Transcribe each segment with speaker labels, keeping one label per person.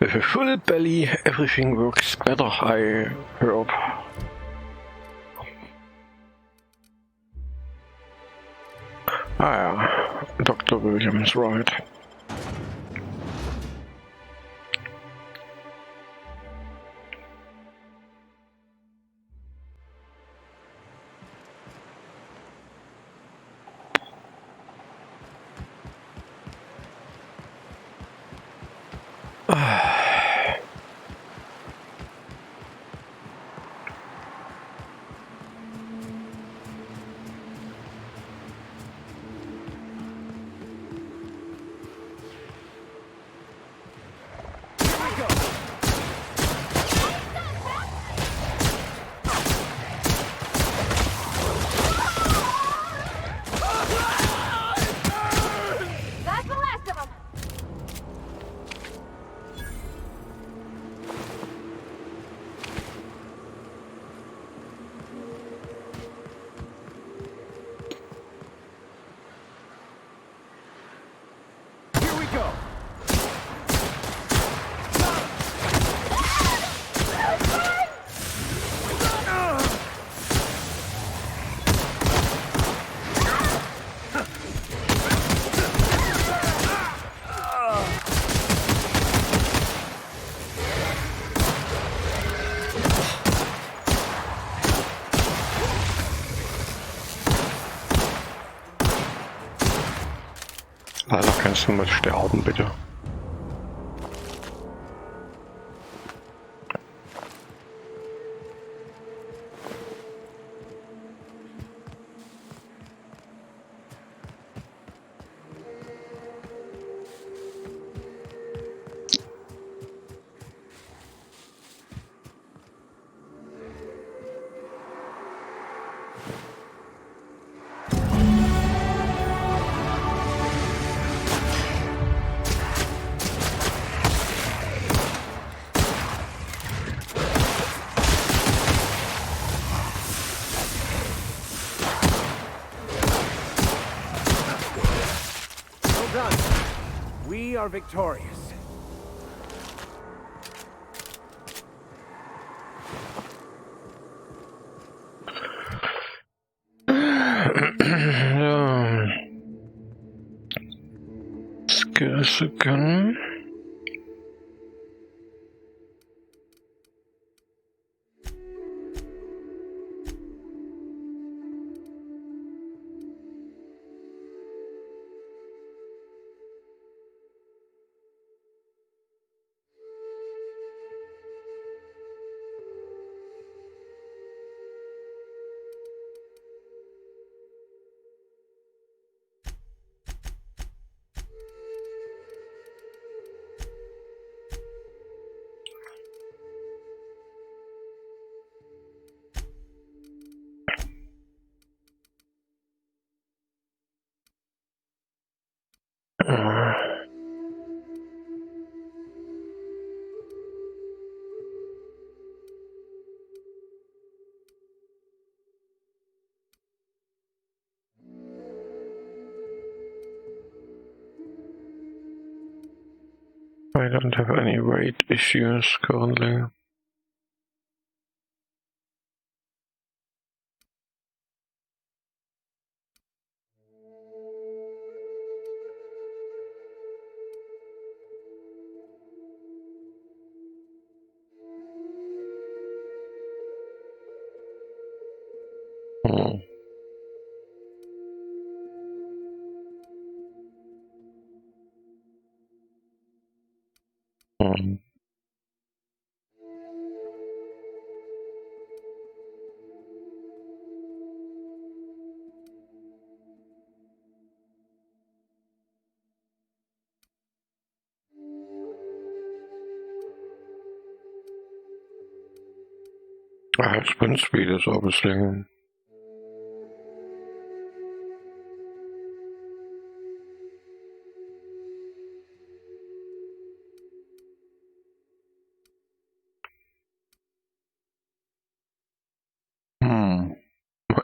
Speaker 1: With a full belly, everything works better, I heard. Ah ja, Dr. Williams, right.
Speaker 2: That's the last of them.
Speaker 3: Here we go.
Speaker 1: Alter, kannst du mal sterben, bitte?
Speaker 3: Well done. We are victorious.
Speaker 1: Ja. Skills können. I don't have any weight issues currently. Hmm. Hmm. I have sprint speed is obviously.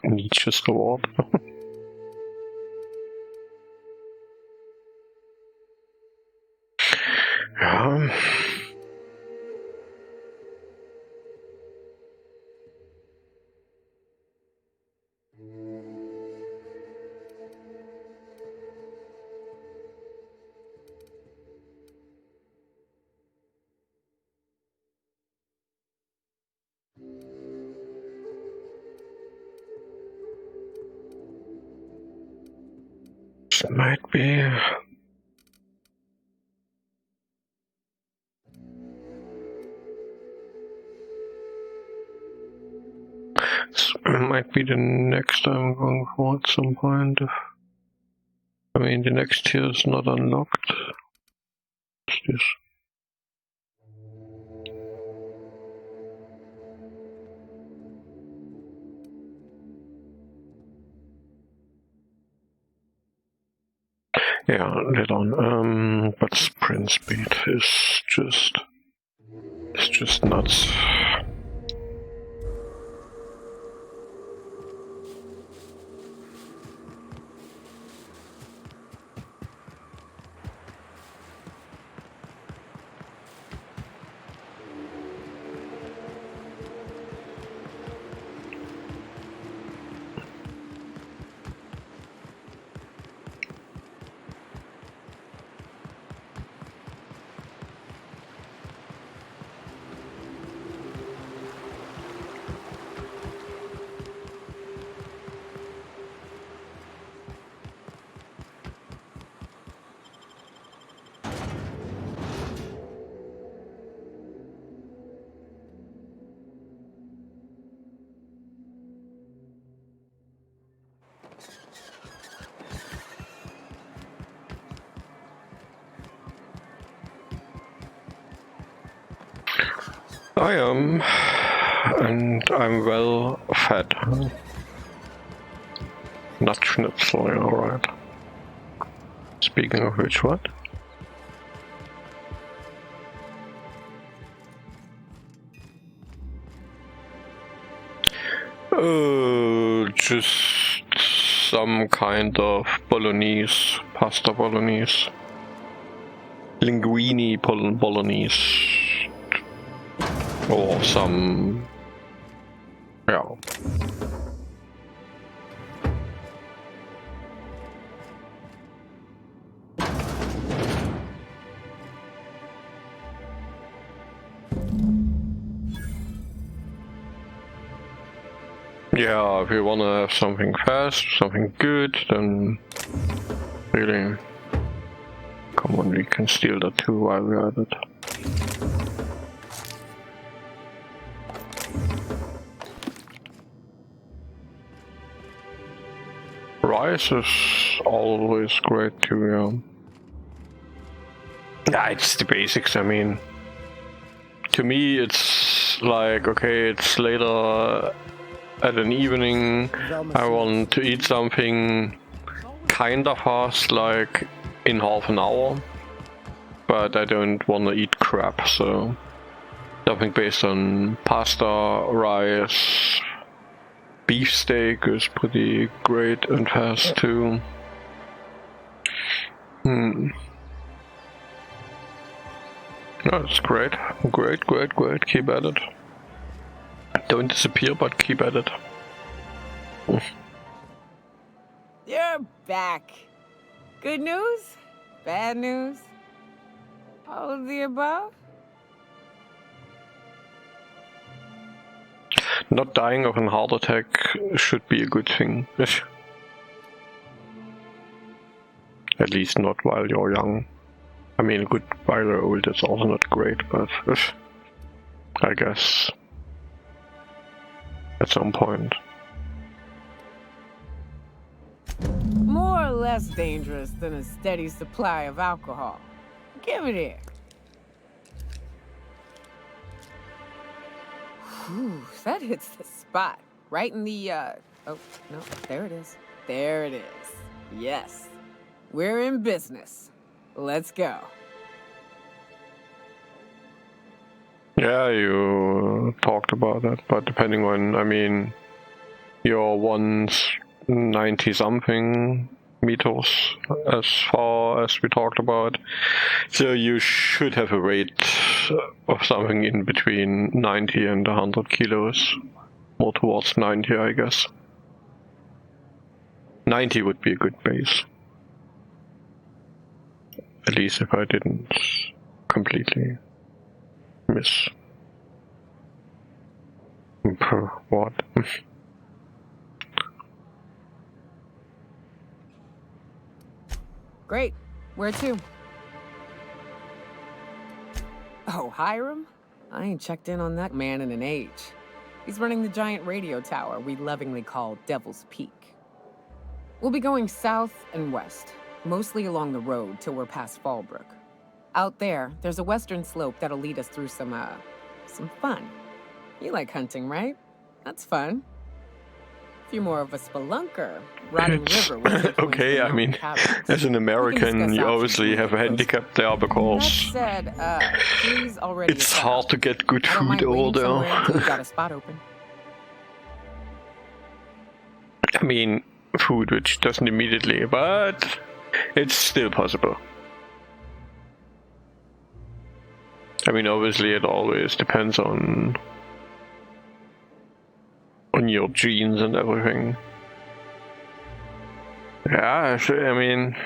Speaker 1: Nietzsche's reward. Ja. might be. This might be the next I'm going for at some point. I mean, the next tier is not unlocked. What's this? Yeah, later on. But sprint speed is just nuts. I am, and I'm well fed. Not schnitzel, alright. Speaking of which, what? Just some kind of bolognese, pasta bolognese. Linguine bolognese. Or some... yeah. Yeah, if you wanna have something fast, something good, then really, come on, we can steal that too while we're at it. Rice is always great too, yeah. Yeah, it's the basics, I mean. To me, it's like, okay, it's later at an evening, I want to eat something kinda fast, like in half an hour, but I don't want to eat crap, so something based on pasta, rice, beefsteak is pretty great and fast too. That's great. Great. Keep at it. Don't disappear, but keep at it.
Speaker 2: You're back. Good news? Bad news? All of the above?
Speaker 1: Not dying of a heart attack should be a good thing. At least not while you're young. I mean, good while you're old, it's also not great, but I guess at some point.
Speaker 2: More or less dangerous than a steady supply of alcohol. Give it here. Whew, that hits the spot. Right in the, oh, no, there it is. There it is. Yes. We're in business. Let's go.
Speaker 1: Yeah, you talked about that, but depending on, I mean, your 190 something meters as far as we talked about, so you should have a weight of something in between 90 and 100 kilos, more towards 90, I guess. 90 would be a good base, at least if I didn't completely miss. What?
Speaker 2: Great. Where to? Oh, Hiram? I ain't checked in on that man in an age. He's running the giant radio tower we lovingly call Devil's Peak. We'll be going south and west, mostly along the road till we're past Fallbrook. Out there's a western slope that'll lead us through some fun. You like hunting, right? That's fun. If you're more of a spelunker, Rotting River will take you
Speaker 1: Okay,
Speaker 2: into
Speaker 1: I mean,
Speaker 2: cabins.
Speaker 1: as an
Speaker 2: We
Speaker 1: American,
Speaker 2: can discuss
Speaker 1: you
Speaker 2: options
Speaker 1: obviously
Speaker 2: when
Speaker 1: have a
Speaker 2: we get
Speaker 1: handicap there
Speaker 2: That
Speaker 1: because
Speaker 2: said, three's already
Speaker 1: it's
Speaker 2: set
Speaker 1: hard
Speaker 2: up.
Speaker 1: to get good
Speaker 2: I don't
Speaker 1: food
Speaker 2: mind
Speaker 1: over
Speaker 2: waiting somewhere until
Speaker 1: there.
Speaker 2: we got a spot open.
Speaker 1: I mean, food which doesn't immediately, but it's still possible. I mean, obviously it always depends on your genes and everything. Yeah, I mean,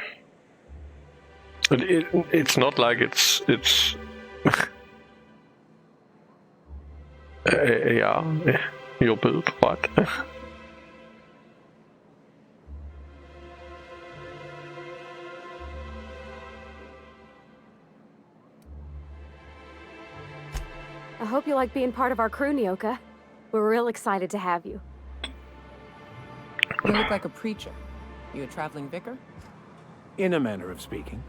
Speaker 1: it's not like it's yeah, your build, what?
Speaker 4: I hope you like being part of our crew, Nyoka. We're real excited to have you.
Speaker 2: You look like a preacher. You a traveling vicar?
Speaker 3: In a manner of speaking.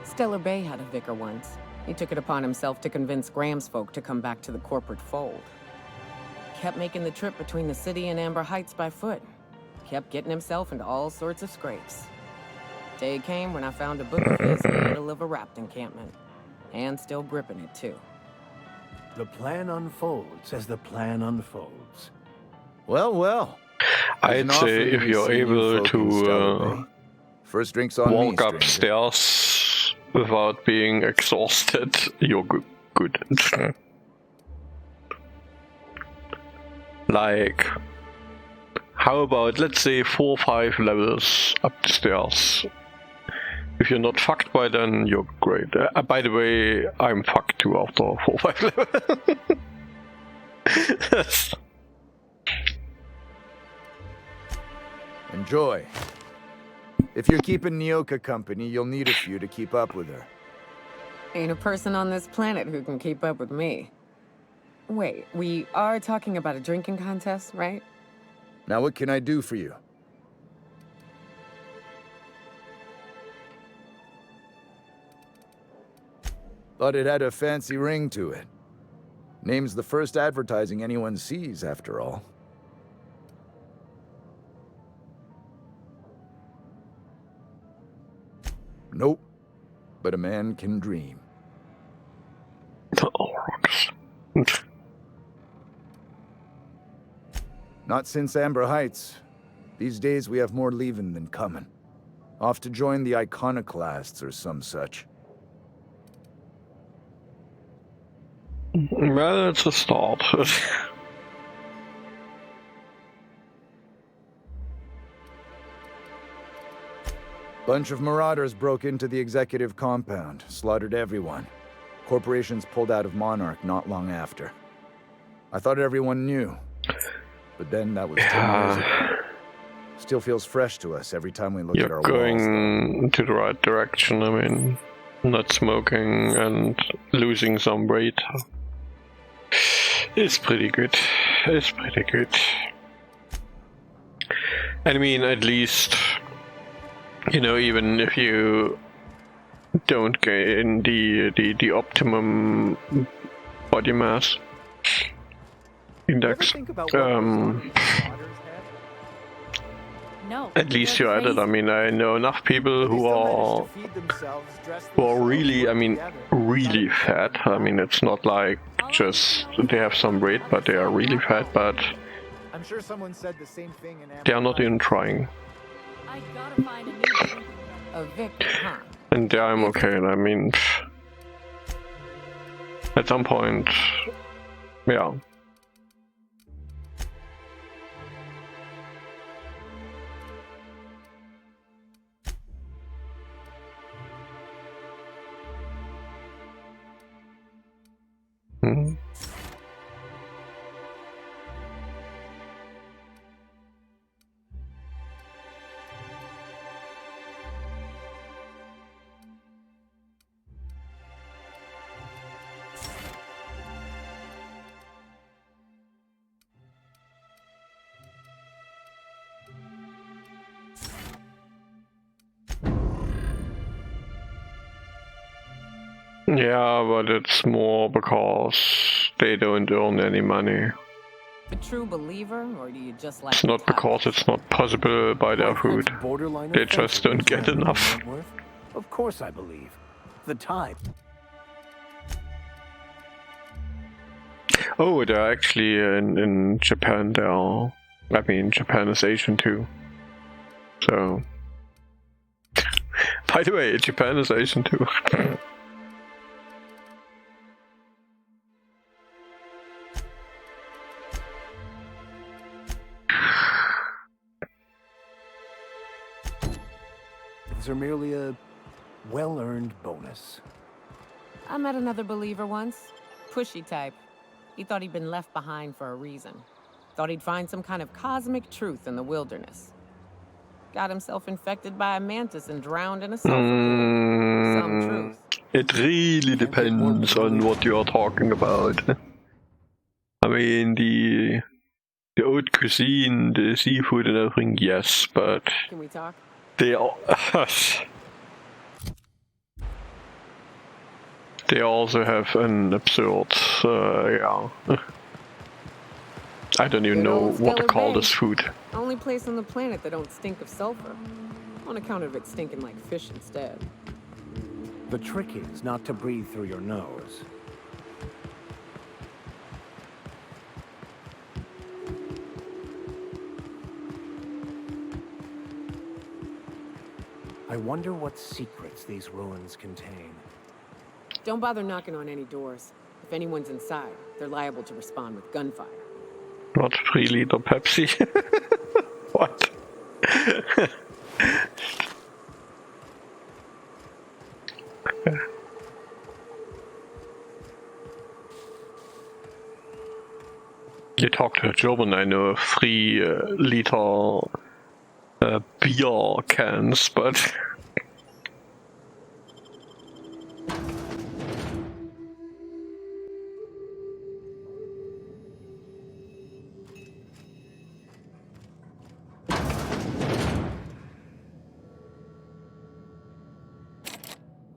Speaker 2: Stellar Bay had a vicar once. He took it upon himself to convince Graham's folk to come back to the corporate fold. Kept making the trip between the city and Amber Heights by foot. Kept getting himself into all sorts of scrapes. Day came when I found a book of his in the middle of a raft encampment. Hand still gripping it, too.
Speaker 3: The plan unfolds as the plan unfolds.
Speaker 5: Well, well. There's
Speaker 1: I'd
Speaker 5: an
Speaker 1: say
Speaker 5: offering
Speaker 1: if
Speaker 5: we
Speaker 1: you're
Speaker 5: see you
Speaker 1: able
Speaker 5: folk in Stellar
Speaker 1: to
Speaker 5: Bay. First drinks on me,
Speaker 1: walk
Speaker 5: stranger.
Speaker 1: upstairs without being exhausted, you're good. Like, how about, let's say, 4 or 5 levels up the stairs? If you're not fucked by then, you're great. By the way, I'm fucked too after 4 or 5 levels.
Speaker 5: Enjoy. If you're keeping Nyoka company, you'll need a few to keep up with her.
Speaker 2: Ain't a person on this planet who can keep up with me. Wait, we are talking about a drinking contest, right?
Speaker 5: Now what can I do for you? Thought it had a fancy ring to it. Name's the first advertising anyone sees, after all. Nope. But a man can dream.
Speaker 1: Oh, rocks.
Speaker 5: Not since Amber Heights. These days we have more leaving than coming. Off to join the Iconoclasts or some such.
Speaker 1: Well, it's a start.
Speaker 5: Bunch of marauders broke into the executive compound, slaughtered everyone. Corporations pulled out of Monarch not long after. I thought everyone knew. But then that was 10 years ago. Still feels fresh to us every time we look at our
Speaker 1: You're
Speaker 5: walls.
Speaker 1: going to the right direction. I mean, not smoking and losing some weight. It's pretty good. It's pretty good. I mean, at least, you know, even if you don't gain the optimum body mass index,
Speaker 4: No.
Speaker 1: at least you're at it. I mean, I know enough people who are really, I mean, really fat. I mean, it's not like just they have some weight, but they are really fat, but
Speaker 5: I'm sure someone said the same thing in
Speaker 1: they are not even trying.
Speaker 4: I gotta find a new drinking
Speaker 2: A victor, huh?
Speaker 1: And yeah, I'm okay. I mean, at some point, yeah. Hmm. Yeah, but it's more because they don't earn any money.
Speaker 2: A true believer, or do you just like
Speaker 1: It's not because it's not possible by their
Speaker 3: Life
Speaker 1: food.
Speaker 3: gets borderline
Speaker 1: They just
Speaker 3: offensive
Speaker 1: don't
Speaker 3: when
Speaker 1: get
Speaker 3: Sam
Speaker 1: enough.
Speaker 3: Wentworth. Of course I believe. The type.
Speaker 1: Oh, they're actually in Japan. Japan is Asian too. So, by the way, Japan is Asian too.
Speaker 3: These are merely a well-earned bonus.
Speaker 2: I met another believer once. Pushy type. He thought he'd been left behind for a reason. Thought he'd find some kind of cosmic truth in the wilderness. Got himself infected by a mantis and drowned in a sulfur pool. Some truth.
Speaker 1: It really depends on what you are talking about. I mean, the haute cuisine, the seafood and everything, yes, but
Speaker 2: Can we talk?
Speaker 1: they they also have an absurd, I don't even
Speaker 2: Good
Speaker 1: know
Speaker 2: old
Speaker 1: what to
Speaker 2: Stellar
Speaker 1: call
Speaker 2: Bay.
Speaker 1: this food.
Speaker 2: Only place on the planet that don't stink of sulfur. On account of it stinking like fish instead.
Speaker 3: The trick is not to breathe through your nose. I wonder what secrets these ruins contain.
Speaker 2: Don't bother knocking on any doors. If anyone's inside, they're liable to respond with gunfire.
Speaker 1: Not 3-liter Pepsi. What? You talk to a German, I know 3-liter beer cans, but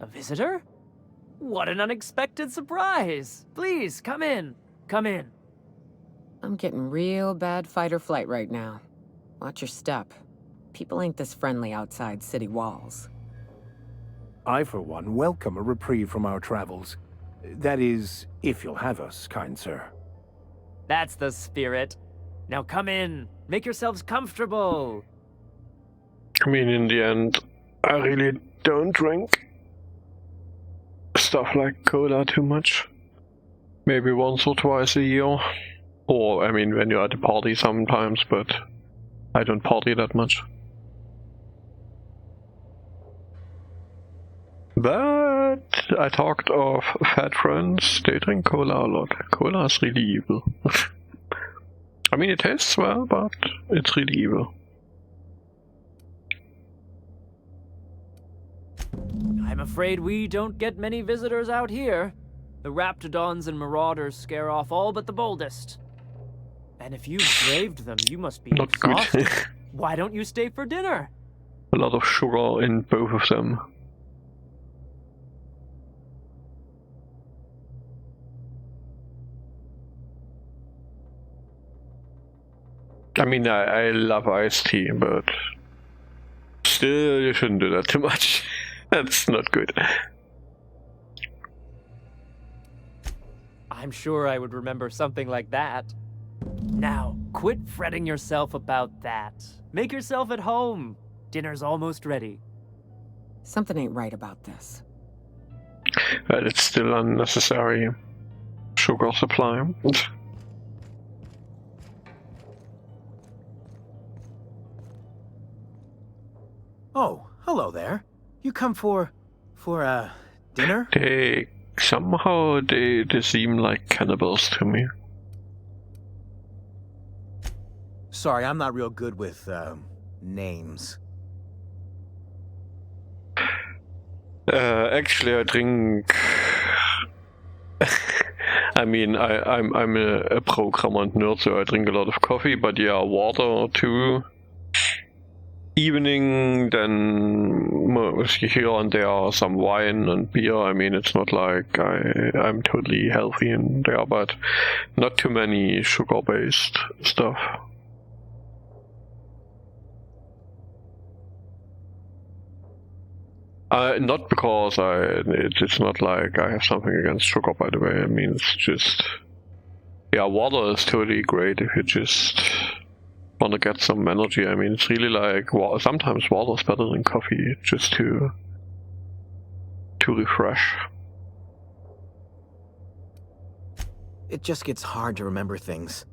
Speaker 6: A visitor? What an unexpected surprise! Please, come in. Come in.
Speaker 2: I'm getting real bad fight or flight right now. Watch your step. People ain't this friendly outside city walls.
Speaker 3: I, for one, welcome a reprieve from our travels. That is, if you'll have us, kind sir.
Speaker 6: That's the spirit. Now come in. Make yourselves comfortable.
Speaker 1: I mean, in the end, I really don't drink stuff like cola too much. Maybe once or twice a year. Or, I mean, when you're at a party sometimes, but I don't party that much. But I talked of fat friends, they drink cola a lot. Cola is really evil. I mean, it tastes well, but it's really evil.
Speaker 6: I'm afraid we don't get many visitors out here. The Raptidons and Marauders scare off all but the boldest. And if you've braved them, you must be
Speaker 1: Not good.
Speaker 6: exhausted. Why don't you stay for dinner?
Speaker 1: A lot of sugar in both of them. I mean, I love iced tea, but still, you shouldn't do that too much. That's not good.
Speaker 6: I'm sure I would remember something like that. Now, quit fretting yourself about that. Make yourself at home. Dinner's almost ready.
Speaker 2: Something ain't right about this.
Speaker 1: But it's still unnecessary sugar supply.
Speaker 3: Oh, hello there. You come for dinner?
Speaker 1: Somehow they seem like cannibals to me.
Speaker 7: Sorry, I'm not real good with, names.
Speaker 1: Actually, I drink. I mean, I'm a programmer and nerd, so I drink a lot of coffee. But yeah, water too. evening, then here and there some wine and beer. I mean, it's not like I'm totally healthy in there, but not too many sugar-based stuff. Not because it's not like I have something against sugar, by the way. I mean, it's just, yeah, water is totally great if you just want to get some energy. I mean, it's really like, sometimes water is better than coffee, just to refresh.
Speaker 7: It just gets hard to remember things.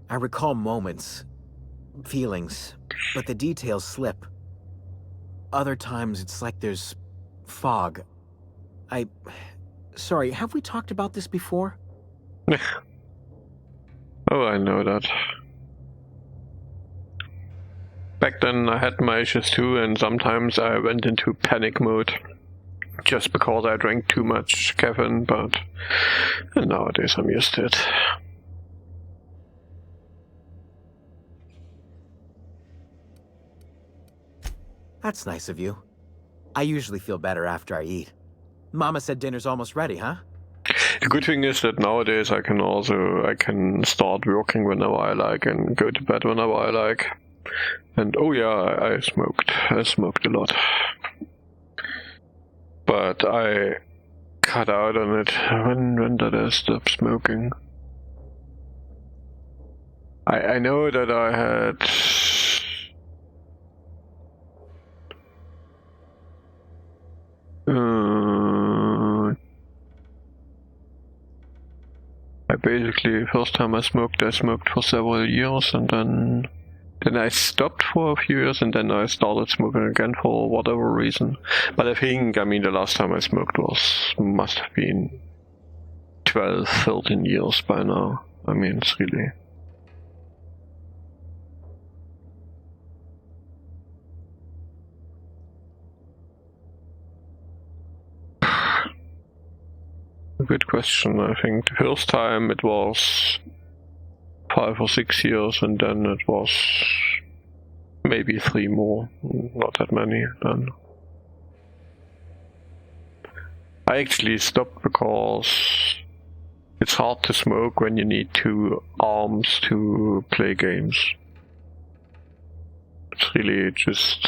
Speaker 7: I recall moments, feelings, but the details slip. Other times it's like there's fog. Sorry, have we talked about this before?
Speaker 1: Oh, I know that. Back then I had my issues too, and sometimes I went into panic mode just because I drank too much caffeine, but nowadays I'm used to it.
Speaker 7: That's nice of you. I usually feel better after I eat. Mama said dinner's almost ready, huh?
Speaker 1: The good thing is that nowadays I can start working whenever I like and go to bed whenever I like. And oh yeah, I smoked a lot. But I cut out on it. When did I stop smoking? I know that I had... basically, first time I smoked for several years, and then I stopped for a few years, and then I started smoking again for whatever reason. But I think, I mean, the last time I smoked must have been 12, 13 years by now. I mean, it's really... Good question. I think the first time it was 5 or 6 years, and then it was maybe 3 more, not that many then. I actually stopped because it's hard to smoke when you need 2 arms to play games. It's really just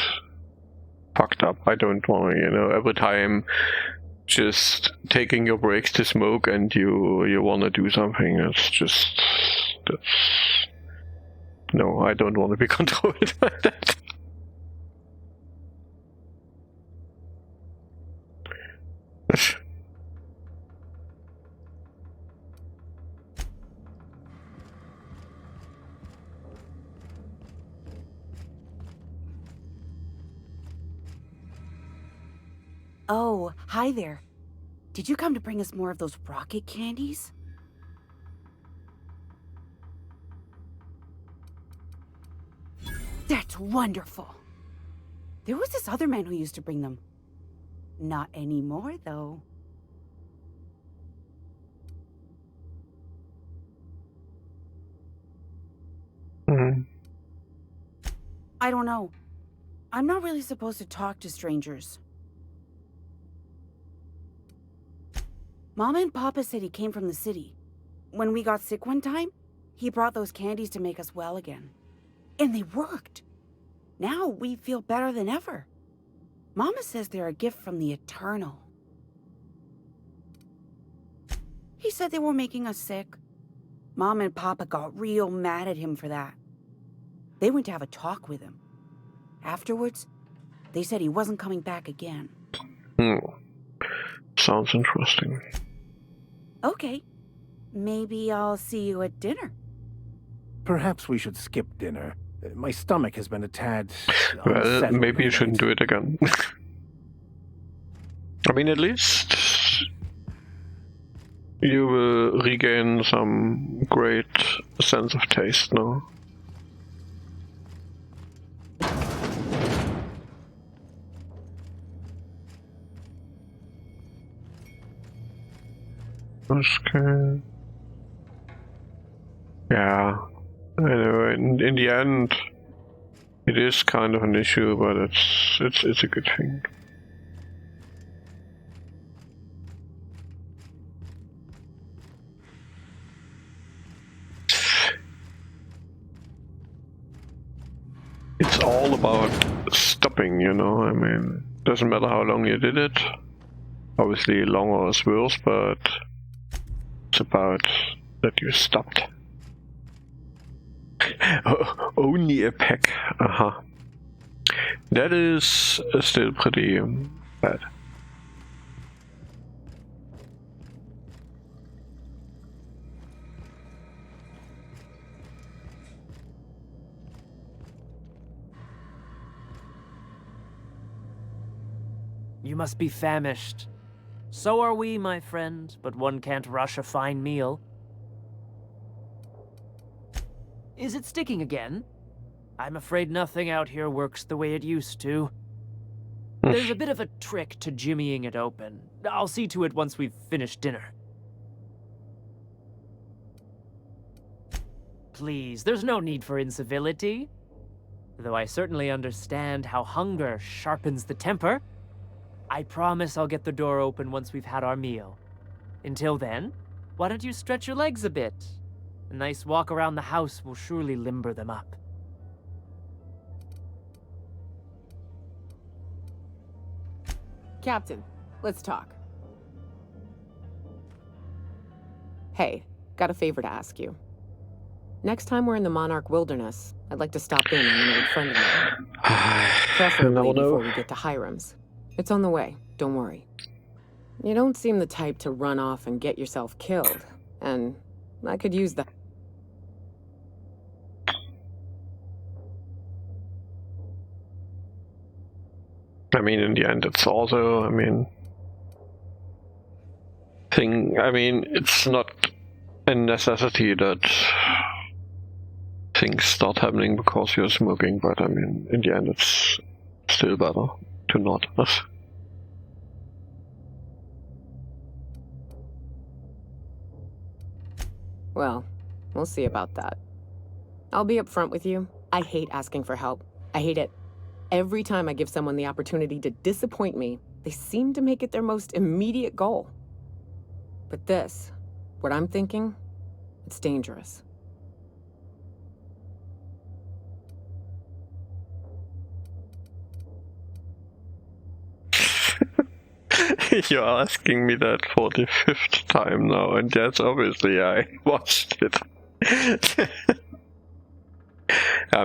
Speaker 1: fucked up. I don't want to, every time just taking your breaks to smoke and you want to do something, it's just... No, I don't want to be controlled by that.
Speaker 8: Oh, hi there. Did you come to bring us more of those rocket candies? That's wonderful. There was this other man who used to bring them. Not anymore, though. I don't know. I'm not really supposed to talk to strangers. Mama and Papa said he came from the city. When we got sick one time, he brought those candies to make us well again. And they worked. Now we feel better than ever. Mama says they're a gift from the Eternal. He said they were making us sick. Mom and Papa got real mad at him for that. They went to have a talk with him. Afterwards, they said he wasn't coming back again.
Speaker 1: Sounds interesting.
Speaker 8: Okay. Maybe I'll see you at dinner.
Speaker 3: Perhaps we should skip dinner. My stomach has been a tad...
Speaker 1: Well,
Speaker 3: unsettled
Speaker 1: maybe you shouldn't do it again. I mean, at least you will regain some great sense of taste now. Okay. Yeah. Anyway, in the end, It is kind of an issue, but it's a good thing. It's all about stopping, you know. I mean, doesn't matter how long you did it. Obviously, longer is worse, but it's about that you stopped. Only a peck. That is still pretty bad.
Speaker 6: You must be famished. So are we, my friend, but one can't rush a fine meal. Is it sticking again? I'm afraid nothing out here works the way it used to. There's a bit of a trick to jimmying it open. I'll see to it once we've finished dinner. Please, there's no need for incivility. Though I certainly understand how hunger sharpens the temper. I promise I'll get the door open once we've had our meal. Until then, why don't you stretch your legs a bit? A nice walk around the house will surely limber them up.
Speaker 2: Captain, let's talk. Hey, got a favor to ask you. Next time we're in the Monarch Wilderness, I'd like to stop in on an old friend of mine. Preferably before we get to Hiram's. It's on the way, don't worry. You don't seem the type to run off and get yourself killed, and I could use that.
Speaker 1: I mean, in the end, it's also, it's not a necessity that things start happening because you're smoking, but I mean, in the end, it's still better to not.
Speaker 2: Well, we'll see about that. I'll be upfront with you. I hate asking for help. I hate it. Every time I give someone the opportunity to disappoint me, they seem to make it their most immediate goal. But this, what I'm thinking, it's dangerous.
Speaker 1: You're asking me that for the 5th time now, and yes, obviously I watched it.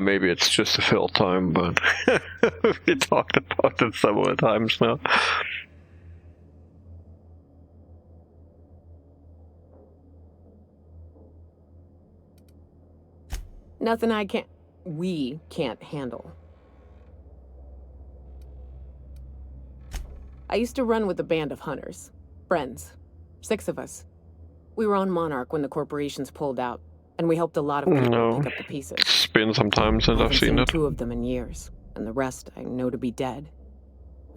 Speaker 1: Maybe it's just the 3rd time, but we talked about it several times now.
Speaker 2: Nothing we can't handle. I used to run with a band of hunters. Friends. 6 of us. We were on Monarch when the corporations pulled out, and we helped a lot of people pick up the pieces.
Speaker 1: It's been some time since I've seen it.
Speaker 2: 2 of them in years, and the rest I know to be dead.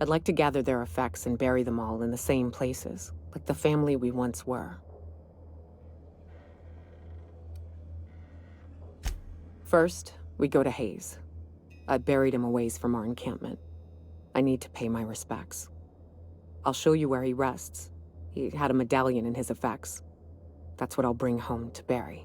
Speaker 2: I'd like to gather their effects and bury them all in the same places, like the family we once were. First, we go to Hayes. I buried him a ways from our encampment. I need to pay my respects. I'll show you where he rests. He had a medallion in his effects. That's what I'll bring home to Barry.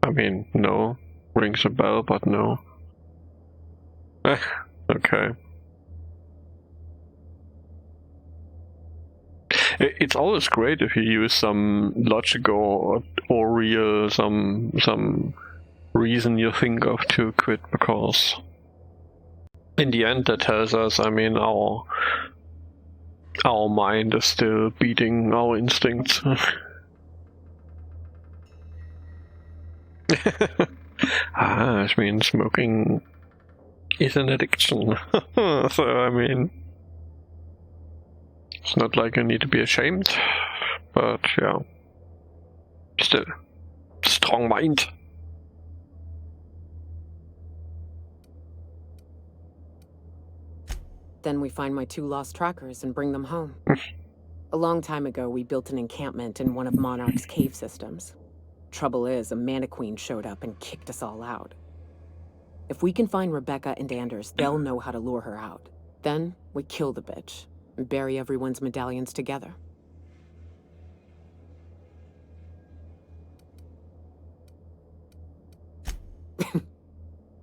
Speaker 1: I mean, no. Rings a bell, but no. Okay. It's always great if you use some logic or real, some reason you think of to quit, because in the end that tells us, I mean, our mind is still beating our instincts. I mean, smoking is an addiction. So, I mean, it's not like you need to be ashamed, but yeah, still, strong mind.
Speaker 2: Then we find my 2 lost trackers and bring them home. A long time ago, we built an encampment in one of Monarch's cave systems. Trouble is, a Mantiqueen showed up and kicked us all out. If we can find Rebecca and Anders, they'll know how to lure her out. Then, we kill the bitch, and bury everyone's medallions together.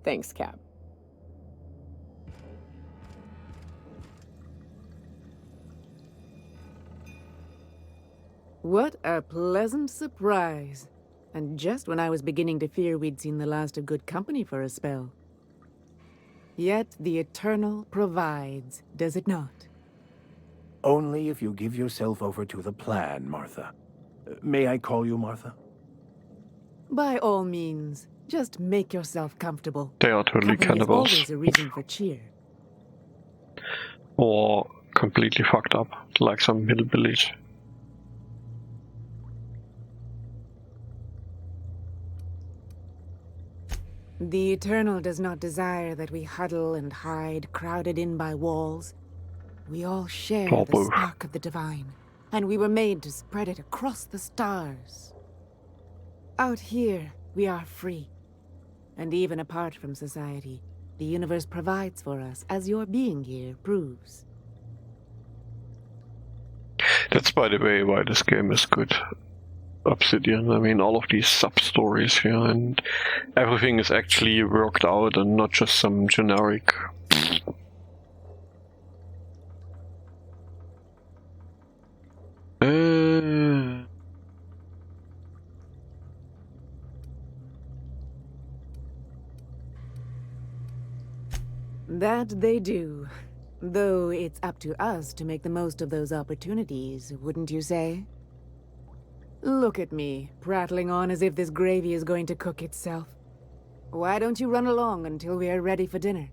Speaker 2: Thanks, Cap.
Speaker 9: What a pleasant surprise. And just when I was beginning to fear we'd seen the last of good company for a spell. Yet the Eternal provides, does it not?
Speaker 3: Only if you give yourself over to the plan, Martha. May I call you Martha?
Speaker 9: By all means, just make yourself comfortable.
Speaker 1: They are totally
Speaker 9: Company is
Speaker 1: cannibals.
Speaker 9: always a reason for cheer.
Speaker 1: Or completely fucked up, like some hillbillies.
Speaker 9: The Eternal does not desire that we huddle and hide, crowded in by walls. We all share
Speaker 1: Or
Speaker 9: the
Speaker 1: both.
Speaker 9: spark of the divine, and we were made to spread it across the stars. Out here, we are free. And even apart from society, the universe provides for us, as your being here proves.
Speaker 1: That's, by the way, why this game is good. Obsidian. I mean, all of these sub-stories here, and everything is actually worked out and not just some generic...
Speaker 9: That they do. Though it's up to us to make the most of those opportunities, wouldn't you say? Look at me, prattling on as if this gravy is going to cook itself. Why don't you run along until we are ready for dinner?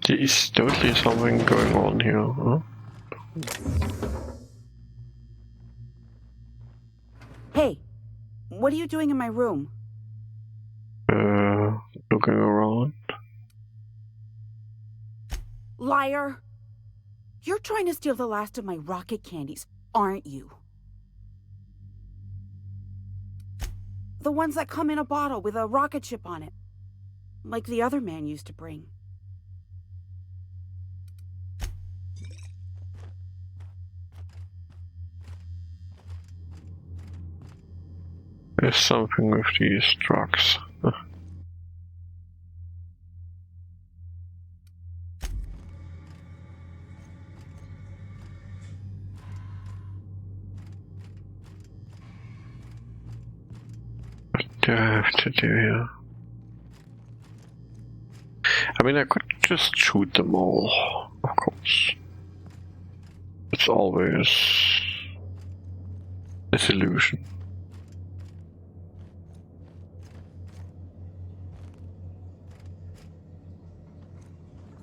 Speaker 1: There is totally something going on here, huh?
Speaker 8: Hey, what are you doing in my room?
Speaker 1: Looking around.
Speaker 8: Liar! You're trying to steal the last of my rocket candies, aren't you? The ones that come in a bottle with a rocket ship on it. Like the other man used to bring.
Speaker 1: There's something with these drugs. What do I have to do here? I mean, I could just shoot them all, of course. It's always a solution.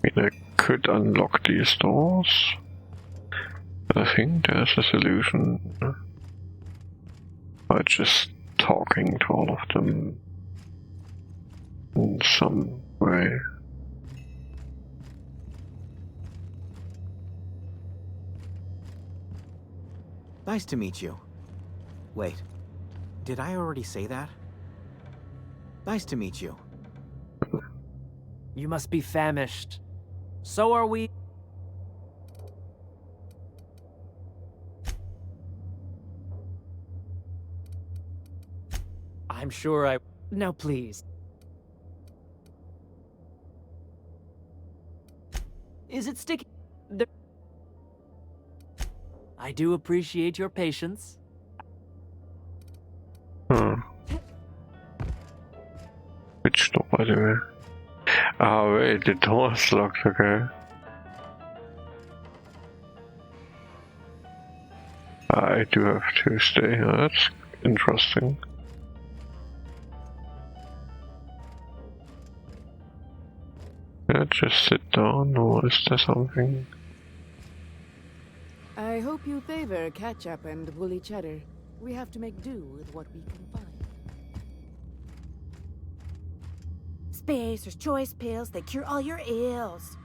Speaker 1: I mean, I could unlock these doors. I think there's a solution by just talking to all of them in some way.
Speaker 7: Nice to meet you. Wait, did I already say that? Nice to meet you.
Speaker 6: You must be famished. So are we. I'm sure I... Now please. Is it sticky? I do appreciate your patience.
Speaker 1: Which door, by the way? Ah, wait, the door is locked, okay. I do have to stay here, that's interesting. Yeah, just sit down, or is there something?
Speaker 9: I hope you favor ketchup and woolly cheddar. We have to make do with what we can find.
Speaker 8: Spacer's Choice pills, they cure all your ills.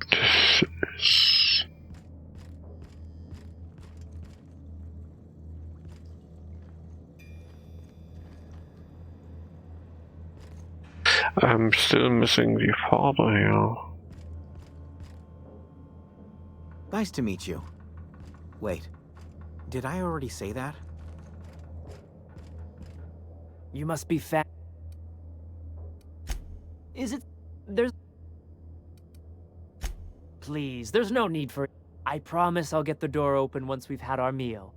Speaker 1: This is... I'm still missing the father here.
Speaker 7: Nice to meet you. Wait, did I already say that?
Speaker 6: You must be fat. Is it? There's. Please, there's no need for. I promise I'll get the door open once we've had our meal.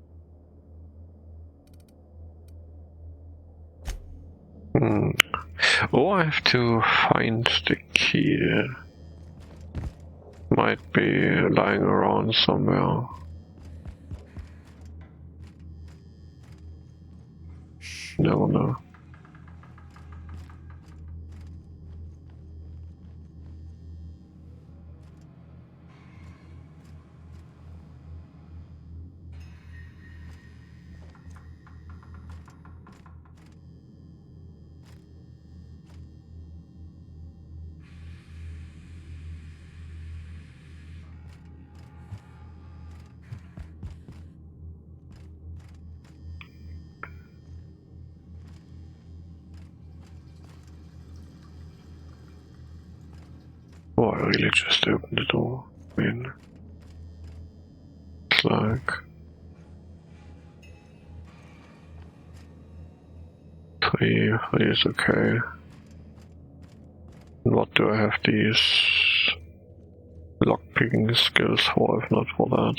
Speaker 1: Oh, I have to find the key. Might be lying around somewhere. Never know. Oh, I really just opened the door. I mean, it's like 3 is okay. And what do I have these lockpicking skills for if not for that?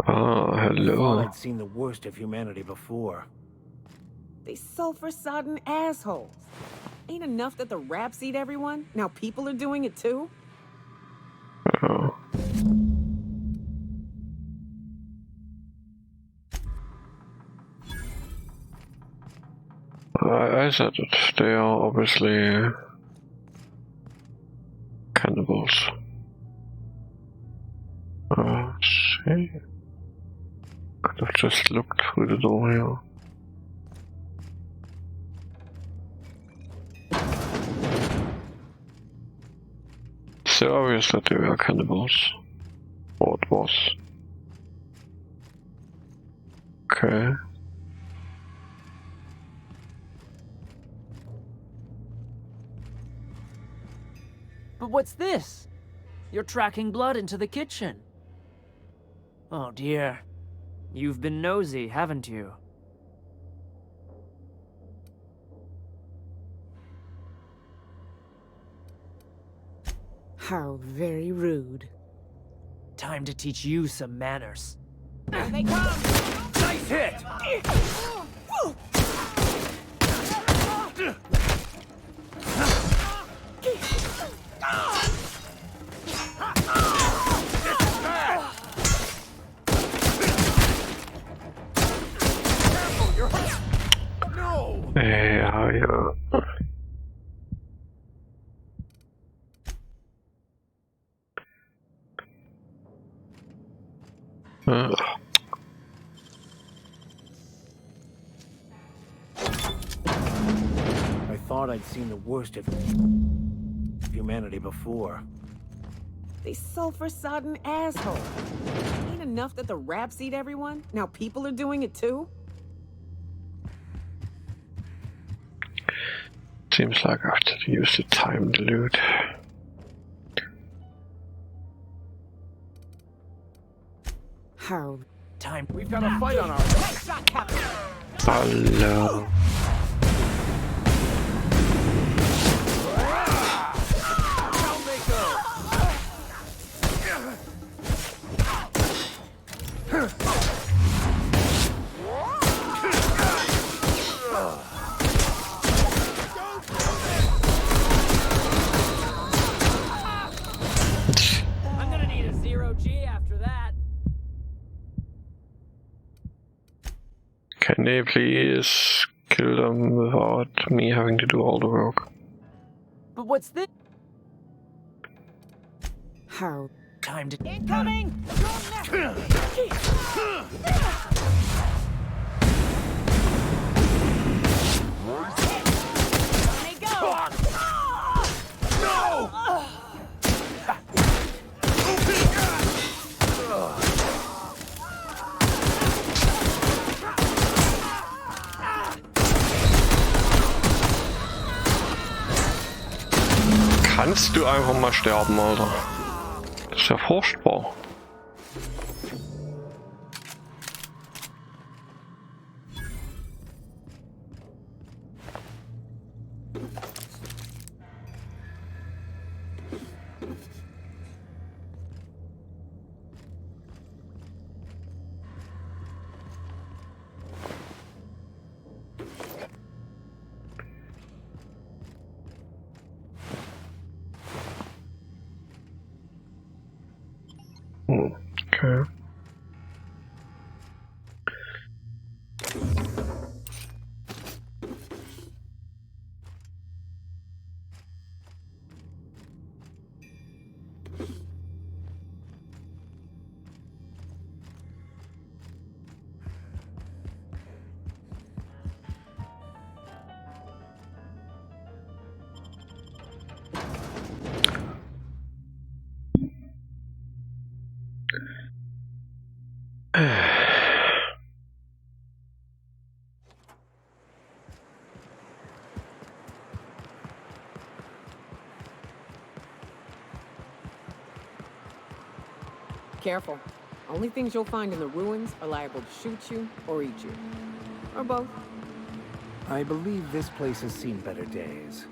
Speaker 1: Ah,
Speaker 3: I thought
Speaker 1: hello.
Speaker 3: I'd seen the worst of humanity before.
Speaker 2: They sulfur-sodden assholes. Ain't enough that the raps eat everyone? Now people are doing it too?
Speaker 1: Oh. I said it. They are obviously cannibals. See? Could have just looked through the door here. It's so obvious that they were cannibals. Or it was. Okay.
Speaker 6: But what's this? You're tracking blood into the kitchen. Oh dear. You've been nosy, haven't you?
Speaker 9: How very rude.
Speaker 6: Time to teach you some manners.
Speaker 2: Here they come!
Speaker 3: Nice hit! No!
Speaker 1: Hey, how are you?
Speaker 3: I thought I'd seen the worst of humanity before.
Speaker 2: They sulfur-sodden assholes. Ain't enough that the raps eat everyone? Now people are doing it too?
Speaker 1: Seems like I have to use the time loot.
Speaker 9: How?
Speaker 6: Time.
Speaker 3: We've got a fight on our hands.
Speaker 1: Hello.
Speaker 3: Down they go!
Speaker 6: I'm gonna need a 0G after that.
Speaker 1: Can they please kill them without me having to do all the work?
Speaker 6: But what's this?
Speaker 9: How?
Speaker 6: Time to.
Speaker 2: Incoming!
Speaker 1: Kannst du einfach mal sterben, Alter? Das ist ja furchtbar. Okay.
Speaker 2: Careful. Only things you'll find in the ruins are liable to shoot you or eat you. Or both.
Speaker 3: I believe this place has seen better days.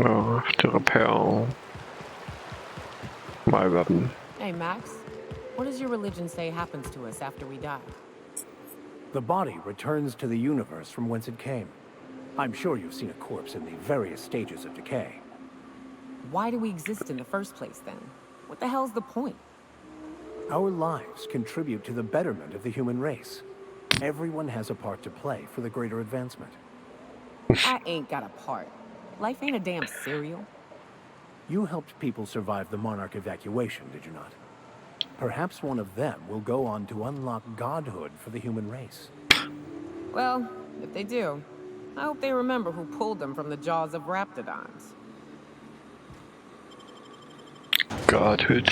Speaker 1: Oh, I have to repair my weapon.
Speaker 2: Hey, Max. What does your religion say happens to us after we die?
Speaker 3: The body returns to the universe from whence it came. I'm sure you've seen a corpse in the various stages of decay.
Speaker 2: Why do we exist in the first place, then? What the hell's the point?
Speaker 3: Our lives contribute to the betterment of the human race. Everyone has a part to play for the greater advancement.
Speaker 2: I ain't got a part. Life ain't a damn cereal.
Speaker 3: You helped people survive the Monarch evacuation, did you not? Perhaps one of them will go on to unlock godhood for the human race.
Speaker 2: Well, if they do, I hope they remember who pulled them from the jaws of raptidons.
Speaker 1: Godhood.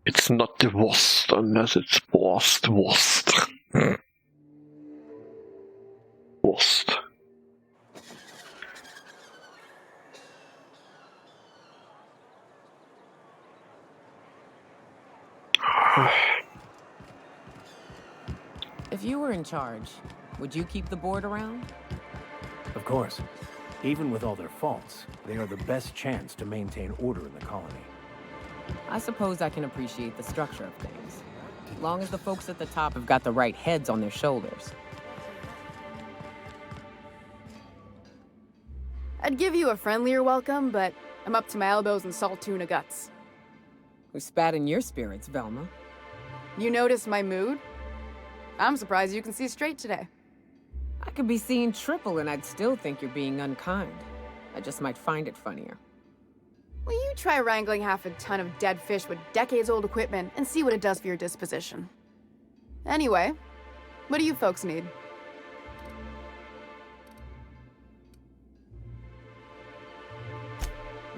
Speaker 1: It's not the worst unless it's worst. Worst.
Speaker 2: If you were in charge, would you keep the board around?
Speaker 3: Of course. Even with all their faults, they are the best chance to maintain order in the colony.
Speaker 2: I suppose I can appreciate the structure of things. As long as the folks at the top have got the right heads on their shoulders.
Speaker 10: I'd give you a friendlier welcome, but I'm up to my elbows in salt tuna guts.
Speaker 2: Who spat in your spirits, Velma?
Speaker 10: You noticed my mood? I'm surprised you can see straight today.
Speaker 2: I could be seeing triple and I'd still think you're being unkind. I just might find it funnier.
Speaker 10: Will you try wrangling half a ton of dead fish with decades-old equipment and see what it does for your disposition? Anyway, what do you folks need?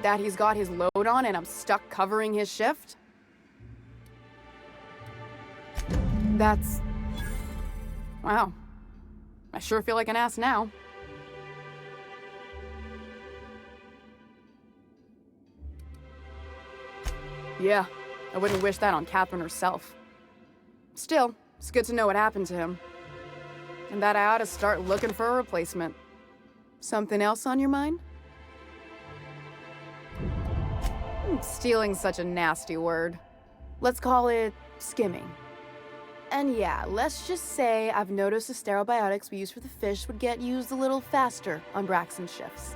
Speaker 10: That he's got his load on and I'm stuck covering his shift? That's... wow. I sure feel like an ass now. Yeah, I wouldn't wish that on Catherine herself. Still, it's good to know what happened to him. And that I ought to start looking for a replacement. Something else on your mind? Stealing's such a nasty word. Let's call it skimming. And yeah, let's just say I've noticed the sterile biotics we use for the fish would get used a little faster on Braxton shifts.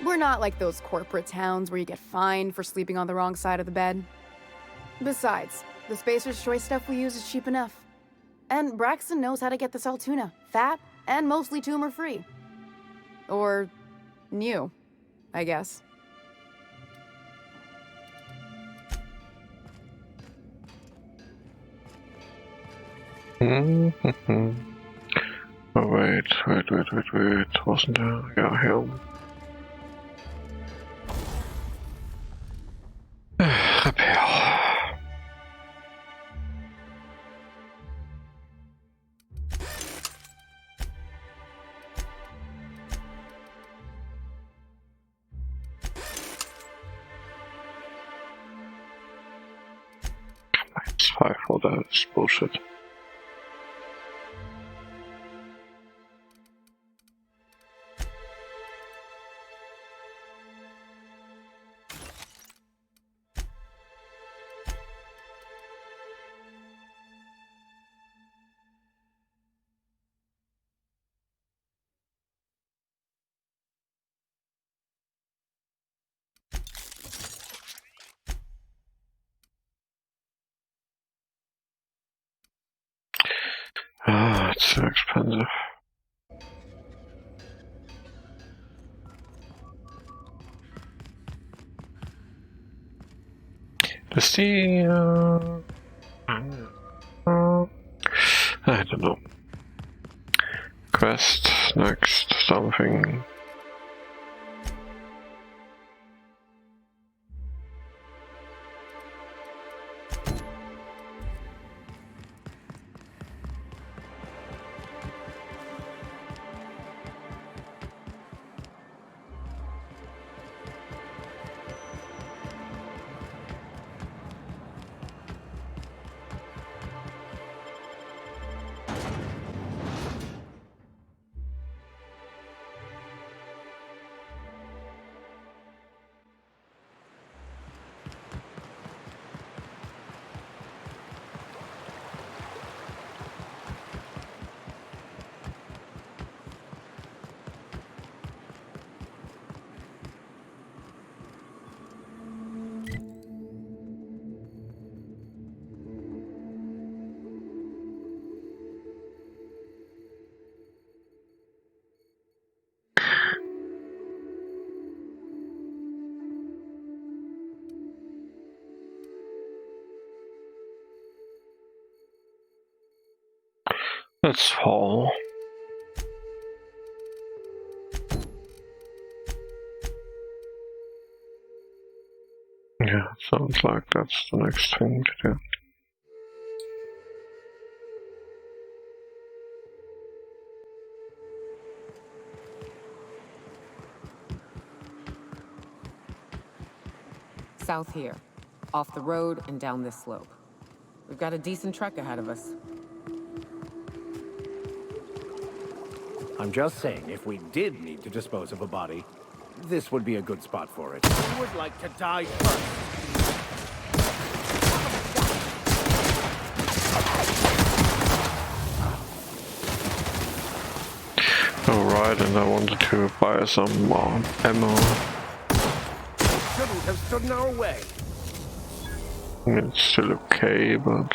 Speaker 10: We're not like those corporate towns where you get fined for sleeping on the wrong side of the bed. Besides, the Spacer's Choice stuff we use is cheap enough. And Braxton knows how to get this Altoona, fat and mostly tumor-free. Or new, I guess.
Speaker 1: Oh, wait. Wasn't there? Yeah, helm. Repair. It's 5 for that. It's bullshit. Ah, it's so expensive. Does the I don't know. Quest next something. Let's fall. Yeah, sounds like that's the next thing to do.
Speaker 2: South here. Off the road and down this slope. We've got a decent trek ahead of us.
Speaker 3: I'm just saying, if we did need to dispose of a body, this would be a good spot for it. Who would like to die first?
Speaker 1: Alright, and I wanted to buy some ammo.
Speaker 3: Shouldn't have stood in our way.
Speaker 1: It's still okay, but...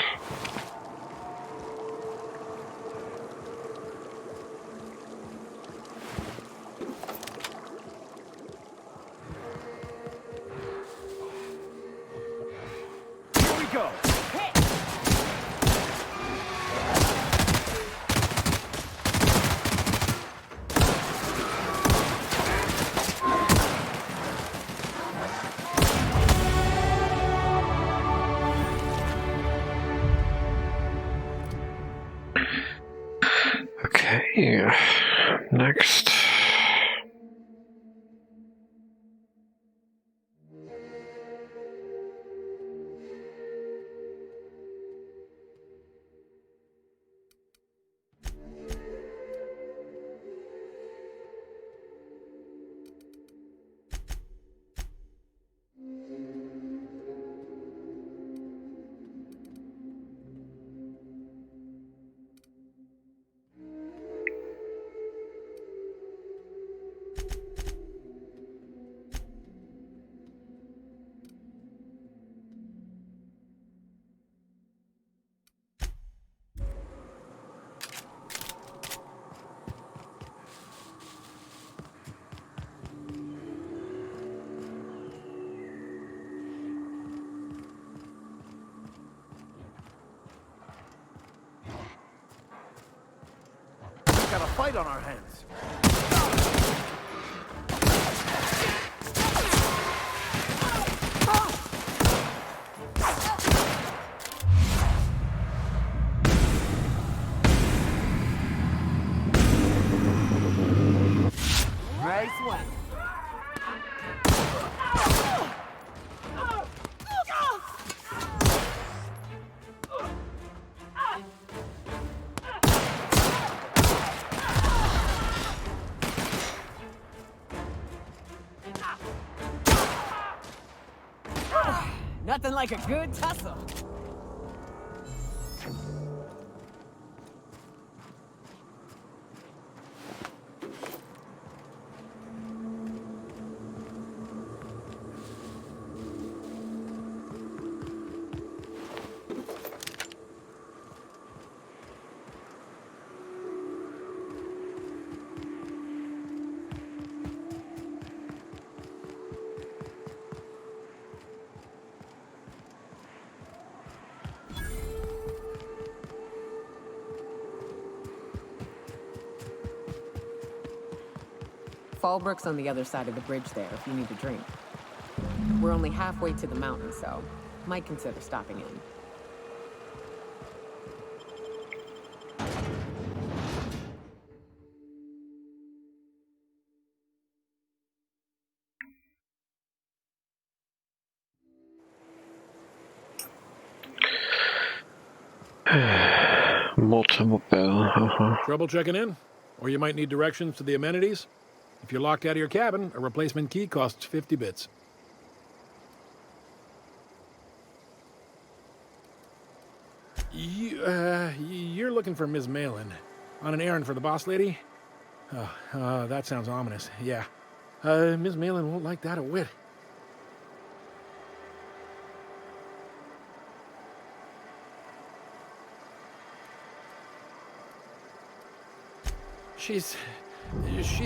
Speaker 1: Okay, next.
Speaker 3: got a fight on our hands.
Speaker 2: Nice one. Nothing like a good tussle. Fallbrook's on the other side of the bridge there if you need a drink. We're only halfway to the mountain, so might consider stopping in.
Speaker 11: Trouble checking in? Or you might need directions to the amenities? If you're locked out of your cabin, a replacement key costs 50 bits. You're looking for Ms. Malin. On an errand for the boss lady? Oh, that sounds ominous. Yeah. Ms. Malin won't like that a whit. She's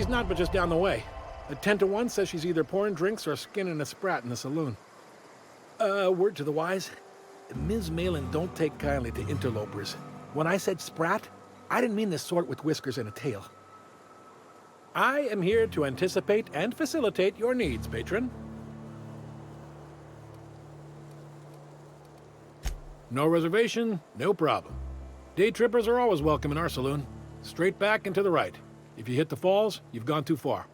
Speaker 11: not but just down the way. A 10 to 1 says she's either pouring drinks or skinning a sprat in the saloon. Word to the wise, Ms. Malin don't take kindly to interlopers. When I said sprat, I didn't mean the sort with whiskers and a tail. I am here to anticipate and facilitate your needs, patron. No reservation, no problem. Day trippers are always welcome in our saloon. Straight back and to the right. If you hit the falls, you've gone too far.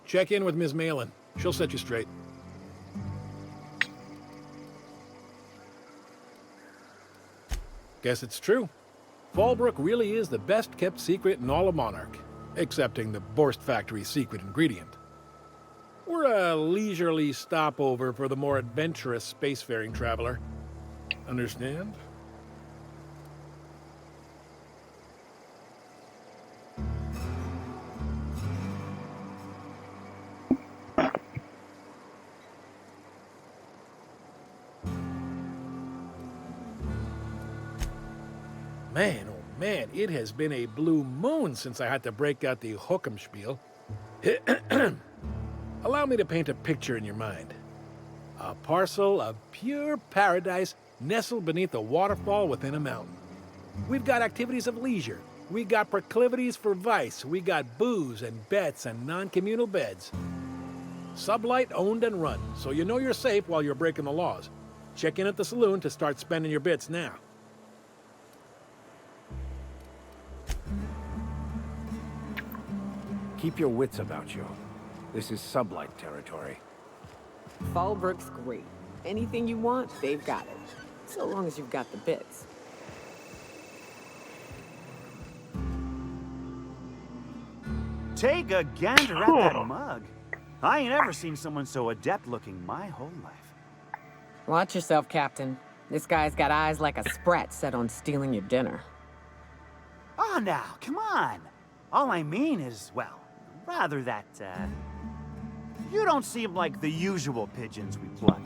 Speaker 11: Check in with Ms. Malin. She'll set you straight. Guess it's true. Fallbrook really is the best-kept secret in all of Monarch, excepting the Borst Factory's secret ingredient. We're a leisurely stopover for the more adventurous spacefaring traveler. Understand? Man, oh man, it has been a blue moon since I had to break out the Hookem-spiel. Allow me to paint a picture in your mind. A parcel of pure paradise nestled beneath a waterfall within a mountain. We've got activities of leisure. We got proclivities for vice. We got booze and bets and non-communal beds. Sublight owned and run, so you know you're safe while you're breaking the laws. Check in at the saloon to start spending your bits now.
Speaker 3: Keep your wits about you. This is Sublight territory.
Speaker 2: Fallbrook's great. Anything you want, they've got it. So long as you've got the bits.
Speaker 12: Take a gander at that mug. I ain't ever seen someone so adept-looking my whole life.
Speaker 2: Watch yourself, Captain. This guy's got eyes like a sprat set on stealing your dinner.
Speaker 12: Oh, now, come on. All I mean is, well, rather that, you don't seem like the usual pigeons we pluck.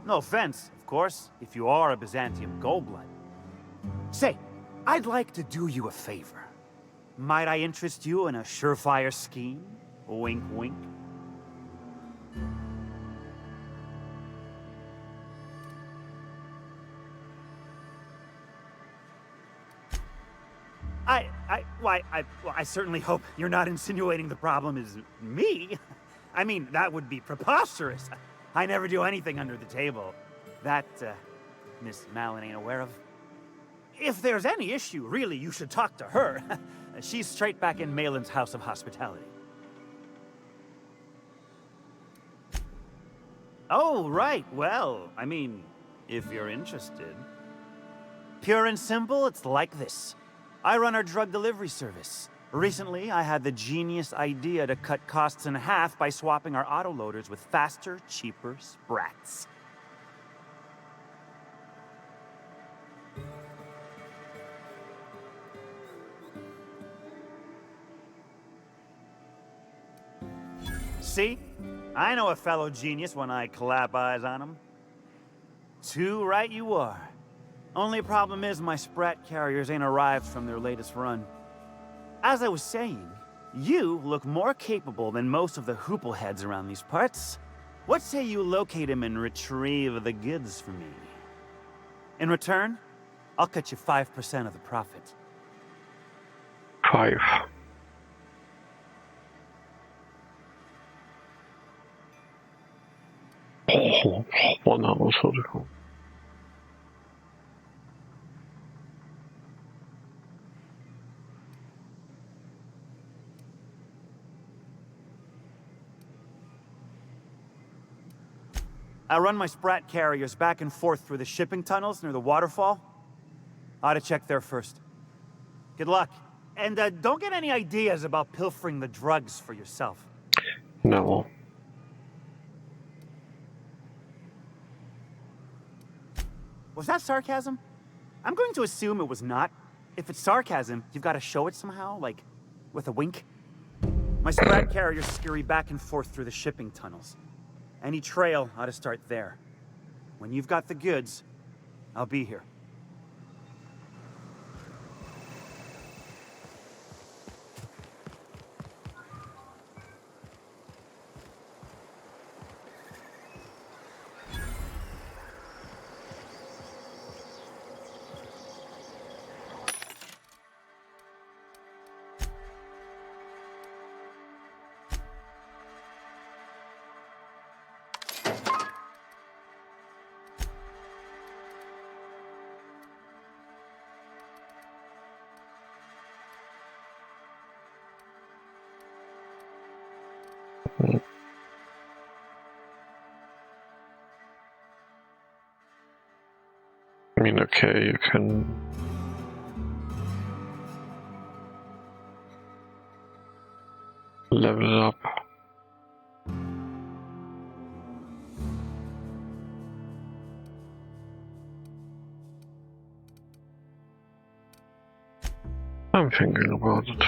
Speaker 12: No offense, of course, if you are a Byzantium Goldblood. Say, I'd like to do you a favor. Might I interest you in a surefire scheme? Wink, wink. I certainly hope you're not insinuating the problem is me. I mean, that would be preposterous. I never do anything under the table. That, Miss Malin ain't aware of. If there's any issue, really, you should talk to her. She's straight back in Malin's House of Hospitality. Oh, right. Well, I mean, if you're interested. Pure and simple, it's like this. I run our drug delivery service. Recently, I had the genius idea to cut costs in half by swapping our autoloaders with faster, cheaper sprats. See? I know a fellow genius when I clap eyes on him. Too right you are. Only problem is my sprat carriers ain't arrived from their latest run. As I was saying, you look more capable than most of the hoople heads around these parts. What say you locate him and retrieve the goods for me? In return, I'll cut you 5% of the profit.
Speaker 1: 5. Oh, 140.
Speaker 12: I run my sprat carriers back and forth through the shipping tunnels near the waterfall. Ought to check there first. Good luck. And don't get any ideas about pilfering the drugs for yourself.
Speaker 1: No.
Speaker 12: Was that sarcasm? I'm going to assume it was not. If it's sarcasm, you've got to show it somehow, like with a wink. My sprat carriers scurry back and forth through the shipping tunnels. Any trail ought to start there. When you've got the goods, I'll be here.
Speaker 1: I mean, okay, you can level it up. I'm thinking about it.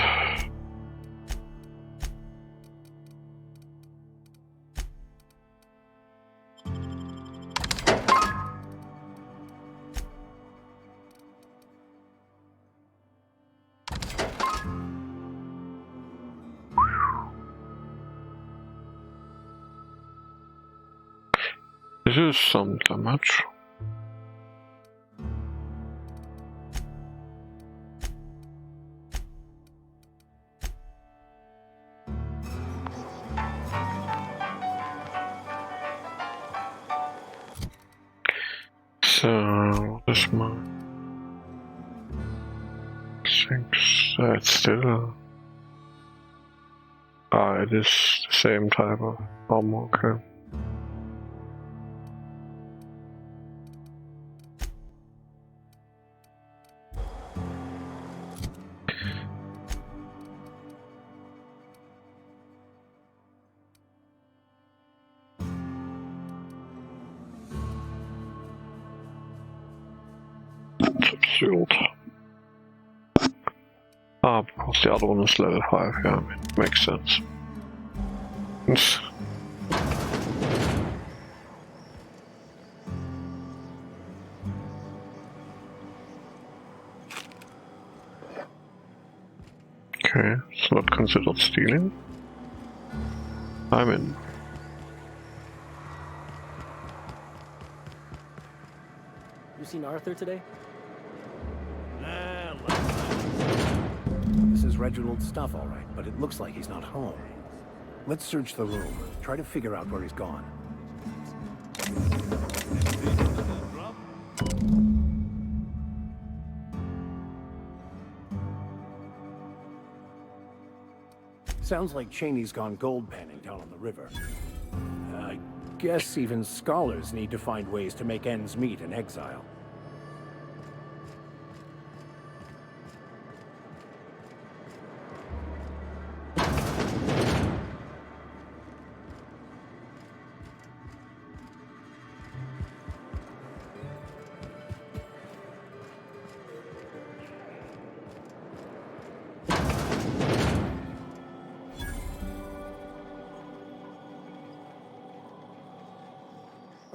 Speaker 1: This is some damage. So, this one. Thinks it's still. It is the same type of armor, okay. Shield. Because the other one is level 5, yeah, it makes sense. Okay, it's not considered stealing. I'm in.
Speaker 13: You seen Arthur today?
Speaker 3: was Reginald's stuff, all right, but it looks like he's not home. Let's search the room. Try to figure out where he's gone. Sounds like Cheney's gone gold panning down on the river. I guess even scholars need to find ways to make ends meet in exile.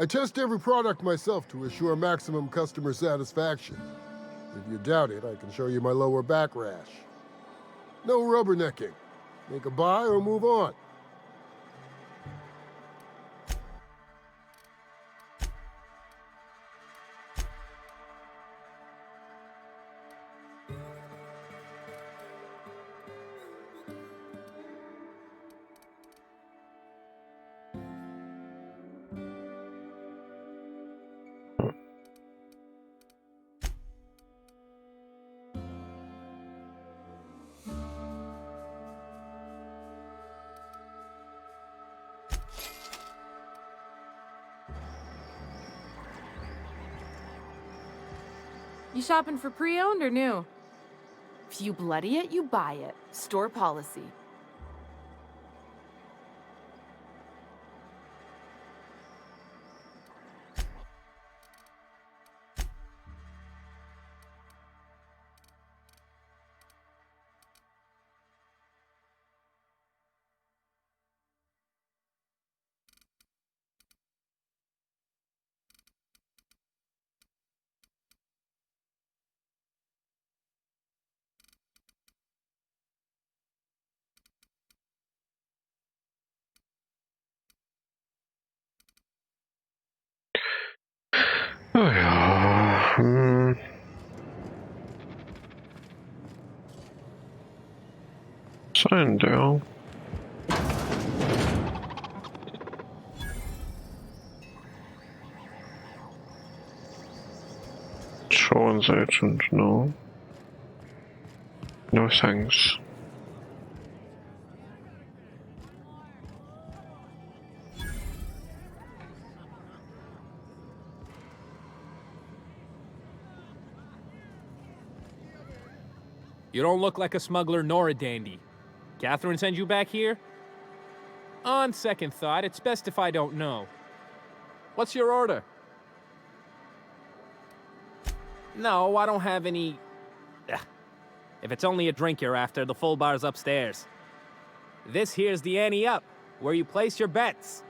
Speaker 13: I test every product myself to assure maximum customer satisfaction. If you doubt it, I can show you my lower back rash. No rubbernecking. Make a buy or move on.
Speaker 10: You shopping for pre-owned or new? If you bloody it, you buy it. Store policy.
Speaker 1: Oh ja. Sein der. Insurance agent, no. No thanks.
Speaker 14: You don't look like a smuggler nor a dandy. Catherine sent you back here? On second thought, it's best if I don't know. What's your order? No, I don't have any... Ugh. If it's only a drink you're after, the full bar's upstairs. This here's the ante up, where you place your bets.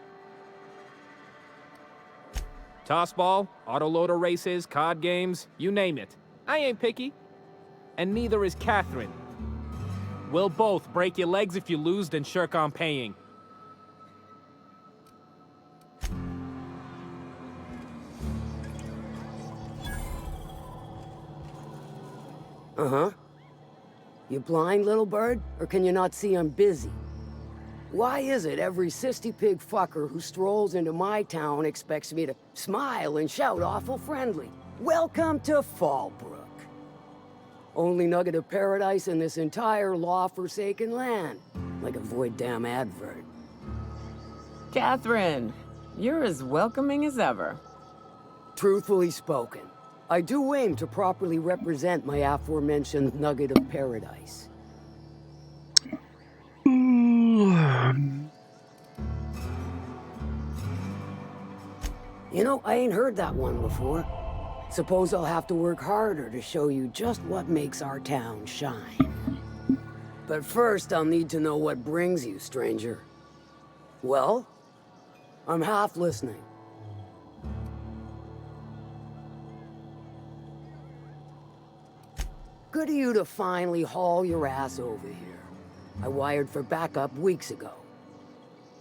Speaker 14: Tossball, autoloader races, card games, you name it. I ain't picky. And neither is Catherine. We'll both break your legs if you lose, then shirk on paying.
Speaker 15: Uh-huh. You blind, little bird? Or can you not see I'm busy? Why is it every sissy pig fucker who strolls into my town expects me to smile and shout awful friendly? Welcome to Fallbrook. Only nugget of paradise in this entire law-forsaken land. Like a void damn advert.
Speaker 2: Catherine, you're as welcoming as ever.
Speaker 15: Truthfully spoken, I do aim to properly represent my aforementioned nugget of paradise. You know, I ain't heard that one before. Suppose I'll have to work harder to show you just what makes our town shine. But first, I'll need to know what brings you, stranger. Well, I'm half listening. Good of you to finally haul your ass over here. I wired for backup weeks ago.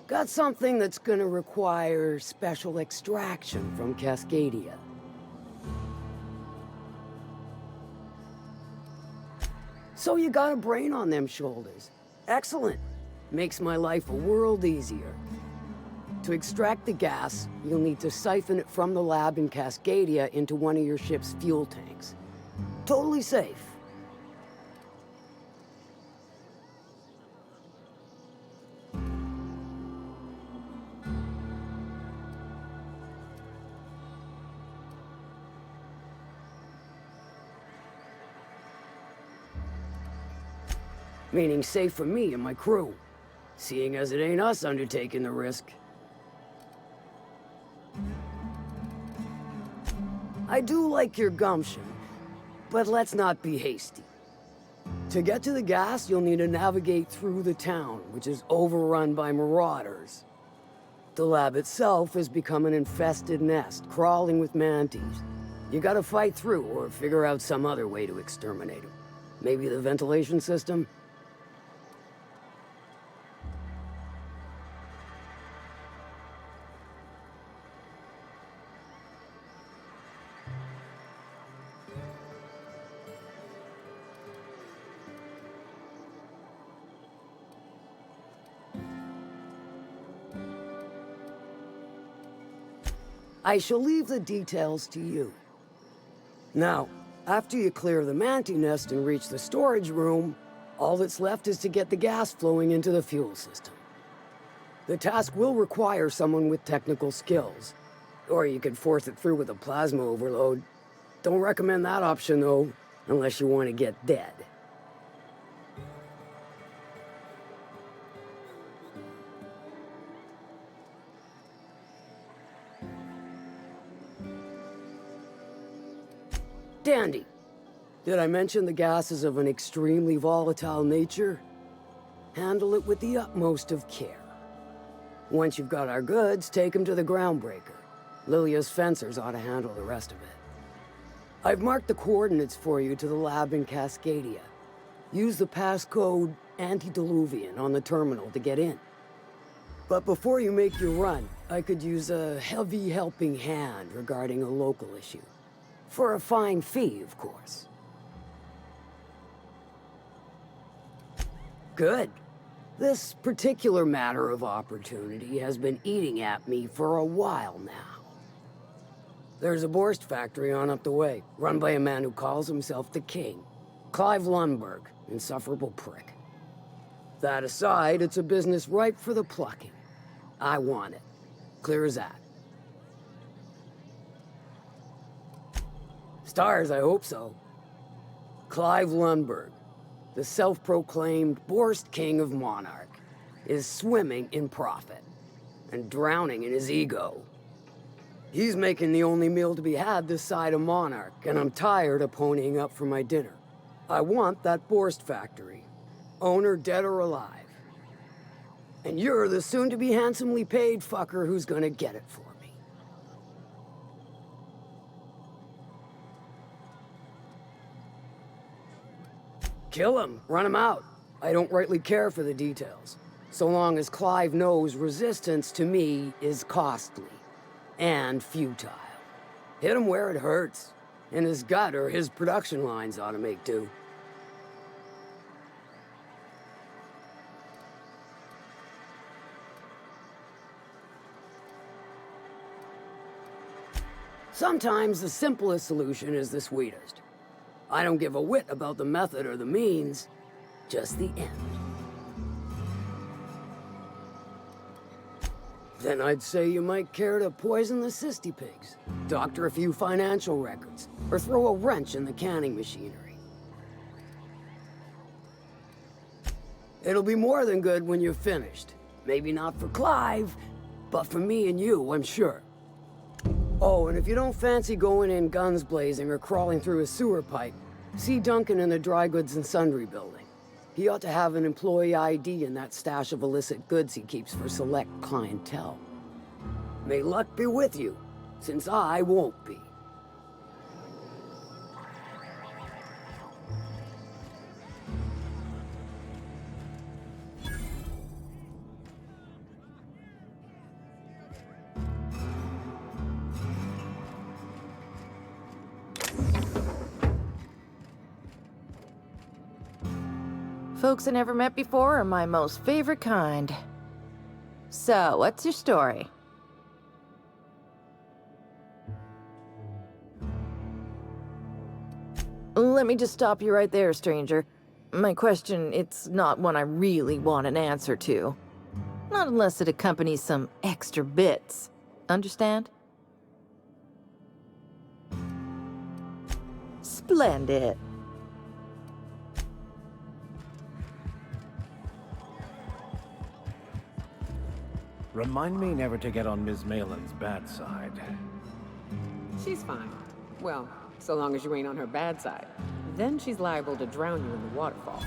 Speaker 15: Got something that's gonna require special extraction from So you got a brain on them shoulders. Excellent. Makes my life a world easier. To extract the gas, you'll need to siphon it from the lab in Cascadia into one of your ship's fuel tanks. Totally safe. Meaning safe for me and my crew, seeing as it ain't us undertaking the risk. I do like your gumption, but let's not be hasty. To get to the gas, you'll need to navigate through the town, which is overrun by marauders. The lab itself has become an infested nest, crawling with manties. You gotta fight through or figure out some other way to exterminate them. Maybe the ventilation system? I shall leave the details to you. Now, after you clear the mantis nest and reach the storage room, all that's left is to get the gas flowing into the fuel system. The task will require someone with technical skills, or you could force it through with a plasma overload. Don't recommend that option, though, unless you want to get dead. Dandy. Did I mention the gas is of an extremely volatile nature? Handle it with the utmost of care. Once you've got our goods, take them to the groundbreaker. Lilia's fencers ought to handle the rest of it. I've marked the coordinates for you to the lab in Cascadia. Use the passcode Antediluvian on the terminal to get in. But before you make your run, I could use a heavy helping hand regarding a local issue. For a fine fee, of course. Good. This particular matter of opportunity has been eating at me for a while now. There's a Borst factory on up the way, run by a man who calls himself the King. Clive Lundberg, insufferable prick. That aside, it's a business ripe for the plucking. I want it. Clear as that. Stars, I hope so. Clive Lundberg, the self-proclaimed Borst King of Monarch, is swimming in profit and drowning in his ego. He's making the only meal to be had this side of Monarch, and I'm tired of ponying up for my dinner. I want that Borst factory, owner dead or alive. And you're the soon-to-be handsomely paid fucker who's gonna get it for me. Kill him, run him out. I don't rightly care for the details, so long as Clive knows resistance to me is costly and futile. Hit him where it hurts, and his gut or his production lines ought to make do. Sometimes the simplest solution is the sweetest. I don't give a whit about the method or the means, just the end. Then I'd say you might care to poison the cysty pigs, doctor a few financial records, or throw a wrench in the canning machinery. It'll be more than good when you're finished. Maybe not for Clive, but for me and you, I'm sure. Oh, and if you don't fancy going in guns blazing or crawling through a sewer pipe, see Duncan in the dry goods and sundry building. He ought to have an employee ID in that stash of illicit goods he keeps for select clientele. May luck be with you, since I won't be.
Speaker 16: folks I never met before are my most favorite kind. So, what's your story? Let me just stop you right there, stranger. My question, it's not one I really want an answer to. Not unless it accompanies some extra bits. Understand? Splendid.
Speaker 3: Remind me never to get on Ms. Malin's bad side.
Speaker 2: She's fine. Well, so long as you ain't on her bad side. Then she's liable to drown you in the waterfall.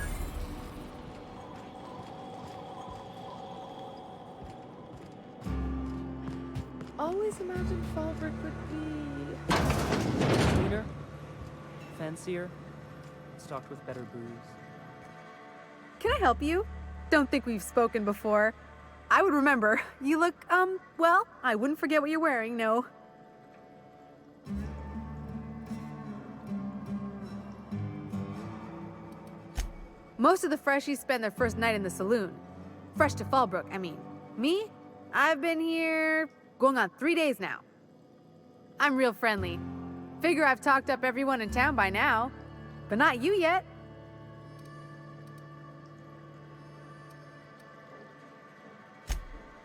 Speaker 6: Always imagined Fallbrook would be cleaner, fancier, stocked with better booze.
Speaker 10: Can I help you? Don't think we've spoken before. I would remember. You look, well, I wouldn't forget what you're wearing, no. Most of the freshies spend their first night in the saloon. Fresh to Fallbrook, I mean. Me? I've been here going on 3 days now. I'm real friendly. Figure I've talked up everyone in town by now. But not you yet.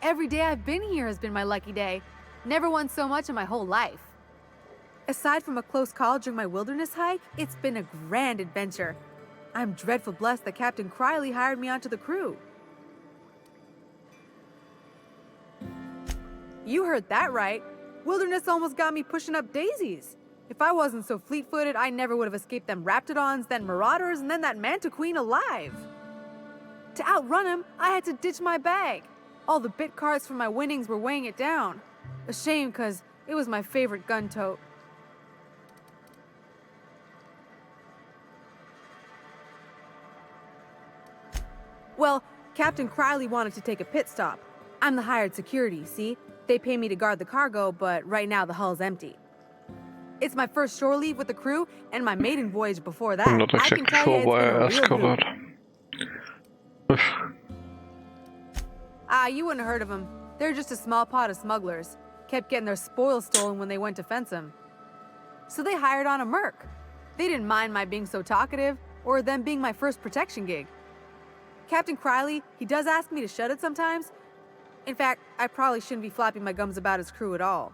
Speaker 10: Every day I've been here has been my lucky day. Never won so much in my whole life. Aside from a close call during my wilderness hike, it's been a grand adventure. I'm dreadful blessed that Captain Criley hired me onto the crew. You heard that right. Wilderness almost got me pushing up daisies. If I wasn't so fleet-footed, I never would have escaped them Raptidons, then Marauders, and then that Mantiqueen alive. To outrun him, I had to ditch my bag. All the bit cards from my winnings were weighing it down. A shame, cause it was my favorite gun tote. Well, Captain Criley wanted to take a pit stop. I'm the hired security, see? They pay me to guard the cargo, but right now the hull's empty. It's my first shore leave with the crew, and my maiden voyage before that.
Speaker 1: I'm not exactly sure why I asked her that.
Speaker 10: You wouldn't have heard of them. They're just a small pot of smugglers. Kept getting their spoils stolen when they went to fence them. So they hired on a merc. They didn't mind my being so talkative, or them being my first protection gig. Captain Criley, he does ask me to shut it sometimes. In fact, I probably shouldn't be flapping my gums about his crew at all.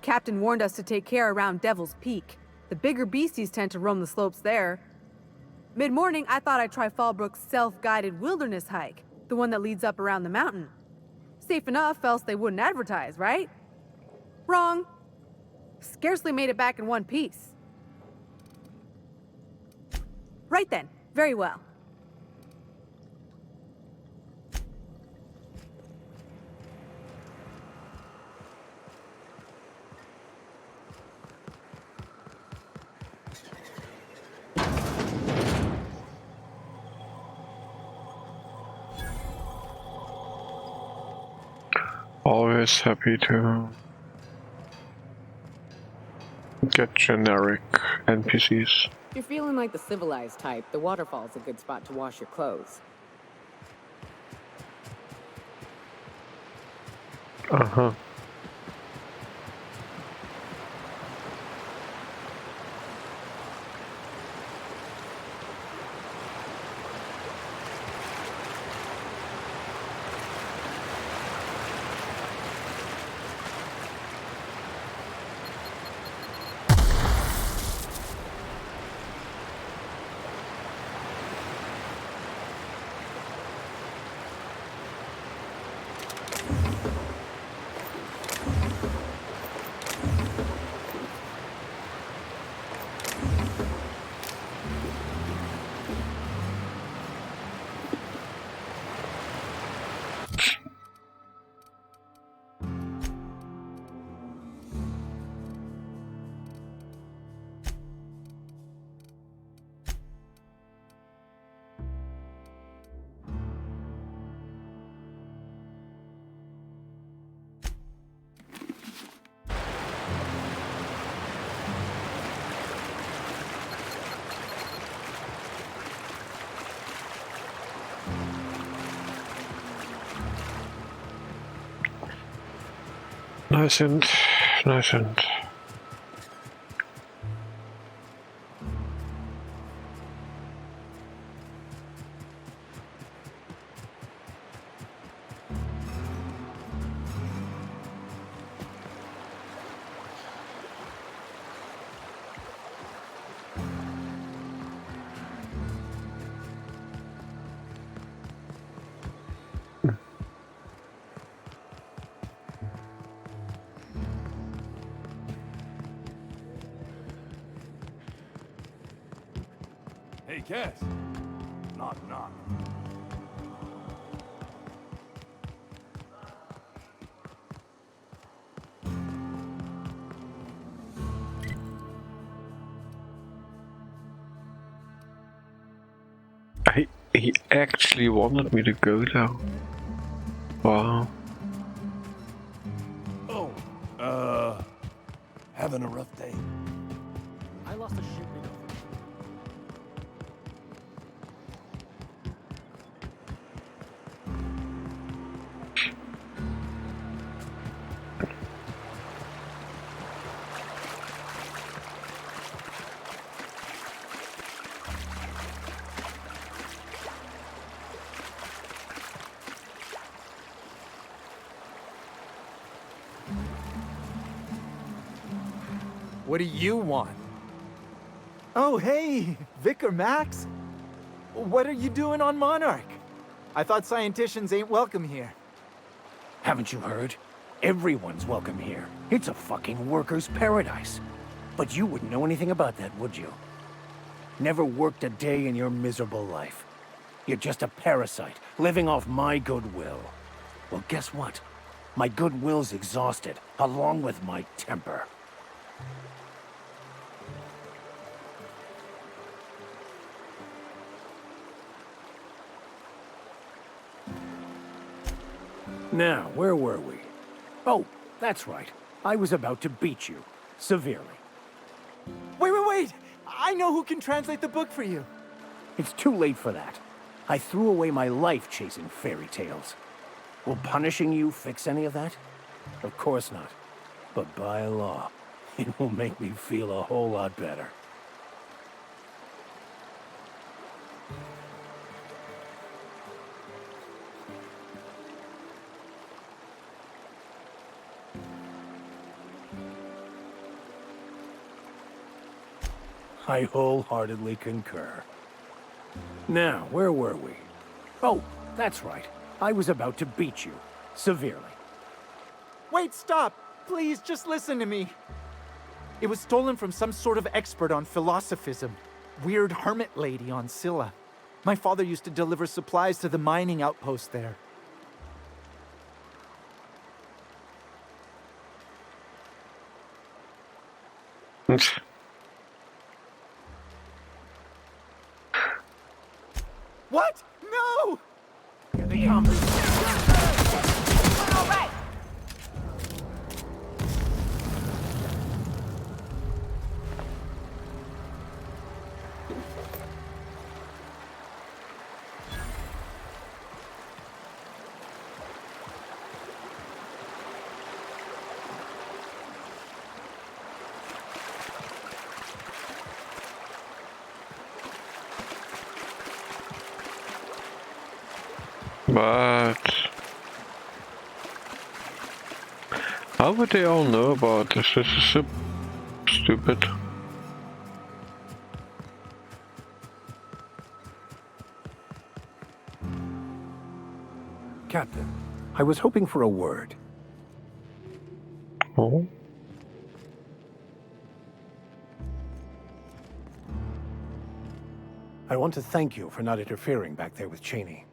Speaker 10: Captain warned us to take care around Devil's Peak. The bigger beasties tend to roam the slopes there. Mid-morning, I thought I'd try Fallbrook's self-guided wilderness hike, the one that leads up around the mountain. Safe enough, else they wouldn't advertise, right? Wrong. Scarcely made it back in one piece. Right then. Very well.
Speaker 1: Always happy to get generic NPCs.
Speaker 2: If you're feeling like the civilized type, the waterfall's a good spot to wash your clothes.
Speaker 1: Uh-huh. Nice and nice and.
Speaker 17: Hey, Cass. Knock, knock.
Speaker 1: He actually wanted me to go there. Wow.
Speaker 17: Oh, having a rough day.
Speaker 11: I lost a shipment.
Speaker 18: What do you want? Oh, hey, Vicar Max. What are you doing on Monarch? I thought scienticians ain't welcome here.
Speaker 3: Haven't you heard? Everyone's welcome here. It's a fucking worker's paradise. But you wouldn't know anything about that, would you? Never worked a day in your miserable life. You're just a parasite, living off my goodwill. Well, guess what? My goodwill's exhausted, along with my temper. Now, where were we? Oh, that's right. I was about to beat you. Severely.
Speaker 18: Wait! I know who can translate the book for you.
Speaker 3: It's too late for that. I threw away my life chasing fairy tales. Will punishing you fix any of that? Of course not. But by law, it will make me feel a whole lot better. I wholeheartedly concur. Now, where were we? Oh, that's right. I was about to beat you. Severely.
Speaker 18: Wait, stop! Please, just listen to me. It was stolen from some sort of expert on philosophism. Weird hermit lady on Scylla. My father used to deliver supplies to the mining outpost there. What? No!
Speaker 3: Here they come.
Speaker 18: All right.
Speaker 1: But how would they all know about this? This is so stupid.
Speaker 3: Captain, I was hoping for a word.
Speaker 1: Oh?
Speaker 3: I want to thank you for not interfering back there with Cheney.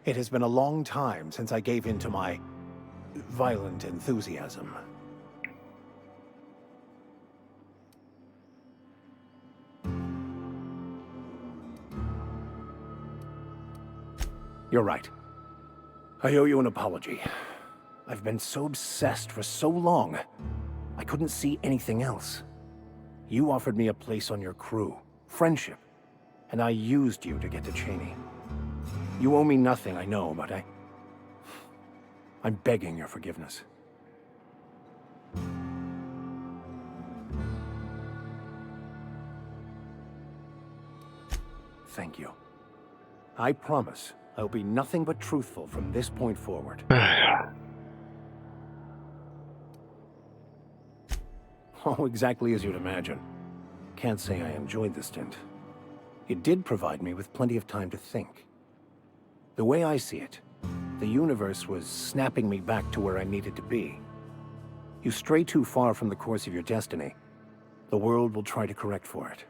Speaker 3: It has been a long time since I gave in to my violent enthusiasm. You're right. I owe you an apology. I've been so obsessed for so long, I couldn't see anything else. You offered me a place on your crew, friendship, and I used you to get to Cheney. You owe me nothing, I know, but I'm begging your forgiveness. thank you. I promise I'll be nothing but truthful from this point forward. Oh, exactly as you'd imagine. Can't say I enjoyed the stint. It did provide me with plenty of time to think. The way I see it, the universe was snapping me back to where I needed to be. You stray too far from the course of your destiny, the world will try to correct for it.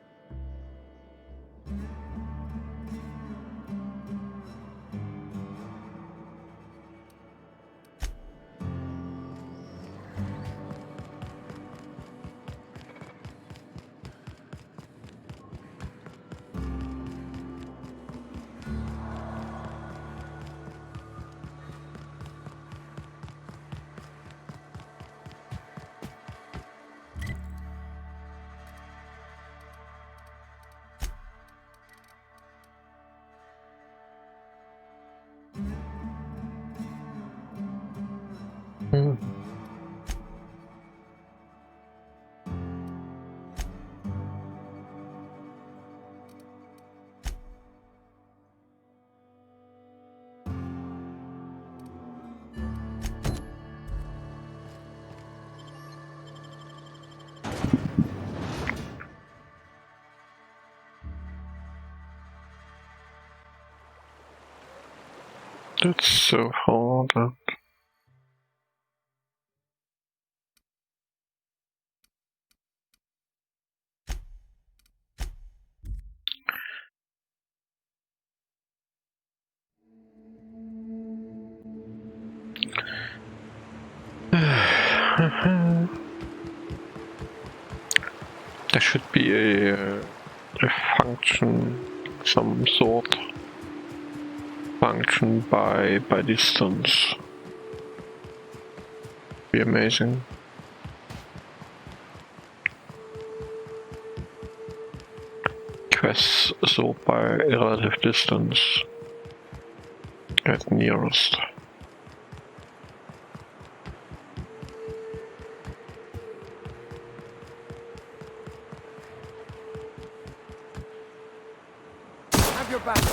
Speaker 1: That's so hard. There should be a function, some sort function by distance. Be amazing. Quests sort by relative distance at nearest.
Speaker 18: Have your back.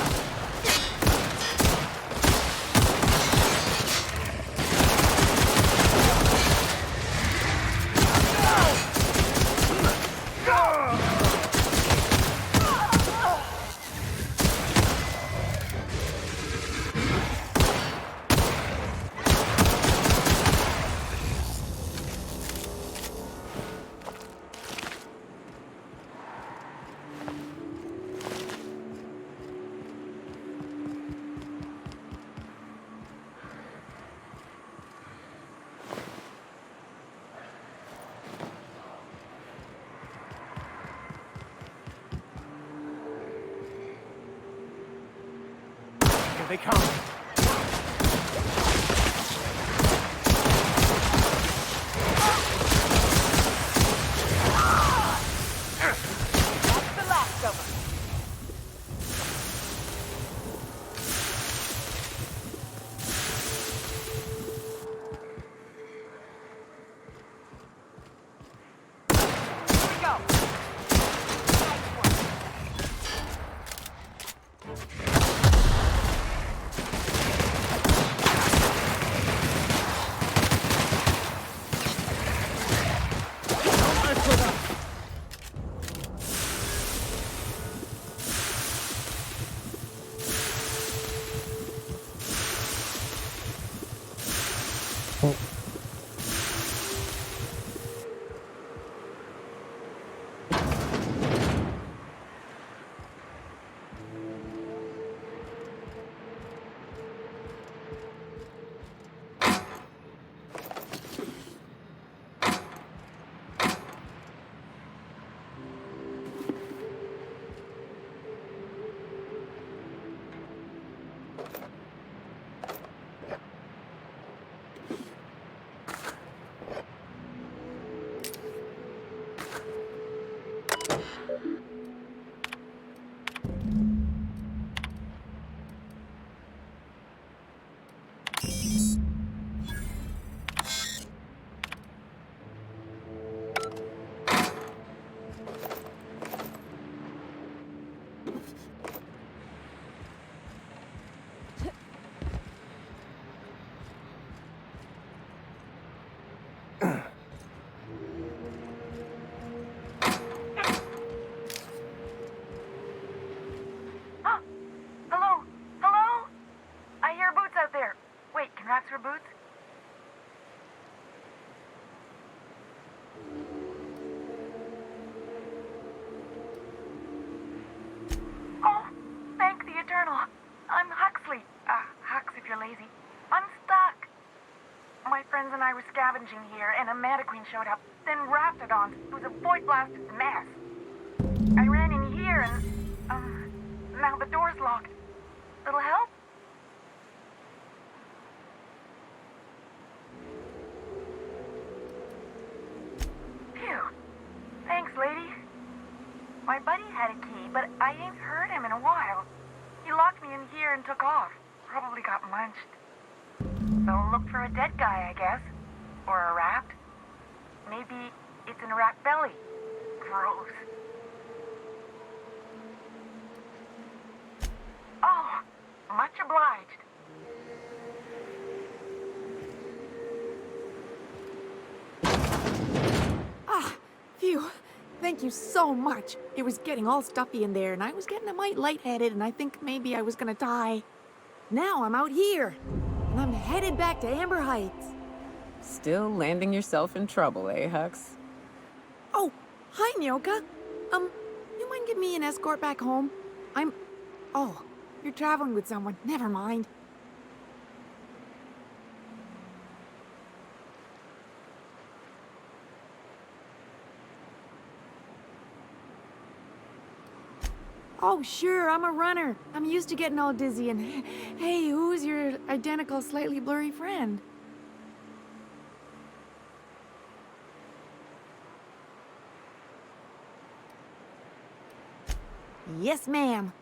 Speaker 18: Here they come.
Speaker 19: That's the last of them. Here we go. Nice one. Hello? Hello? I hear boots out there. Wait, can rats wear boots? Oh, thank the Eternal. I'm Huxley. Hux if you're lazy. I'm stuck. My friends and I were scavenging here, and a Mantiqueen showed up, then Raptidons. It was a void-blasted mess. I ran in here, and, now the door's locked. Little help? Phew. Thanks, lady. My buddy had a key, but I ain't heard him in a while. He locked me in here and took off. Probably got munched. So look for a dead guy, I guess. Or a rat. Maybe it's in a rat belly. Gross. Oh, much obliged.
Speaker 9: Phew. Thank you so much. It was getting all stuffy in there, and I was getting a mite lightheaded, and I think maybe I was gonna die. Now I'm out here, and I'm headed back to Amber Heights.
Speaker 2: Still landing yourself in trouble, eh, Hux?
Speaker 9: Oh, hi, Nyoka. You mind giving me an escort back home? Oh, you're traveling with someone. Never mind. Oh, sure, I'm a runner. I'm used to getting all dizzy and... Hey, who's your identical, slightly blurry friend? Yes, ma'am.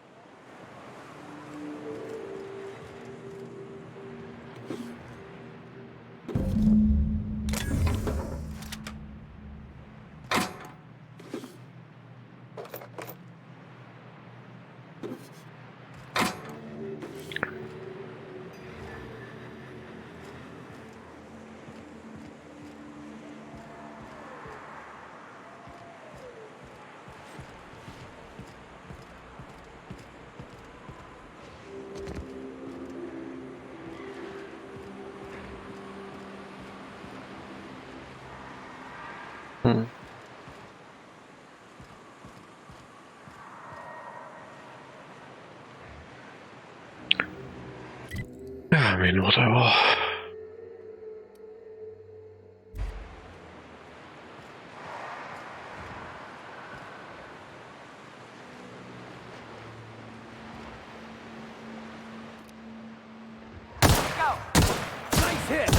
Speaker 1: I mean, whatever.
Speaker 3: Nice hit!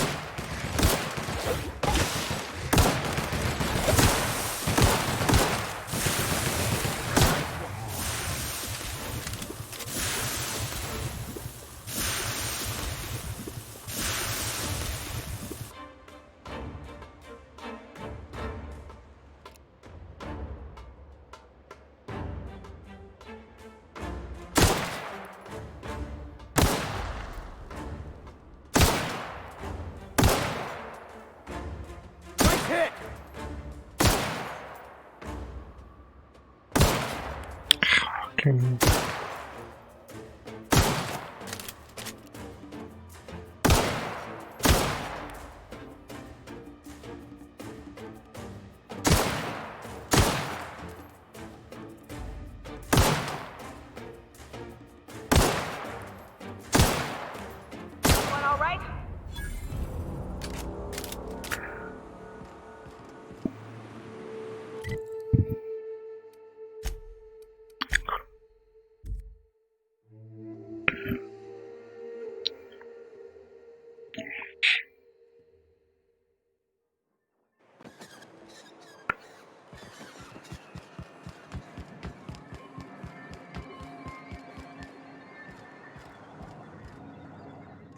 Speaker 3: Hit!
Speaker 1: Fucking...
Speaker 19: Everyone all right?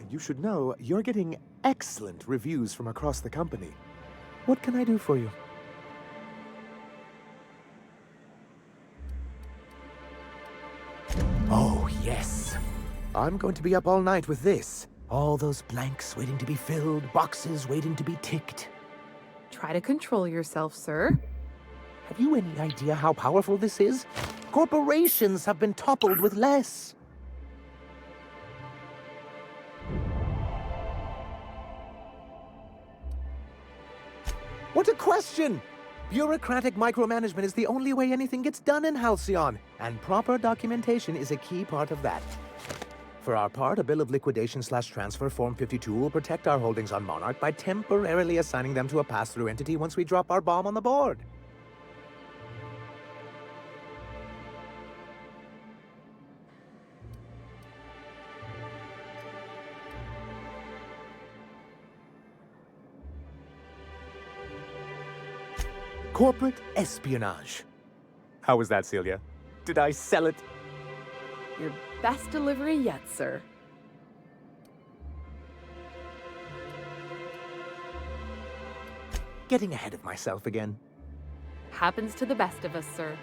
Speaker 20: You should know you're getting excellent reviews from across the company. What can I do for you? Oh, yes. I'm going to be up all night with this. All those blanks waiting to be filled, boxes waiting to be ticked.
Speaker 10: Try to control yourself, sir.
Speaker 20: Have you any idea how powerful this is? Corporations have been toppled with less. What a question! Bureaucratic micromanagement is the only way anything gets done in Halcyon, and proper documentation is a key part of that. For our part, a bill of liquidation/transfer Form 52 will protect our holdings on Monarch by temporarily assigning them to a pass-through entity once we drop our bomb on the board. Corporate espionage. How was that, Celia? Did I sell it?
Speaker 10: Your best delivery yet, sir.
Speaker 20: Getting ahead of myself again.
Speaker 10: Happens to the best of us, sir.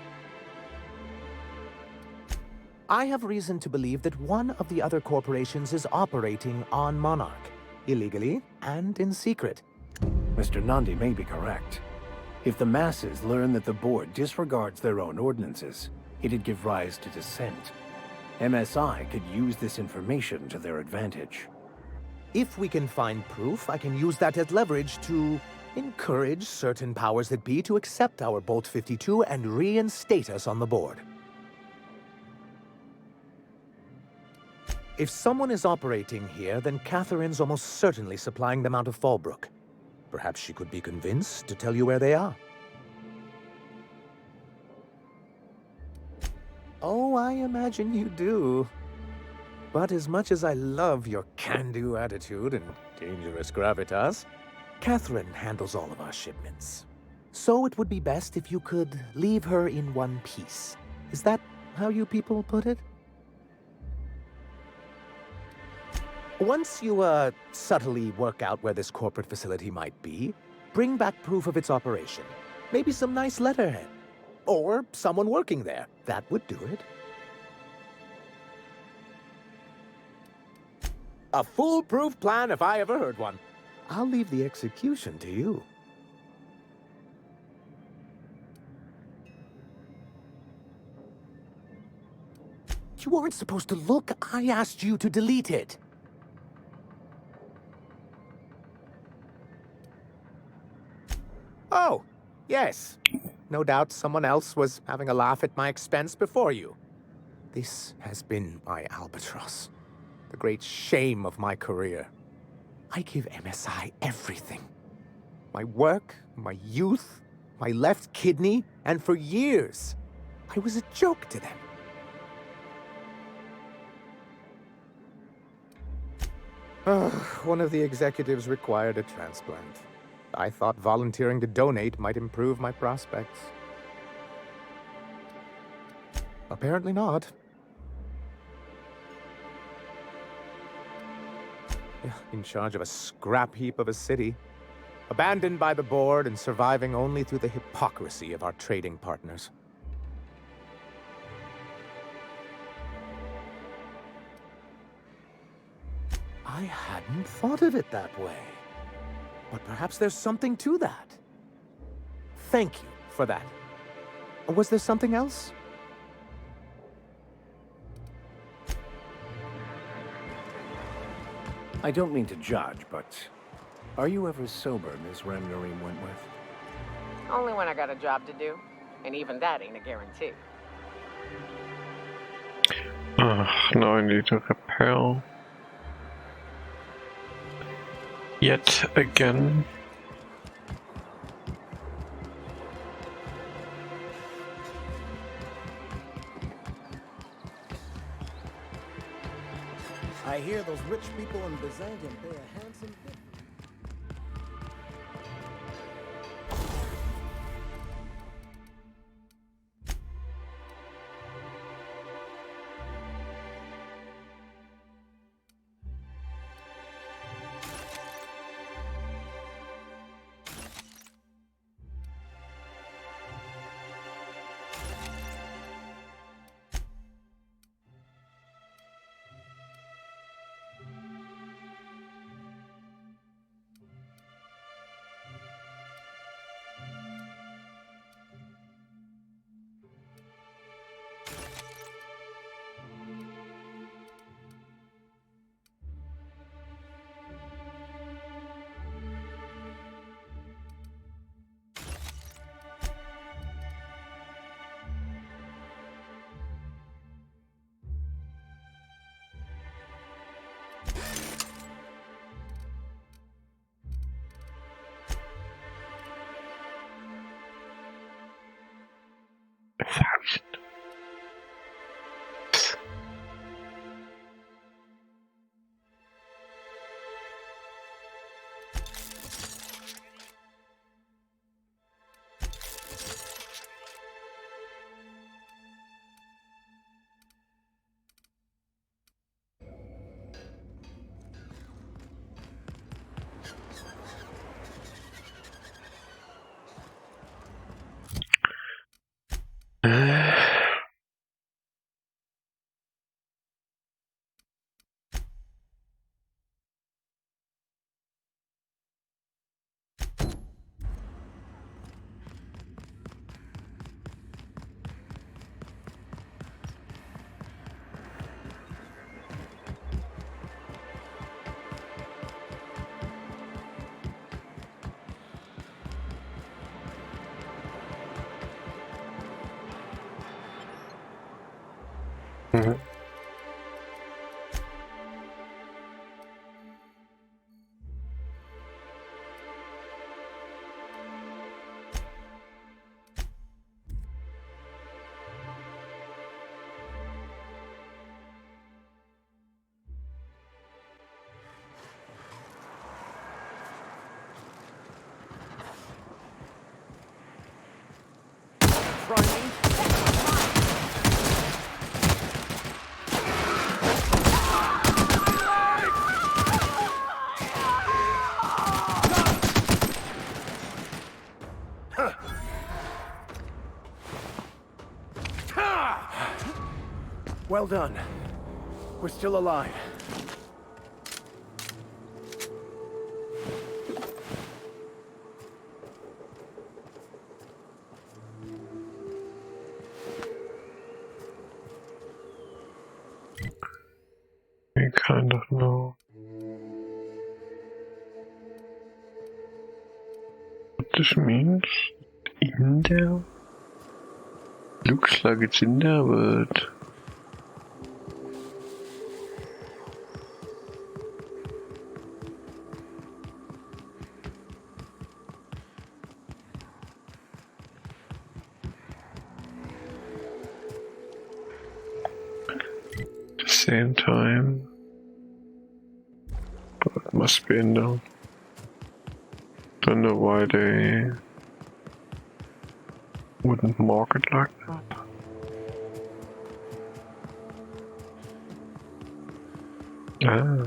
Speaker 20: I have reason to believe that one of the other corporations is operating on Monarch, illegally and in secret.
Speaker 3: Mr. Nandi may be correct. If the masses learn that the board disregards their own ordinances, it'd give rise to dissent. MSI could use this information to their advantage.
Speaker 20: If we can find proof, I can use that as leverage to encourage certain powers that be to accept our Bolt 52 and reinstate us on the board. If someone is operating here, then Catherine's almost certainly supplying them out of Fallbrook. Perhaps she could be convinced to tell you where they are. Oh, I imagine you do. But as much as I love your can-do attitude and dangerous gravitas, Catherine handles all of our shipments. So it would be best if you could leave her in one piece. Is that how you people put it? Once you, subtly work out where this corporate facility might be, bring back proof of its operation. Maybe some nice letterhead. Or someone working there. That would do it. A foolproof plan if I ever heard one. I'll leave the execution to you. You weren't supposed to look. I asked you to delete it. Oh, yes. No doubt someone else was having a laugh at my expense before you. This has been my albatross. The great shame of my career. I give MSI everything. My work, my youth, my left kidney, and for years, I was a joke to them. One of the executives required a transplant. I thought volunteering to donate might improve my prospects. Apparently not. In charge of a scrap heap of a city, abandoned by the board and surviving only through the hypocrisy of our trading partners. I hadn't thought of it that way. But perhaps there's something to that. Thank you for that. Was there something else?
Speaker 3: I don't mean to judge, but are you ever sober, Miss Remnorine Wentworth?
Speaker 2: Only when I got a job to do, and even that ain't a guarantee.
Speaker 1: Now I need to repel. Yet again.
Speaker 21: I hear those rich people in Byzantium pay a handsome fee.
Speaker 1: Mhm.
Speaker 3: Well done. We're still alive.
Speaker 1: I kind of know what this means. In there? Looks like it's in there, but at the same time, but it must be in there. Don't know why they wouldn't mark it like that. Ah.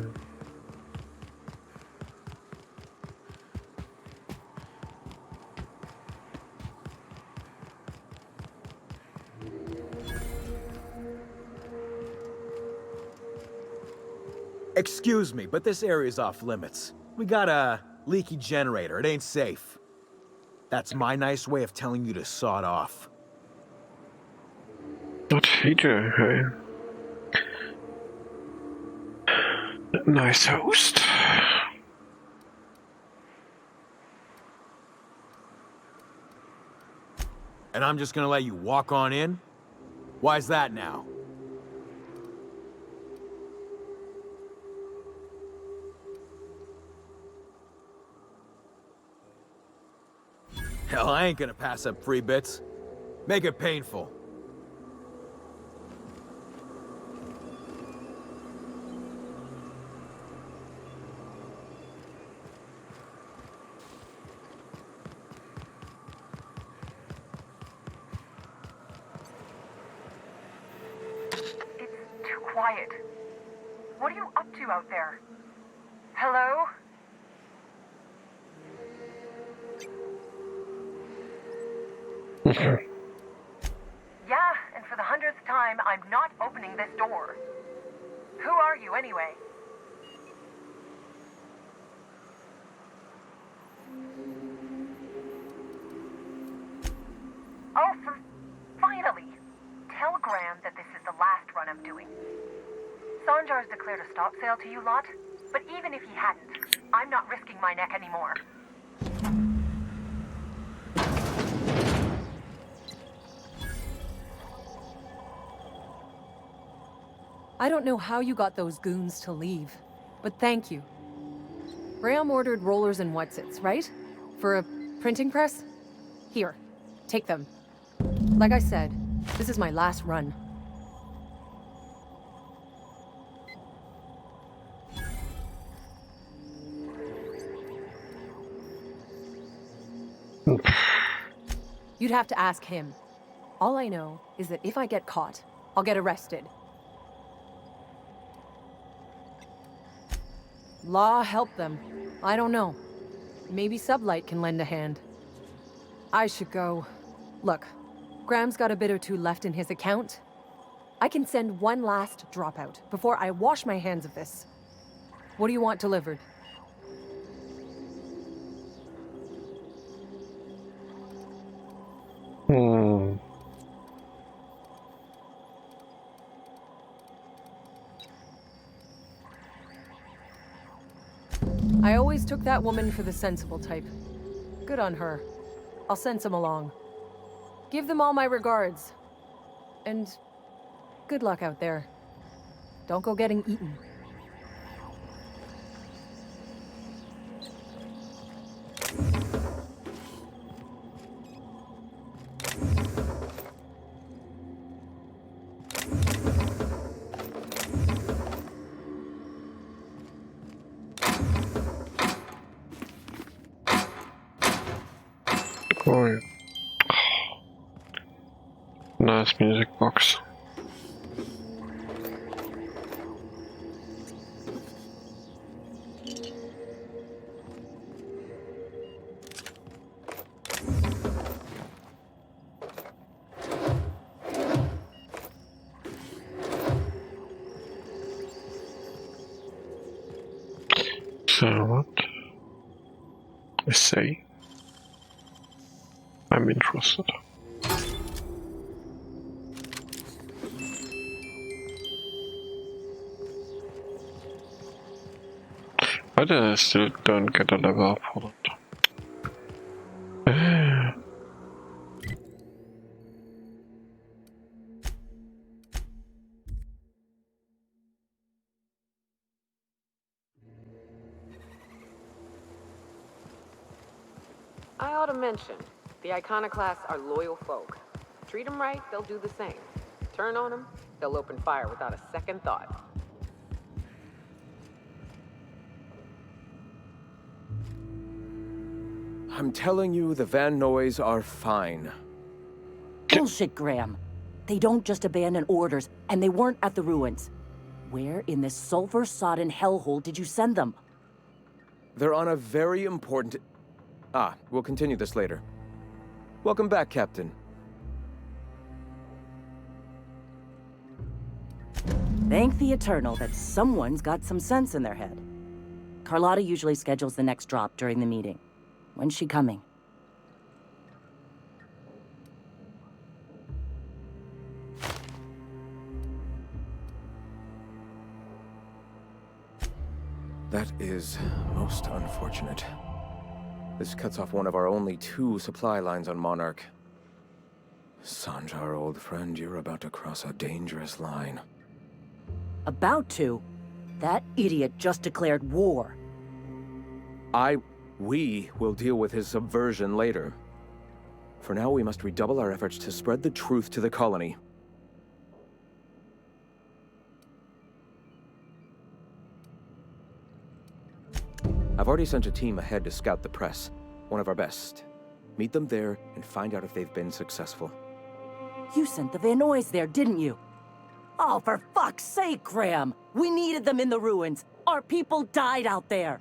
Speaker 7: Excuse me, but this area's off limits. We got a leaky generator. It ain't safe. That's my nice way of telling you to sod off.
Speaker 1: Not feature, hey. Nice host.
Speaker 7: And I'm just gonna let you walk on in? Why's that now? Hell, I ain't gonna pass up free bits. Make it painful.
Speaker 19: It's too quiet. What are you up to out there? Hello? Yeah, and for the 100th time, I'm not opening this door. Who are you, anyway? Oh, finally! Tell Graham that this is the last run I'm doing. Sanjar's declared a stop sale to you lot, but even if he hadn't, I'm not risking my neck anymore.
Speaker 5: I don't know how you got those goons to leave, but thank you. Graham ordered rollers and whatsits, right? For a printing press? Here, take them. Like I said, This is my last run. You'd have to ask him. All I know is that if I get caught, I'll get arrested. Law help them. I don't know. Maybe Sublight can lend a hand. I should go. Look, Graham's got a bit or two left in his account. I can send one last dropout before I wash my hands of this. What do you want delivered? I always took that woman for the sensible type. Good on her. I'll send some along. Give them all my regards. And good luck out there. Don't go getting eaten.
Speaker 1: Oh yeah. Nice music box. So what? I say I'm interested. But I still don't get a level up for that.
Speaker 2: I ought to mention, the Iconoclasts are loyal folk. Treat them right, they'll do the same. Turn on them, they'll open fire without a second thought.
Speaker 4: I'm telling you, the Van Noys are fine.
Speaker 22: Bullshit, Graham. They don't just abandon orders, and they weren't at the ruins. Where in this sulfur-sodden hellhole did you send them?
Speaker 4: They're on a very important... we'll continue this later. Welcome back, Captain.
Speaker 22: Thank the Eternal that someone's got some sense in their head. Carlotta usually schedules the next drop during the meeting. When's she coming?
Speaker 4: That is most unfortunate. This cuts off one of our only 2 supply lines on Monarch. Sanjar, old friend, you're about to cross a dangerous line.
Speaker 22: About to? That idiot just declared war.
Speaker 4: We will deal with his subversion later. For now, we must redouble our efforts to spread the truth to the colony. I've already sent a team ahead to scout the press. One of our best. Meet them there and find out if they've been successful.
Speaker 22: You sent the Van Noys there, didn't you? Oh, for fuck's sake, Graham! We needed them in the ruins. Our people died out there.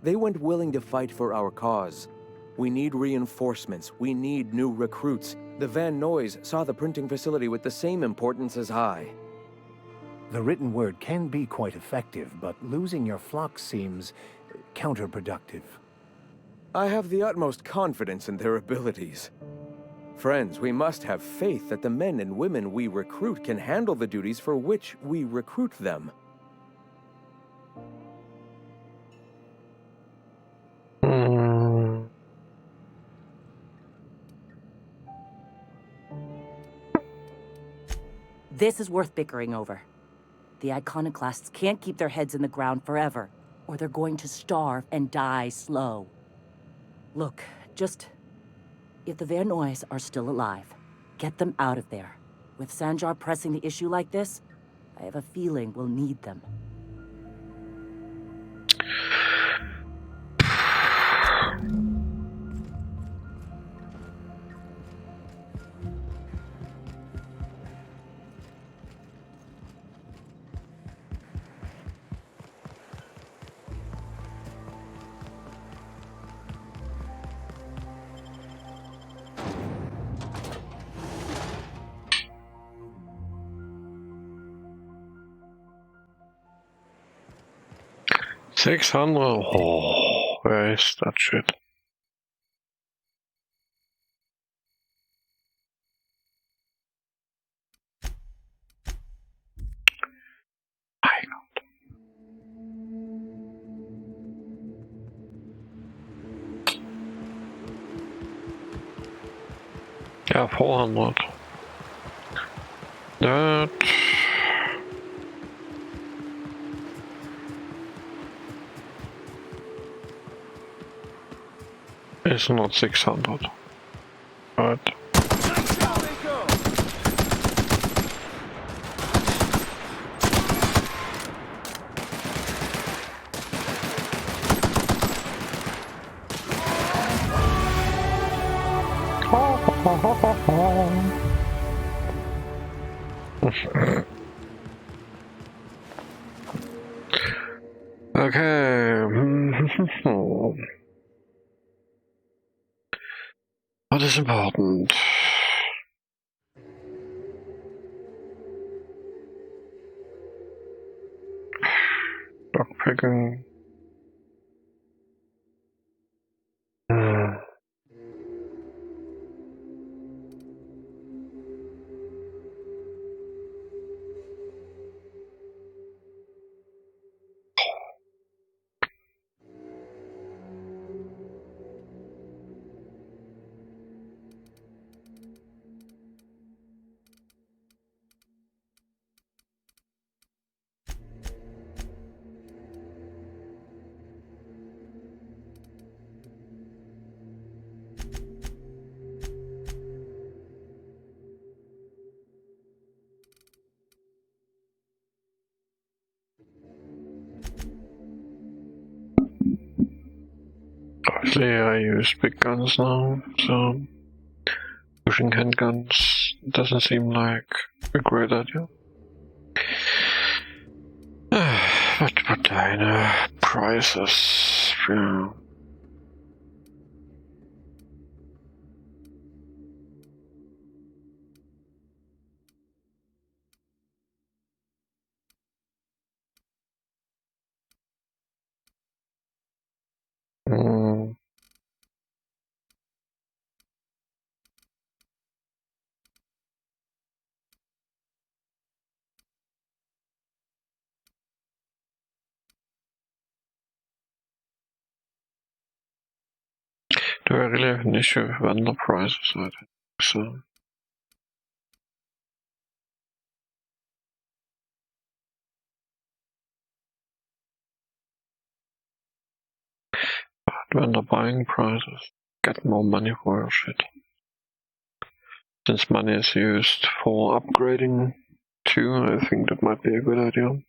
Speaker 4: They went willing to fight for our cause. We need reinforcements. We need new recruits. The Van Noys saw the printing facility with the same importance as I.
Speaker 3: The written word can be quite effective, but losing your flock seems counterproductive.
Speaker 4: I have the utmost confidence in their abilities. Friends, we must have faith that the men and women we recruit can handle the duties for which we recruit them.
Speaker 22: This is worth bickering over. The Iconoclasts can't keep their heads in the ground forever, or they're going to starve and die slow. Look, if the Van Noys are still alive, Get them out of there. With Sanjar pressing the issue like this, I have a feeling we'll need them.
Speaker 1: $600. Oh, where is that shit? Yeah, 400. That is not 600. Right. Okay. What is important? Lockpicking. Obviously, I use big guns now, so pushing handguns doesn't seem like a great idea. But I know prices. Yeah. Do I really have an issue with vendor prices? I don't think so. But vendor buying prices, get more money for your shit. Since money is used for upgrading too, I think that might be a good idea.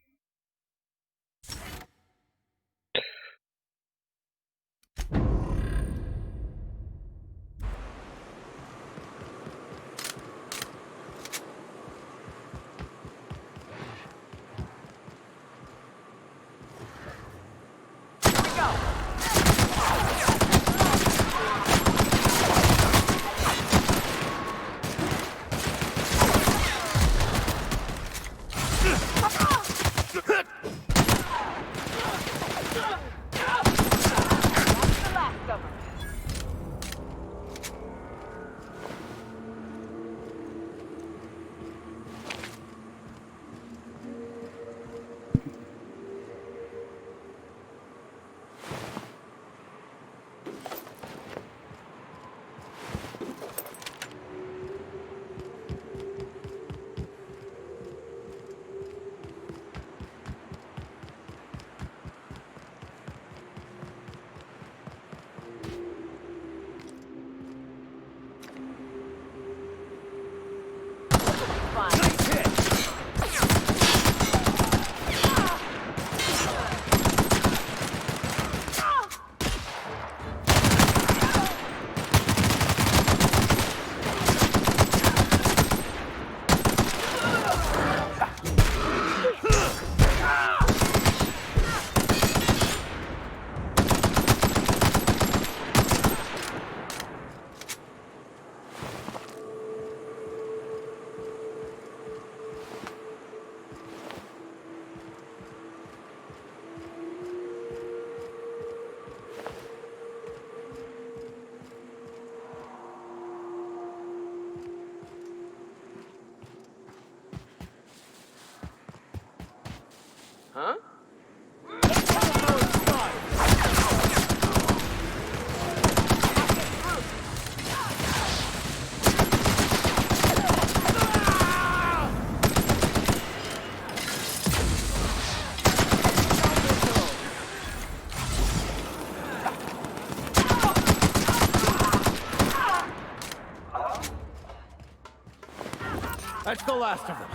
Speaker 3: That's the last of them.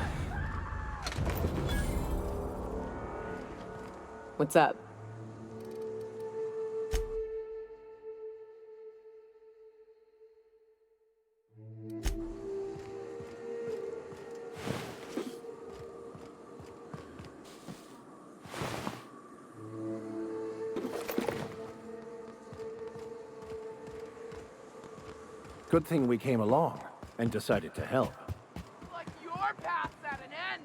Speaker 2: What's up?
Speaker 3: Good thing we came along and decided to help.
Speaker 8: Like your path's at an end.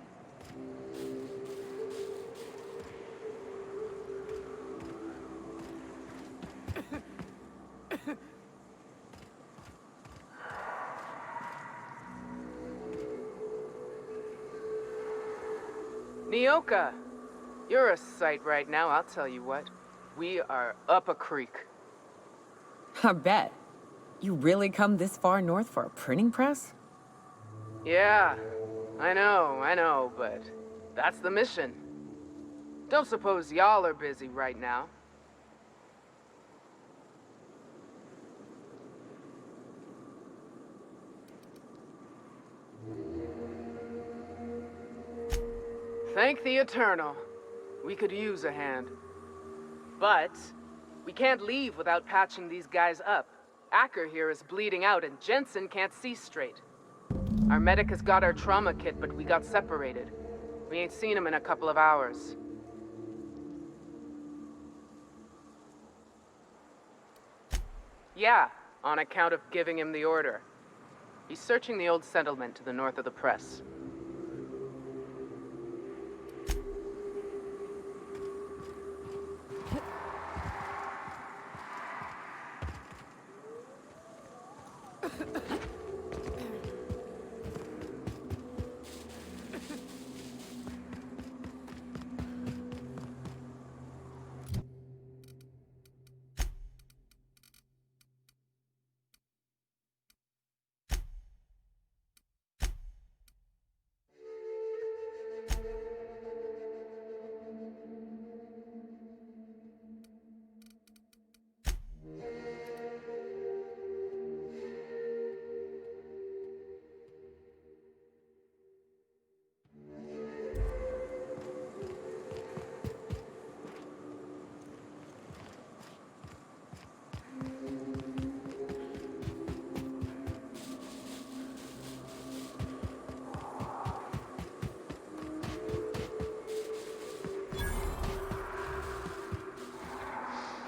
Speaker 12: Nyoka, you're a sight right now, I'll tell you what. We are up a creek.
Speaker 2: I bet. You really come this far north for a printing press?
Speaker 12: Yeah, I know, but that's the mission. Don't suppose y'all are busy right now. Thank the Eternal. We could use a hand. But we can't leave without patching these guys up. Acker here is bleeding out and Jensen can't see straight. Our medic has got our trauma kit, but we got separated. We ain't seen him in a couple of hours. Yeah, on account of giving him the order. He's searching the old settlement to the north of the press.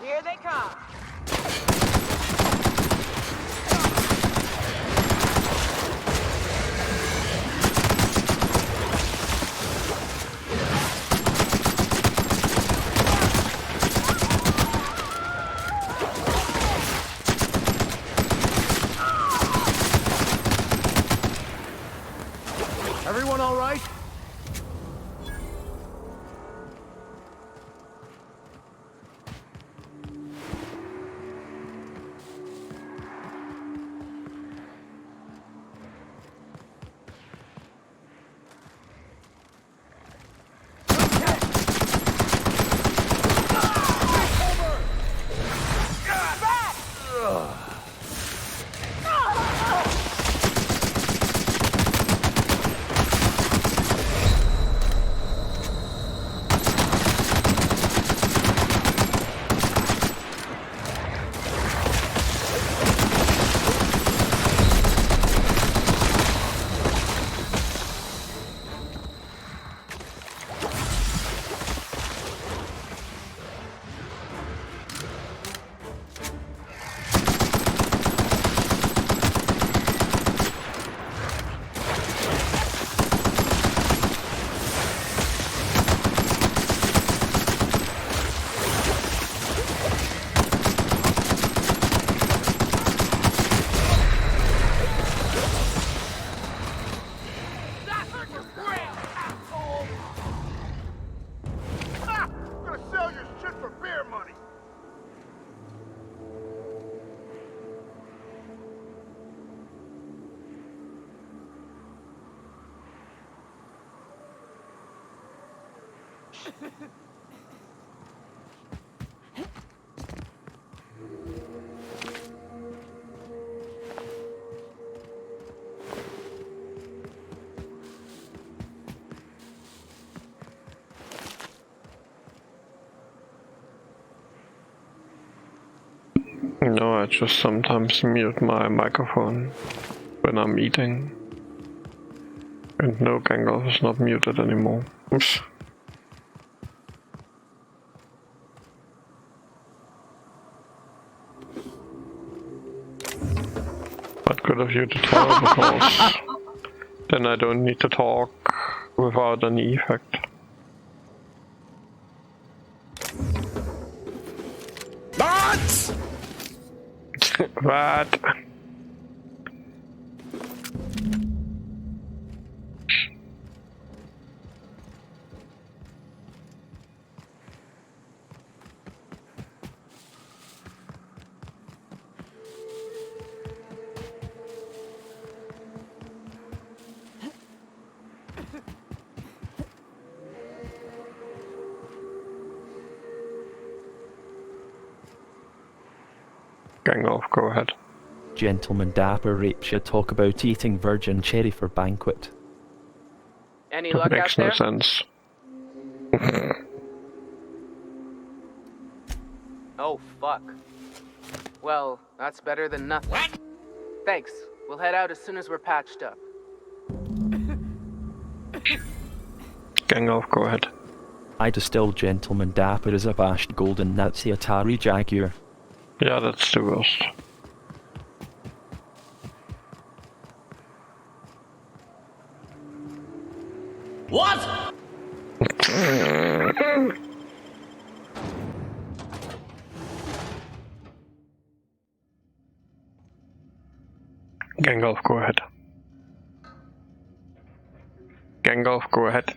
Speaker 12: Here they come.
Speaker 3: Everyone all right?
Speaker 1: No, I just sometimes mute my microphone when I'm eating. And no, Gandalf is not muted anymore. Oops. But good of you to tell, because then I don't need to talk without any effect.
Speaker 17: What?
Speaker 1: What? Gandalf, go ahead.
Speaker 13: Gentleman Dapper rapes you talk about eating virgin cherry for banquet.
Speaker 12: Any
Speaker 1: That
Speaker 12: luck out
Speaker 1: makes
Speaker 12: there?
Speaker 1: no sense.
Speaker 12: Oh, fuck. Well, that's better than nothing. What? Thanks. We'll head out as soon as we're patched up.
Speaker 1: Gandalf, go ahead.
Speaker 13: I distilled Gentleman Dapper as a bashed golden Nazi Atari Jaguar.
Speaker 1: Yeah, that's the worst.
Speaker 17: What?
Speaker 1: Gandalf, go ahead. Gandalf, go ahead.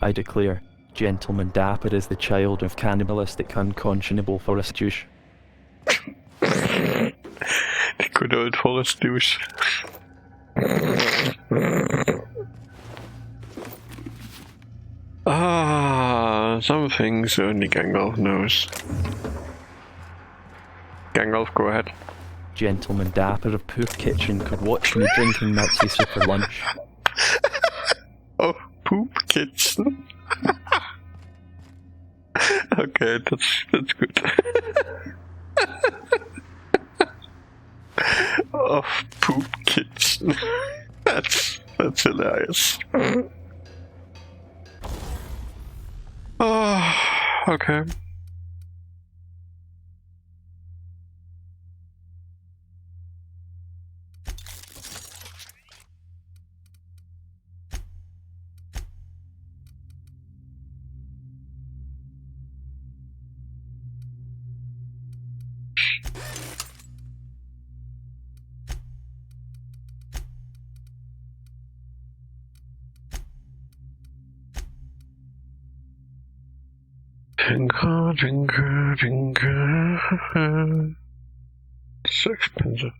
Speaker 13: I declare, Gentleman Dapper is the child of cannibalistic unconscionable forest douche.
Speaker 1: The good old forest douche. Some things only Gandalf knows. Gandalf, go ahead.
Speaker 13: Gentleman Dapper of Poor Kitchen could watch me drinking Nazi soup for lunch.
Speaker 1: Oh, Poop Kitchen. Okay, that's good. Oh, Poop Kitchen. That's hilarious. Oh, okay. Jingle, jingle, jingle. It's so expensive.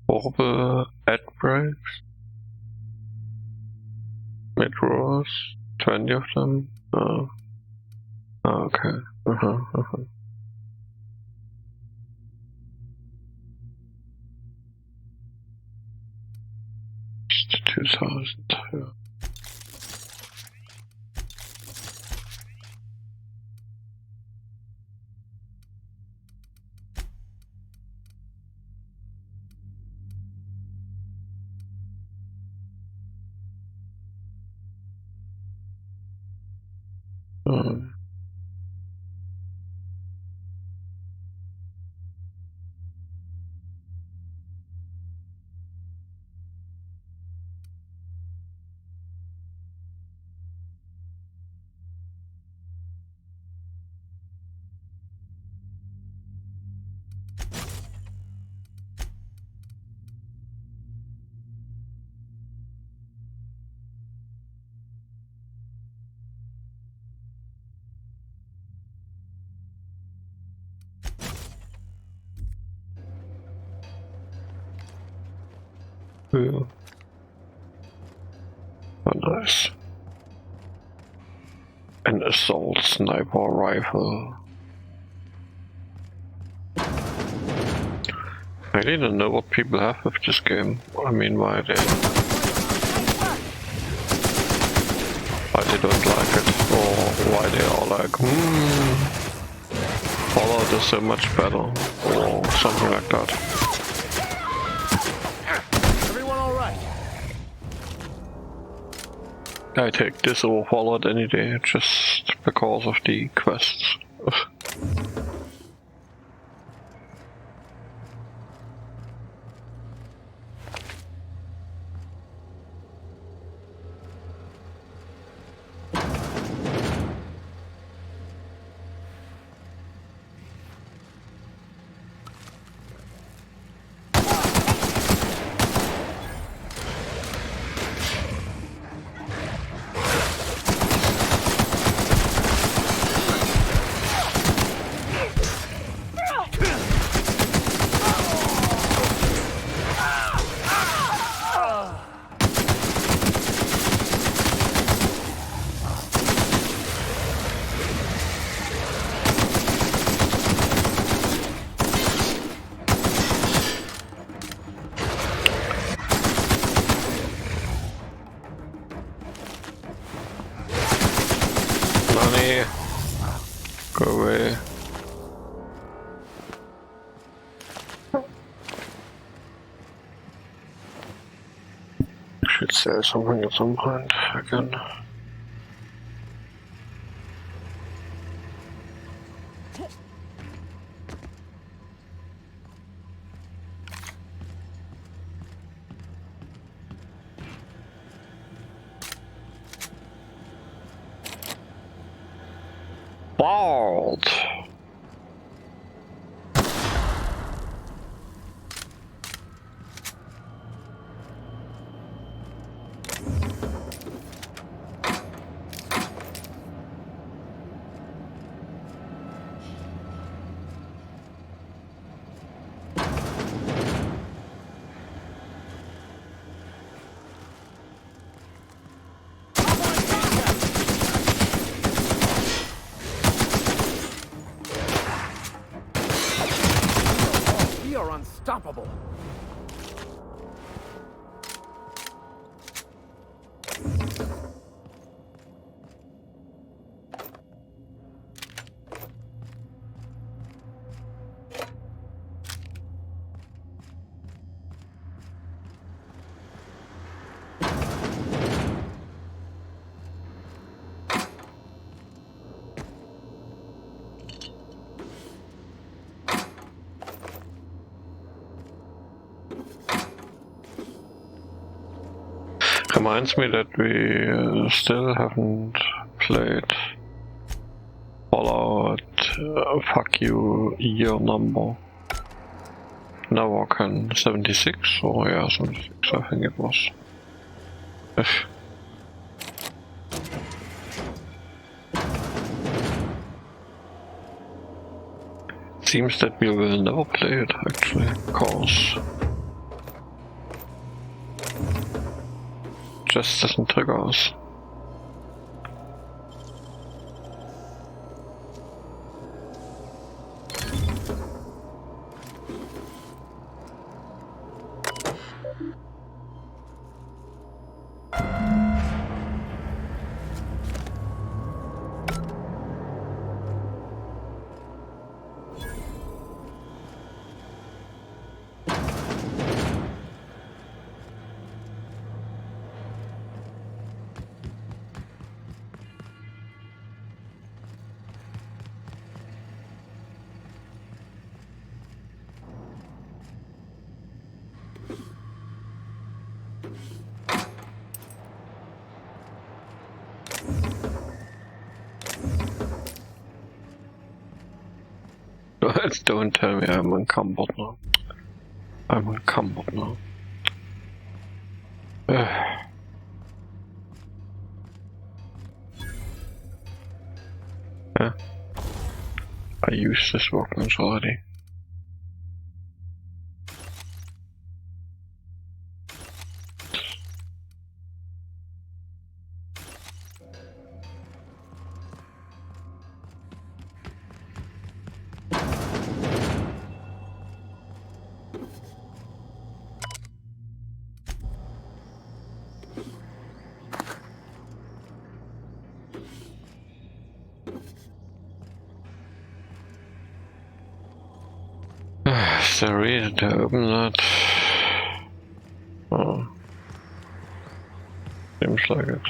Speaker 1: Orbe ad breaks. Mid rows. 20 of them. Oh. Oh, okay. Uh-huh. 2,000. Yeah. Oh, nice. An assault sniper rifle. I didn't know what people have with this game. I mean, why they... why they don't like it, or why they are like, Fallout is so much better, or something like that.
Speaker 3: Everyone all right?
Speaker 1: I take this over Fallout any day, just because of the quests. Go away. Should say something at some point again. Bald.
Speaker 3: We are unstoppable.
Speaker 1: Reminds me that we still haven't played Fallout Fuck You year number. Navarcan 76, or yeah, 76 I think it was. Seems that we will never play it actually, cause just doesn't trigger us. Don't tell me I'm encumbered now. I'm encumbered now. Yeah. I used this workbench already. Is there a reason to open that? Oh. Seems like it.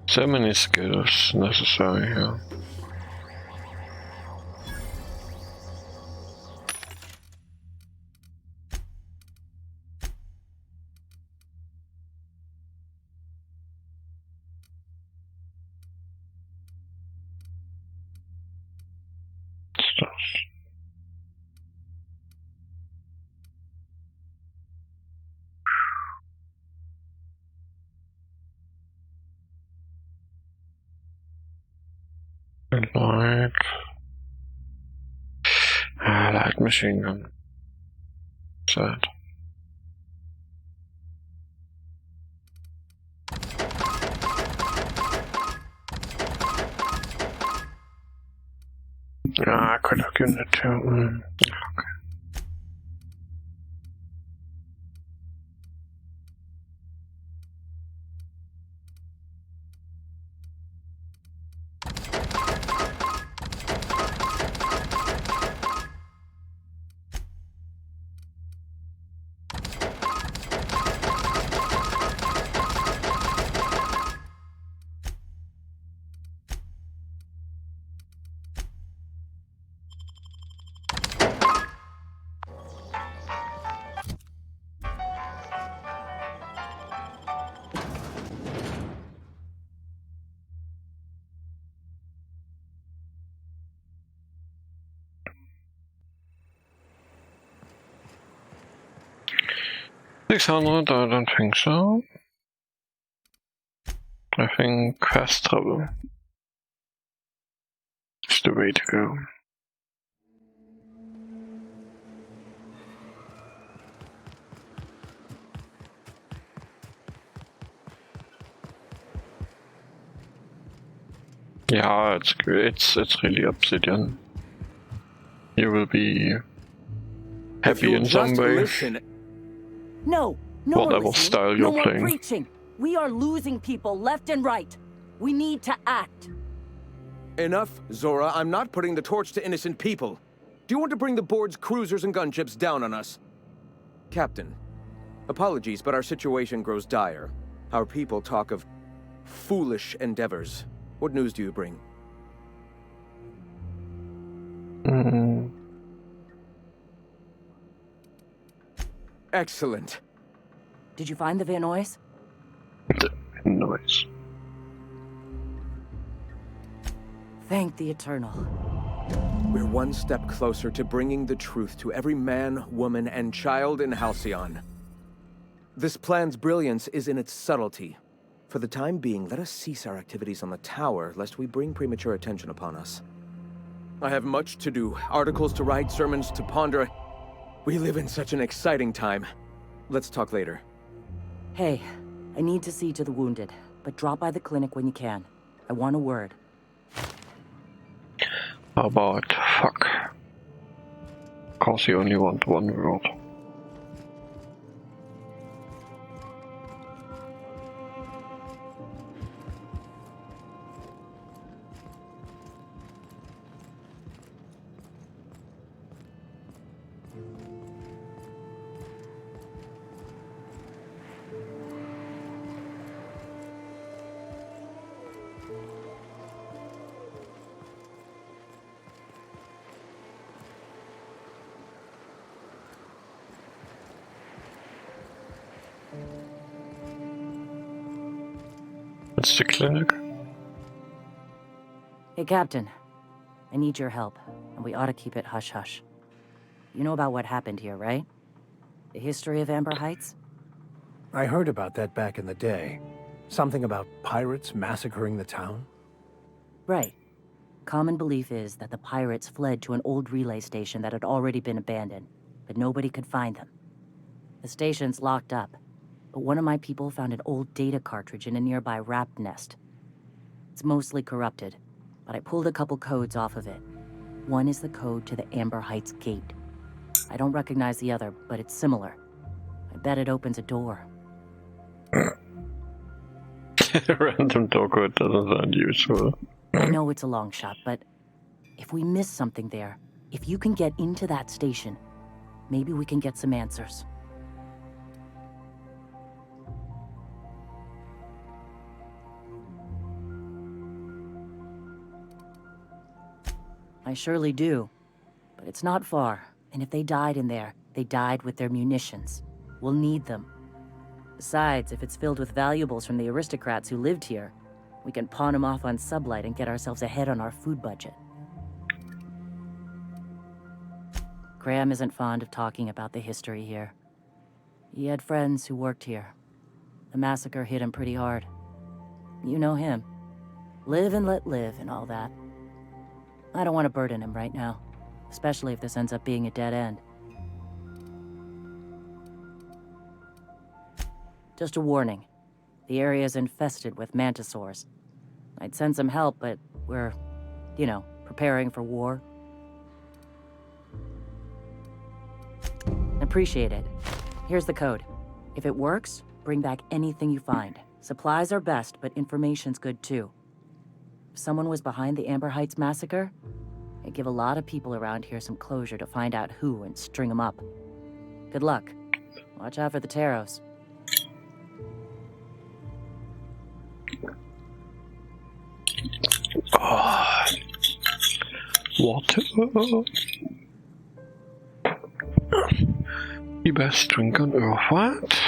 Speaker 1: So many skills necessary here. Light machine gun. Sad. I could have given it to him. Okay. $600, I don't think so. I think fast travel is the way to go. Yeah, it's good. It's really Obsidian. You will be happy in some way.
Speaker 22: No, no
Speaker 1: Whatever
Speaker 22: more
Speaker 1: style
Speaker 22: no
Speaker 1: you're
Speaker 22: more
Speaker 1: playing.
Speaker 22: preaching. We are losing people left and right. We need to act.
Speaker 4: Enough, Zora. I'm not putting the torch to innocent people. Do you want to bring the board's cruisers and gunships down on us? Captain, apologies, but our situation grows dire. Our people talk of foolish endeavors. What news do you bring? Excellent.
Speaker 22: Did you find the Vanois?
Speaker 1: The Vanois.
Speaker 22: Thank the Eternal.
Speaker 4: We're one step closer to bringing the truth to every man, woman, and child in Halcyon. This plan's brilliance is in its subtlety. For the time being, let us cease our activities on the tower, lest we bring premature attention upon us. I have much to do, articles to write, sermons to ponder. We live in such an exciting time. Let's talk later.
Speaker 22: Hey, I need to see to the wounded, but drop by the clinic when you can. I want a word.
Speaker 1: How about fuck? Cause you only want one word. It's the clinic.
Speaker 22: Hey, Captain. I need your help, and we ought to keep it hush-hush. You know about what happened here, right? The history of Amber Heights?
Speaker 3: I heard about that back in the day. Something about pirates massacring the town.
Speaker 22: Right. Common belief is that the pirates fled to an old relay station that had already been abandoned, but nobody could find them. The station's locked up, but one of my people found an old data cartridge in a nearby rat nest. It's mostly corrupted, but I pulled a couple codes off of it. One is the code to the Amber Heights gate. I don't recognize the other, but it's similar. I bet it opens a door.
Speaker 1: Random door code doesn't sound useful.
Speaker 22: I know it's a long shot, but if we miss something there, if you can get into that station, maybe we can get some answers. I surely do. But it's not far, and if they died in there, they died with their munitions. We'll need them. Besides, if it's filled with valuables from the aristocrats who lived here, we can pawn them off on Sublight and get ourselves ahead on our food budget. Graham isn't fond of talking about the history here. He had friends who worked here. The massacre hit him pretty hard. You know him. Live and let live and all that. I don't want to burden him right now, especially if this ends up being a dead end. Just a warning. The area is infested with mantisaurs. I'd send some help, but we're, preparing for war. Appreciate it. Here's the code. If it works, bring back anything you find. Supplies are best, but information's good too. If someone was behind the Amber Heights massacre, it'd give a lot of people around here some closure to find out who and string them up. Good luck. Watch out for the Taros.
Speaker 1: Oh, water. The best drink on earth. What?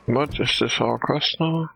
Speaker 1: What is this our cost now?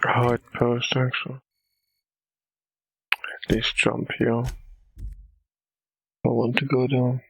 Speaker 1: Hard post actually. At least jump here. I want to go down.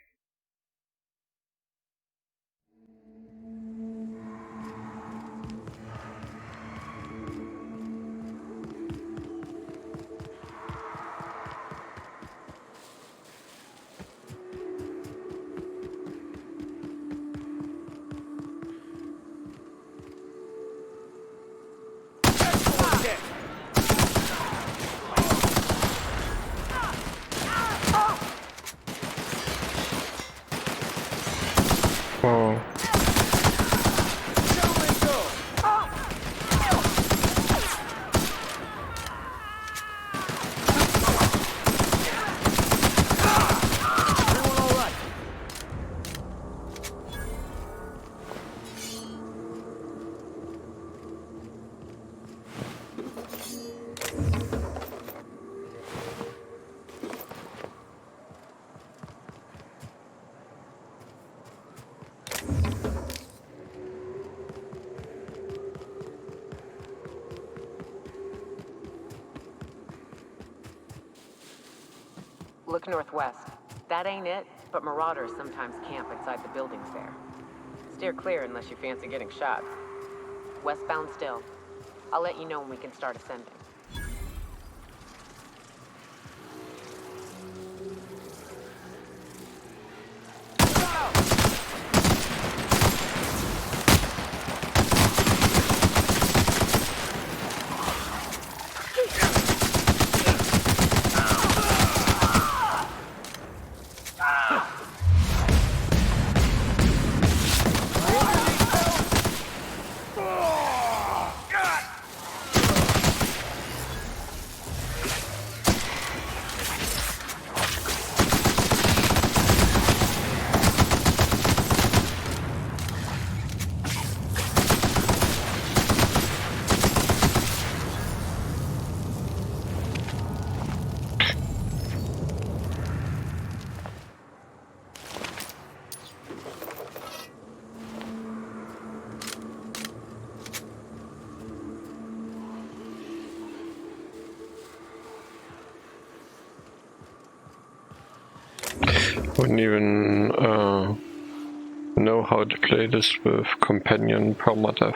Speaker 1: Oh.
Speaker 2: Look northwest. That ain't it, but marauders sometimes camp inside the buildings there. Steer clear unless you fancy getting shot. Westbound still. I'll let you know when we can start ascending.
Speaker 1: Wouldn't even know how to play this with companion permadeath.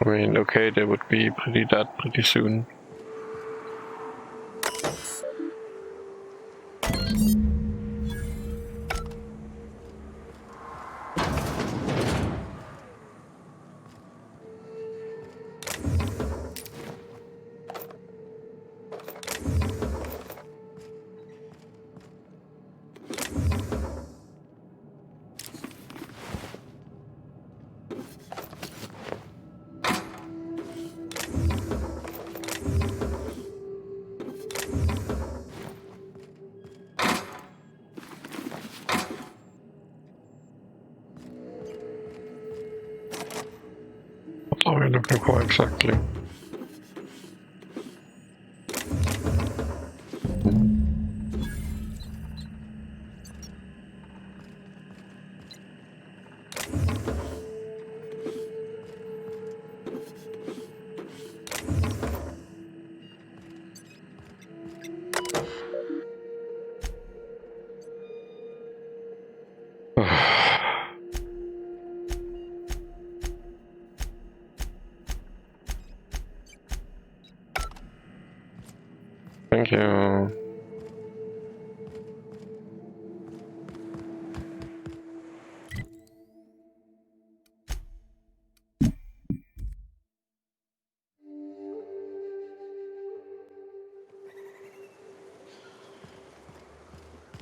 Speaker 1: I mean, okay, they would be pretty dead pretty soon. What are we looking for exactly? Thank you.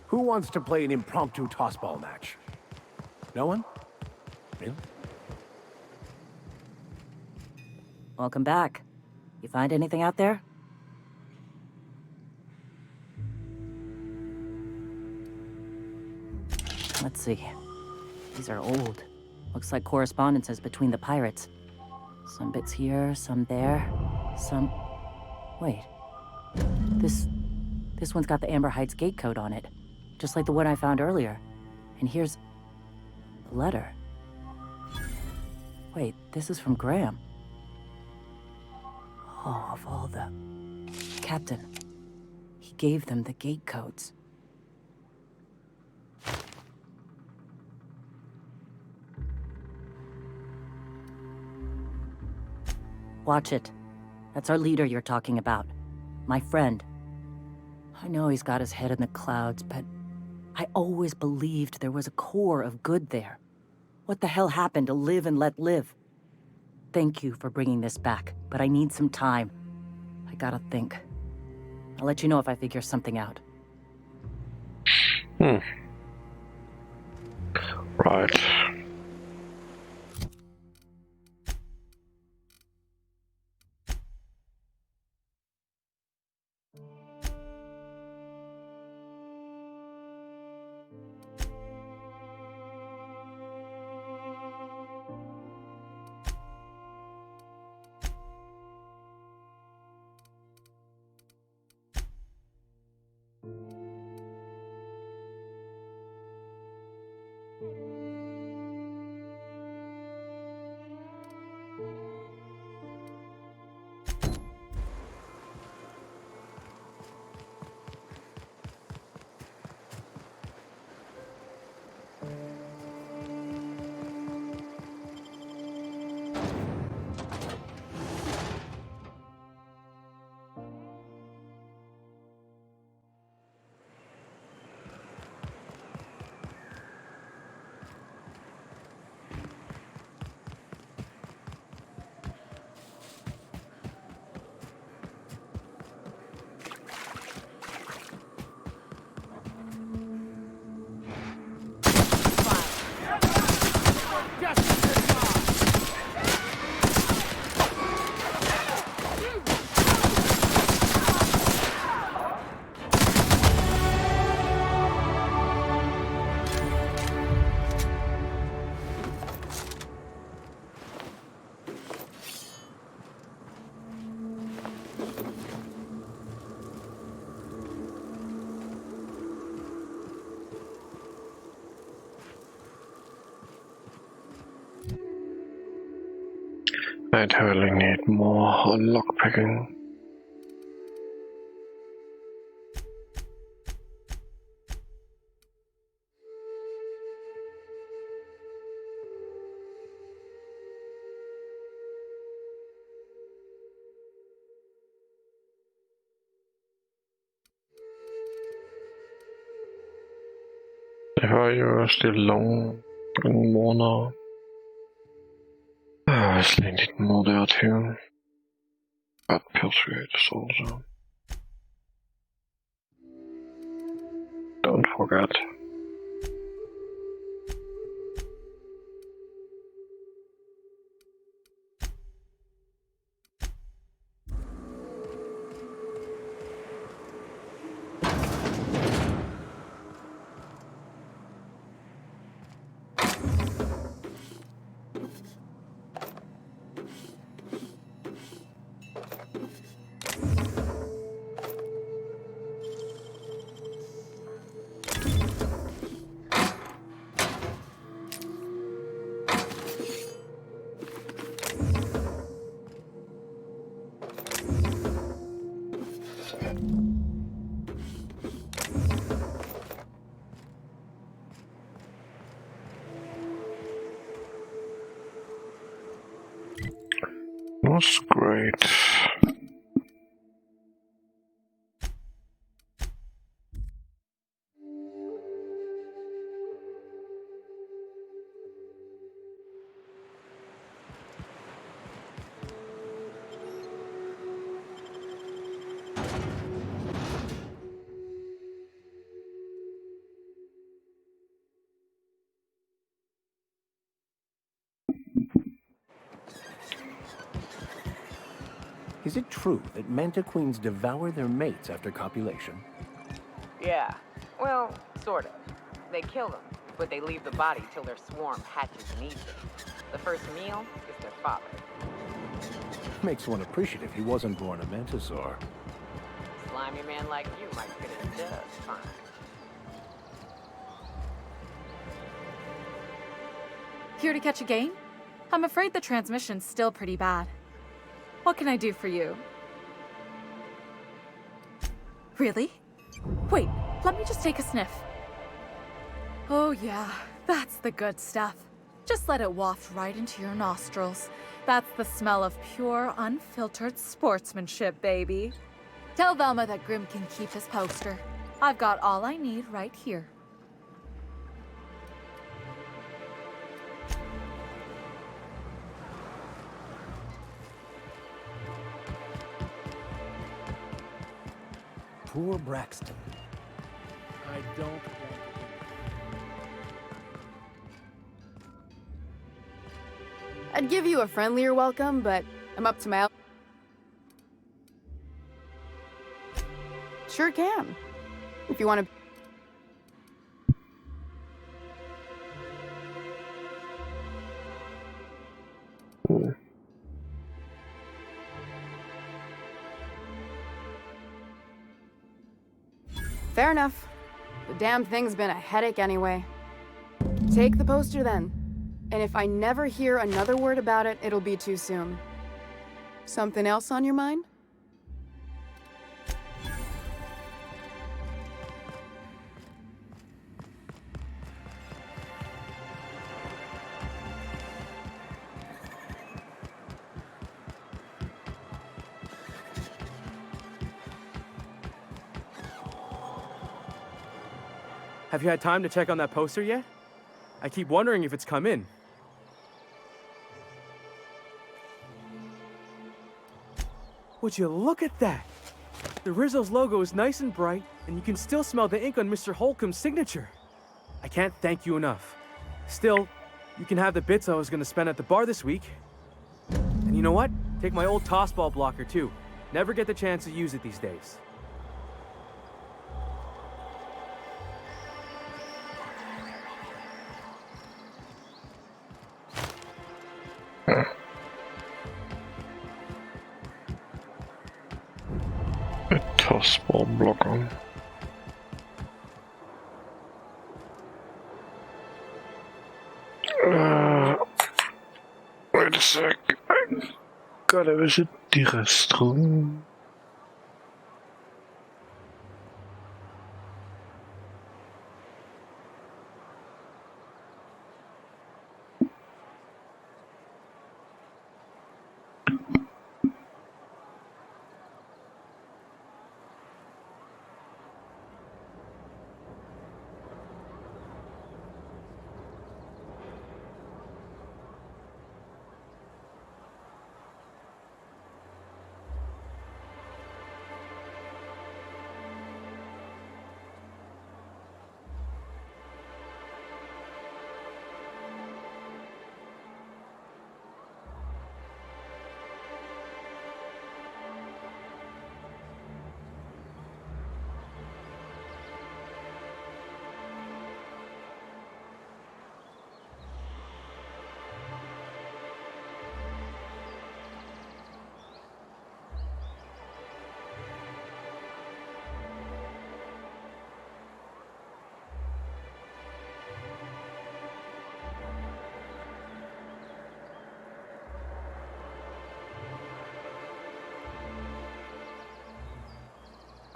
Speaker 3: Who wants to play an impromptu tossball match? No one? Really?
Speaker 22: Welcome back. You find anything out there? Let's see. These are old. Looks like correspondences between the pirates. Some bits here, some there, some... Wait. This one's got the Amber Heights gate code on it. Just like the one I found earlier. And here's... a letter. Wait, this is from Graham. Oh, of all the... Captain. He gave them the gate codes. Watch it. That's our leader you're talking about. My friend. I know he's got his head in the clouds, but I always believed there was a core of good there. What the hell happened to live and let live? Thank you for bringing this back, but I need some time. I gotta think. I'll let you know if I figure something out.
Speaker 1: Right. I totally need more lockpicking. you're still long and Warner. Obviously need more there too. But Persuade is also. Don't forget. Was great.
Speaker 4: Is it true that manta queens devour their mates after copulation?
Speaker 2: Yeah. Well, sort of. They kill them, but they leave the body till their swarm hatches and eats it. The first meal is their father.
Speaker 4: Makes one appreciative he wasn't born a mantisaur.
Speaker 2: Slimy man like you might fit in just fine.
Speaker 14: Here to catch a game? I'm afraid the transmission's still pretty bad. What can I do for you? Really? Wait, let me just take a sniff. Oh yeah, that's the good stuff. Just let it waft right into your nostrils. That's the smell of pure, unfiltered sportsmanship, baby. Tell Velma that Grim can keep his poster. I've got all I need right here.
Speaker 4: Poor Braxton.
Speaker 11: I don't.
Speaker 10: I'd give you a friendlier welcome, but I'm up to my... Sure can. If you want to... Fair enough. The damn thing's been a headache anyway. Take the poster then. And if I never hear another word about it, it'll be too soon. Something else on your mind?
Speaker 15: Have you had time to check on that poster yet? I keep wondering if it's come in. Would you look at that? The Rizzo's logo is nice and bright, and you can still smell the ink on Mr. Holcomb's signature. I can't thank you enough. Still, you can have the bits I was gonna spend at the bar this week. And you know what? Take my old tossball blocker too. Never get the chance to use it these days.
Speaker 1: Tossball blocker. Wait a sec. I gotta visit the restroom.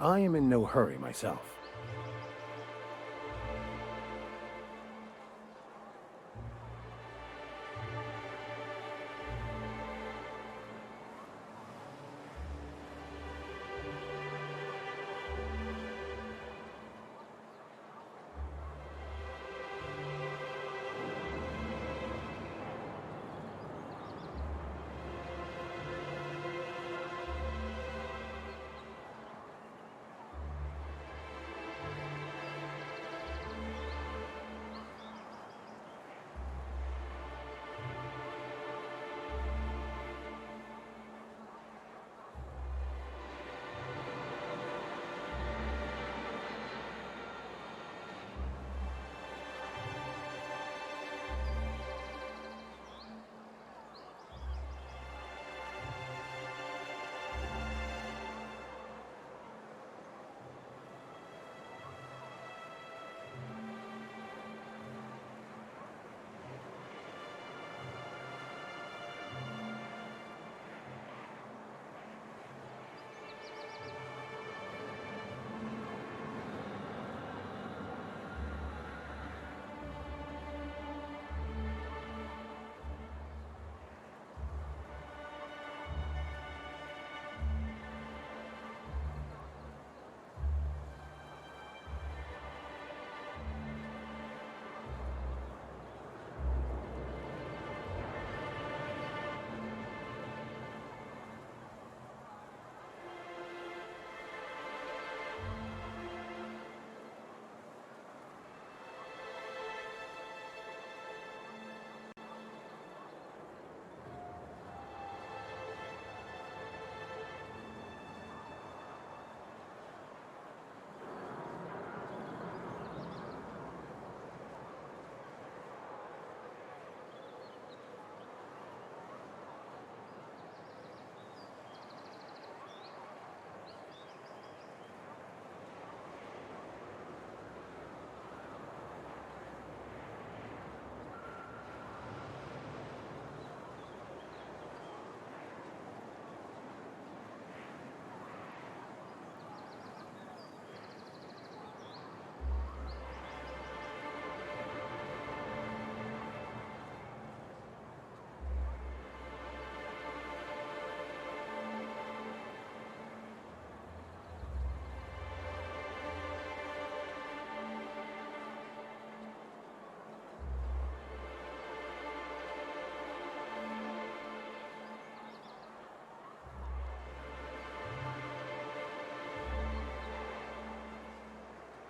Speaker 3: I am in no hurry myself.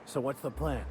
Speaker 3: So what's the plan?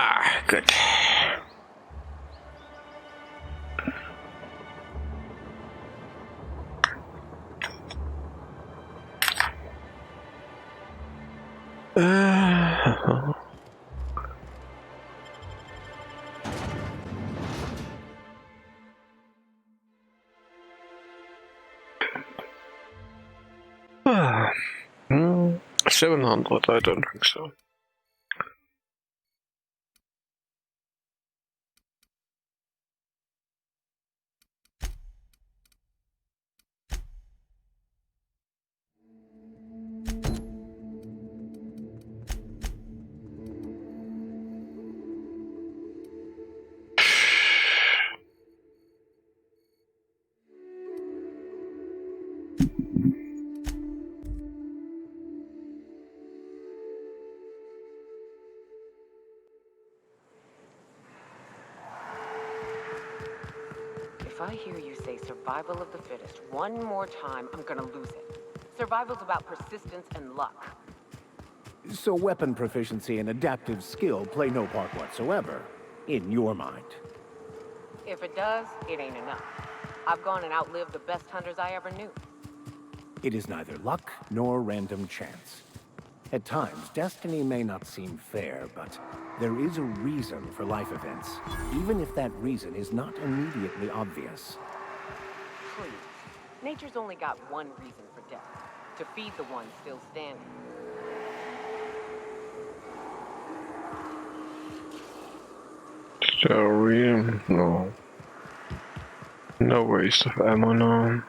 Speaker 1: Ah, good. 700? I don't think so.
Speaker 2: If I hear you say survival of the fittest one more time, I'm gonna lose it. Survival's about persistence and luck.
Speaker 3: So weapon proficiency and adaptive skill play no part whatsoever, in your mind.
Speaker 2: If it does, it ain't enough. I've gone and outlived the best hunters I ever knew.
Speaker 3: It is neither luck nor random chance. At times, destiny may not seem fair, but there is a reason for life events, even if that reason is not immediately obvious.
Speaker 2: Please. Nature's only got one reason for death. To feed the one still standing.
Speaker 1: Story? No. No waste of ammo now.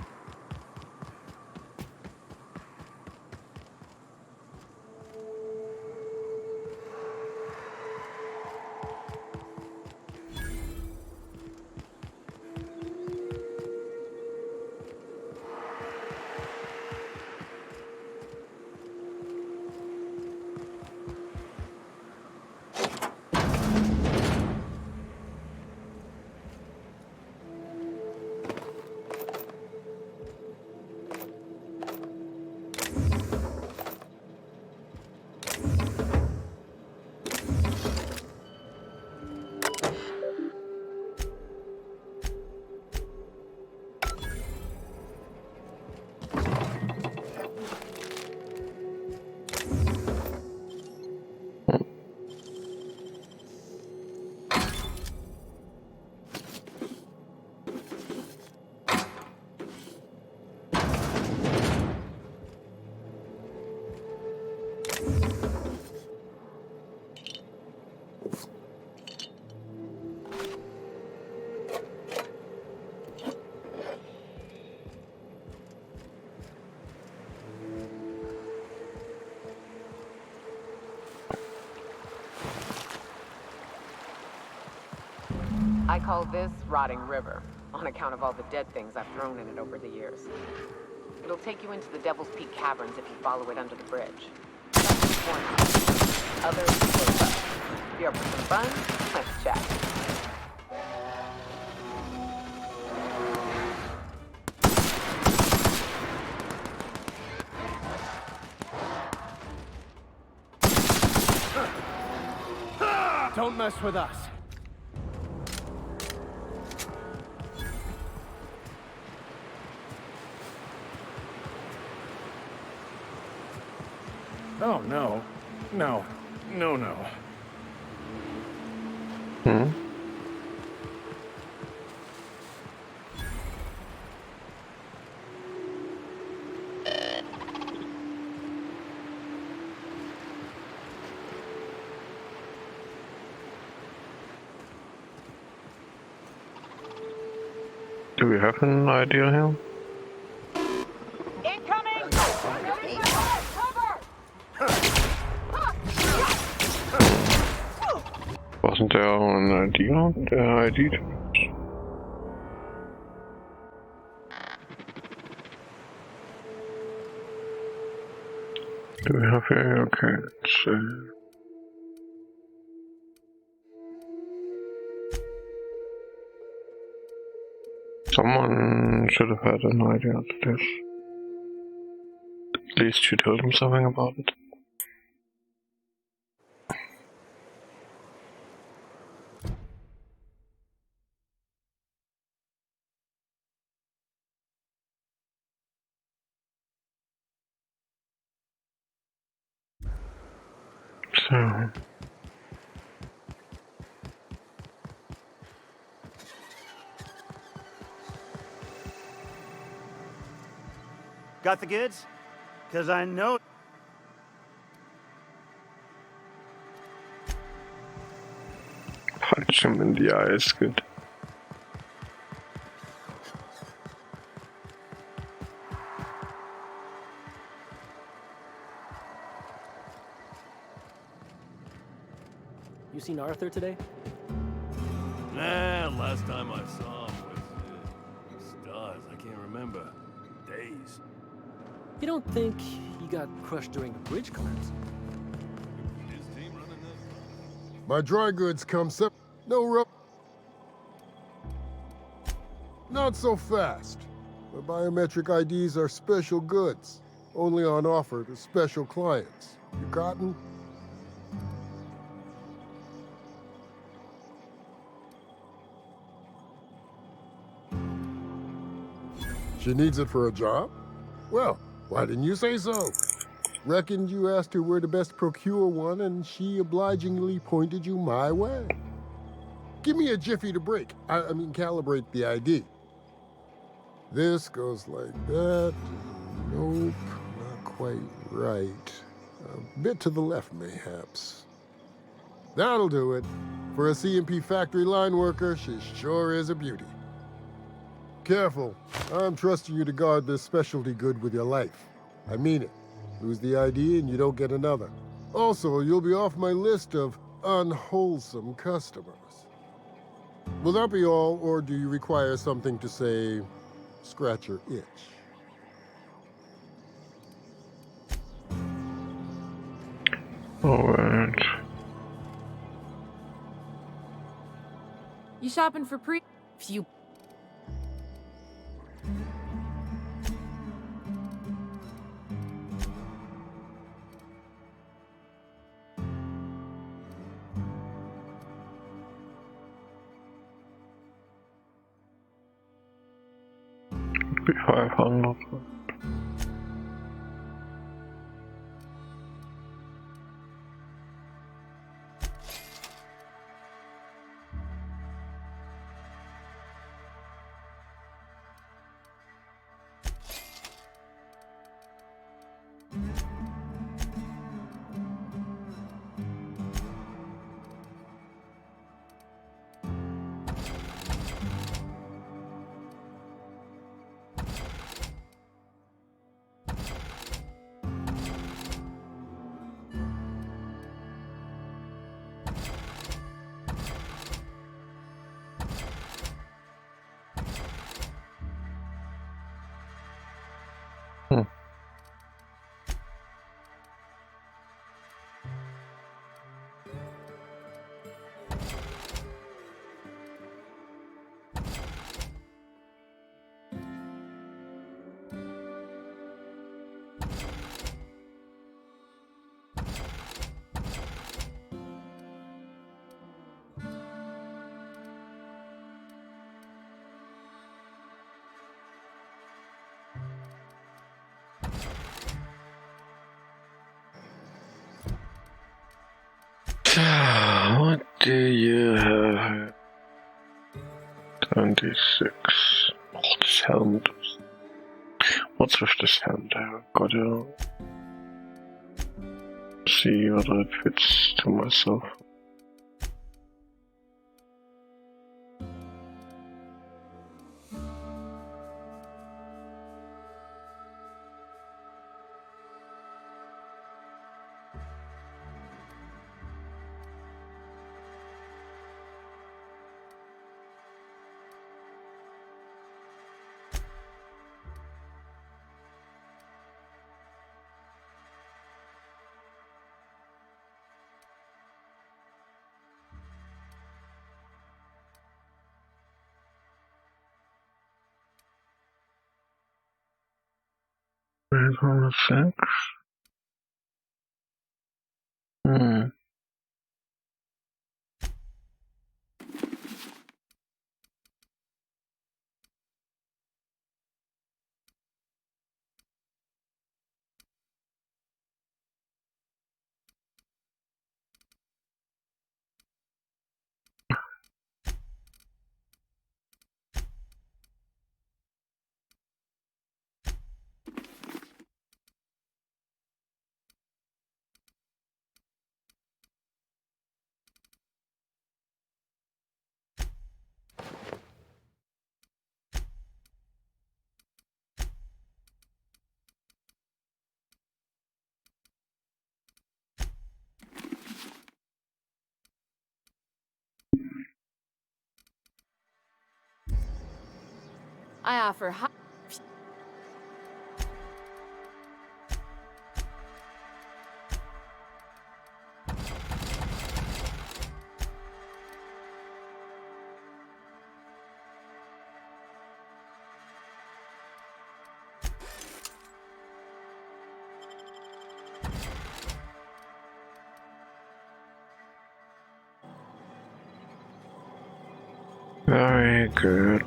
Speaker 2: I call this Rotting River, on account of all the dead things I've thrown in it over the years. It'll take you into the Devil's Peak Caverns if you follow it under the bridge. That's one house. Others close up. If you're up for some fun, let's chat.
Speaker 3: Don't mess with us. Oh, no. No. No, no.
Speaker 1: Hmm? Do we have an idea here? Wasn't there an idea? The ID? Do we have here? Okay, let's see. Someone should have had an idea to this. At least you told them something about it. So...
Speaker 6: Got the goods? 'Cause I know...
Speaker 1: Punch him in the eye is good.
Speaker 6: You seen Arthur today?
Speaker 17: Nah, last time I saw him was stars. I can't remember. Days.
Speaker 6: You don't think he got crushed during the bridge collapse?
Speaker 16: My dry goods come no rope. Not so fast. My biometric IDs are special goods, only on offer to special clients. You cotton? She needs it for a job? Well, why didn't you say so? Reckoned you asked her where to best procure one, and she obligingly pointed you my way. Give me a jiffy to break. I mean, calibrate the ID. This goes like that. Nope, not quite right. A bit to the left, mayhaps. That'll do it. For a CMP factory line worker, she sure is a beauty. Careful. I'm trusting you to guard this specialty good with your life. I mean it. Lose the ID and you don't get another. Also, you'll be off my list of unwholesome customers. Will that be all, or do you require something to say, scratch your itch?
Speaker 1: Alright.
Speaker 5: You shopping for few.
Speaker 1: Be 500. What do you have? 26. Oh, this helmet. What's with this helmet? I've got to see whether it fits to myself. Where's all the sex?
Speaker 10: I offer
Speaker 1: Very good.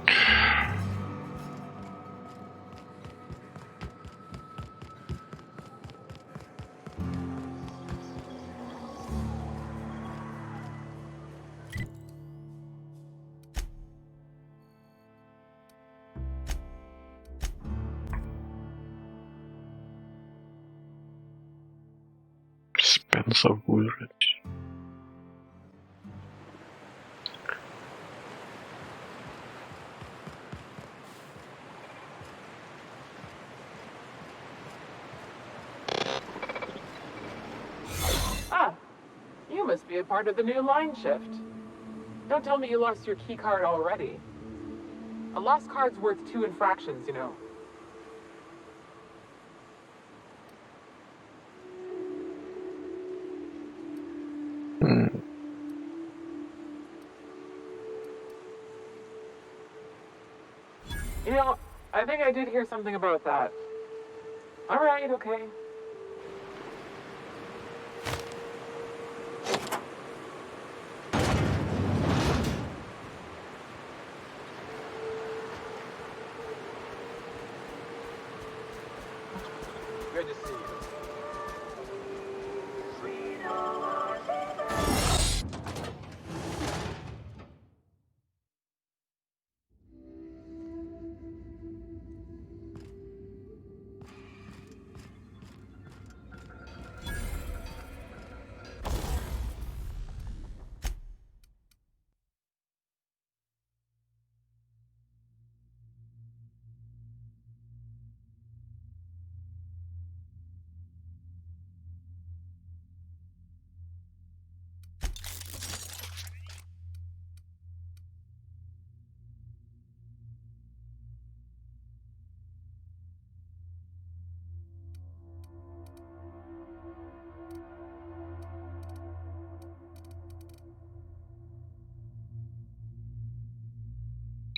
Speaker 1: Spencer Woolridge.
Speaker 12: Ah, you must be a part of the new line shift. Don't tell me you lost your key card already. A lost card's worth 2 infractions, you know. You know, I think I did hear something about that. Alright, okay. Good to see you.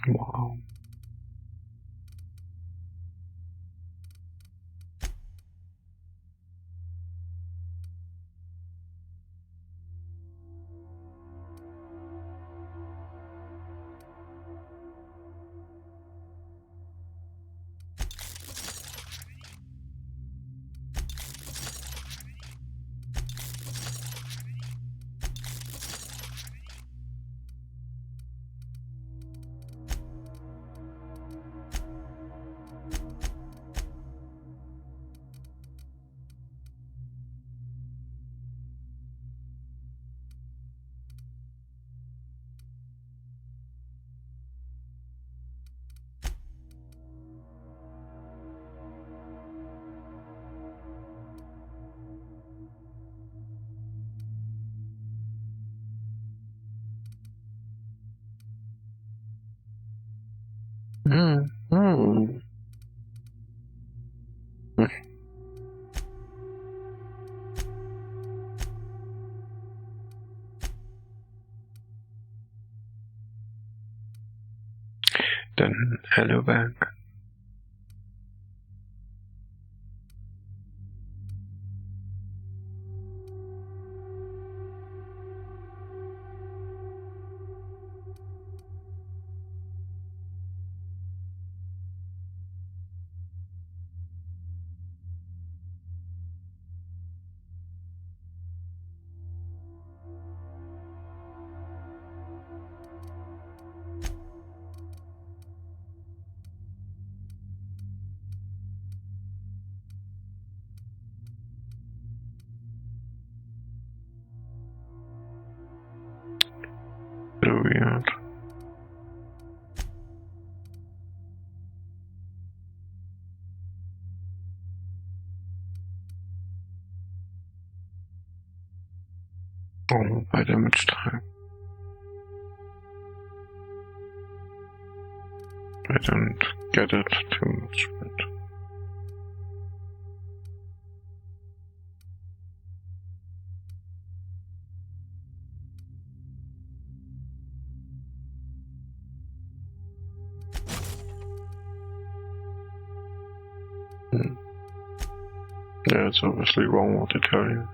Speaker 1: Wow. Then hello back. Weird. Oh, by damage time. I don't get it too much. Yeah, it's obviously wrong what they tell you.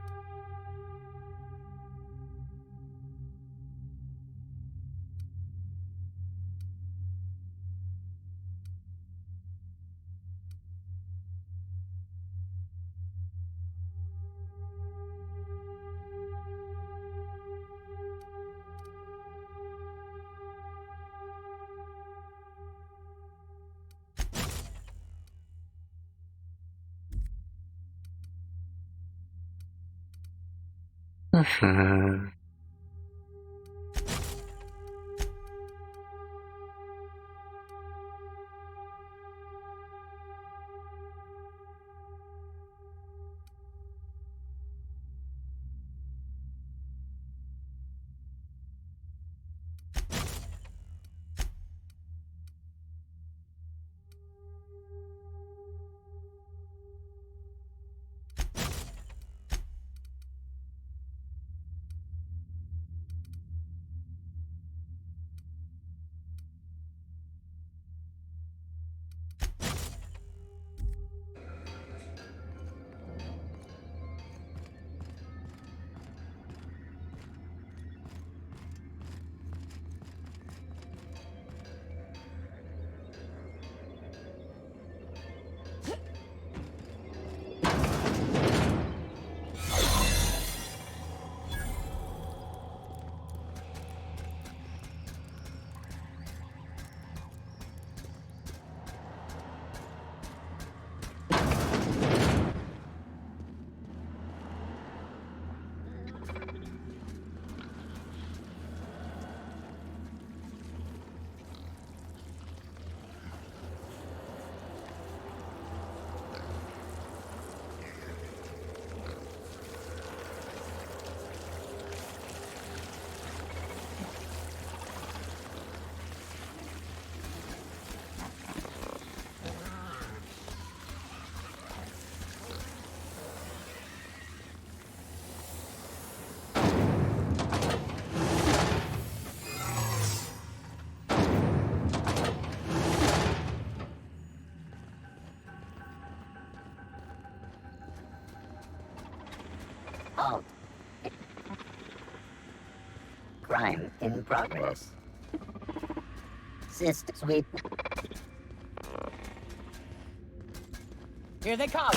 Speaker 9: Crime in progress. System sweep.
Speaker 2: Here they come!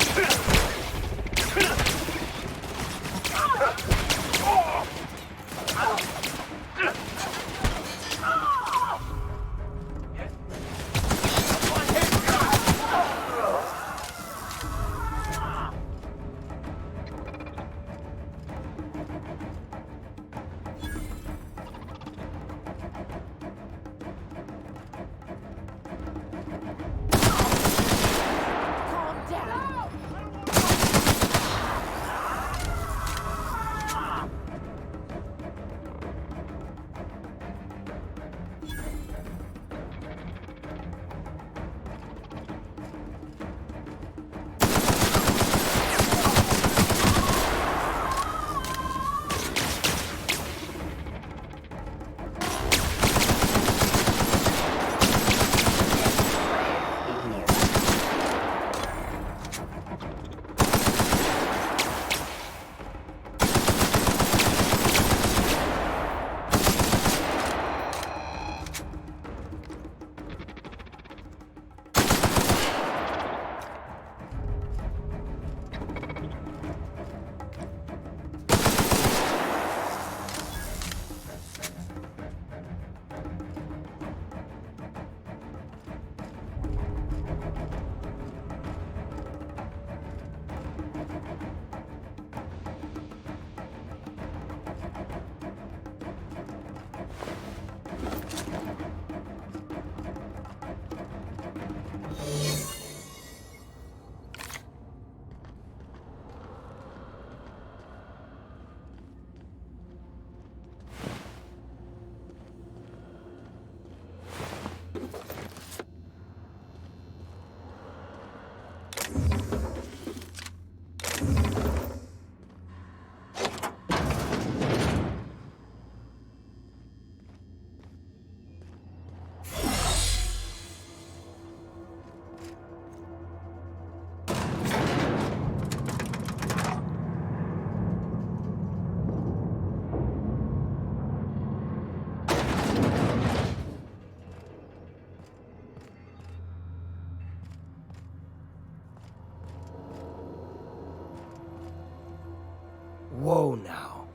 Speaker 3: Whoa now.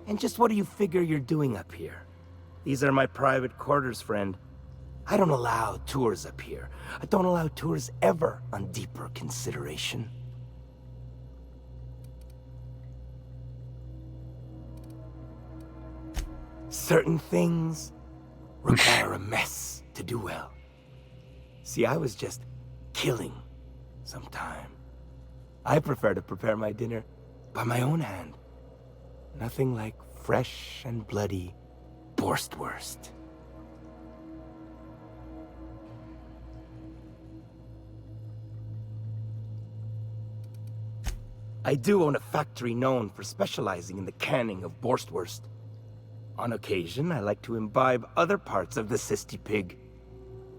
Speaker 3: And just what do you figure you're doing up here? These are my private quarters, friend. I don't allow tours up here. I don't allow tours ever on deeper consideration. Certain things require a mess to do well. See, I was just killing some time. I prefer to prepare my dinner by my own hand. Nothing like fresh and bloody Borstwurst. I do own a factory known for specializing in the canning of Borstwurst. On occasion, I like to imbibe other parts of the cysty pig.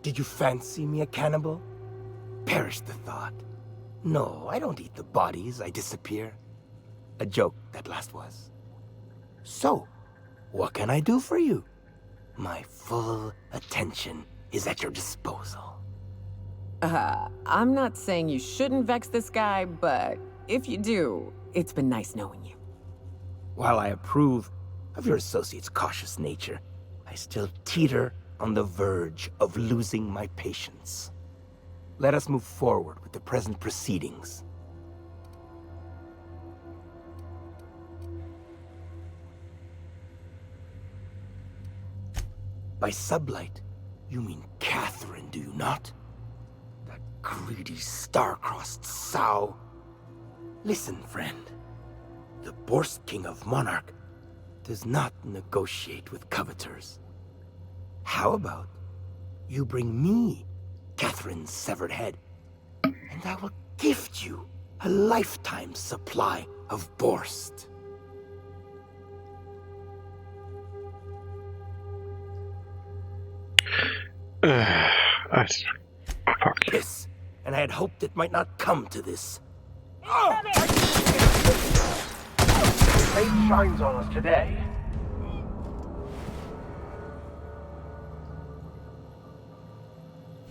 Speaker 3: Did you fancy me a cannibal? Perish the thought. No, I don't eat the bodies, I disappear. A joke, that last was. So, what can I do for you? My full attention is at your disposal.
Speaker 2: I'm not saying you shouldn't vex this guy, but if you do, it's been nice knowing you.
Speaker 3: While I approve of your associate's cautious nature, I still teeter on the verge of losing my patience. Let us move forward with the present proceedings. By sublight, you mean Catherine, do you not? That greedy, star-crossed sow. Listen, friend. The Borst King of Monarch does not negotiate with coveters. How about you bring me Catherine's severed head, and I will gift you a lifetime supply of Borst.
Speaker 1: Fuck.
Speaker 3: Yes, and I had hoped it might not come to this.
Speaker 18: Fate shines on us today.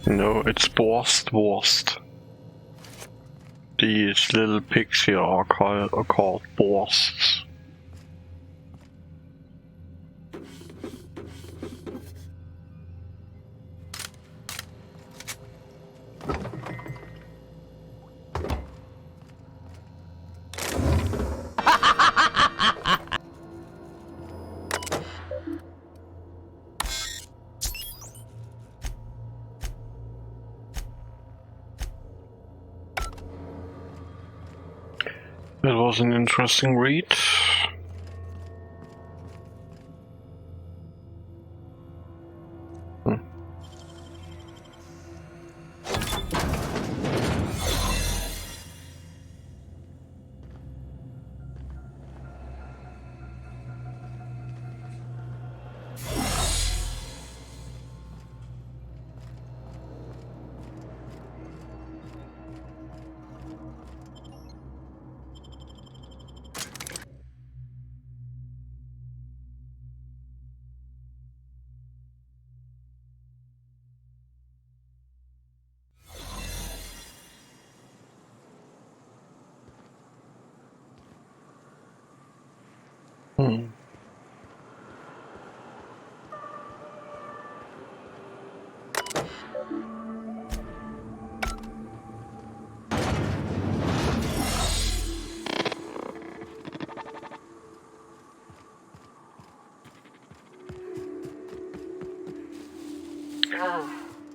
Speaker 1: No, it's Borstwurst. These little pigs here are called Borsts. That was an interesting read.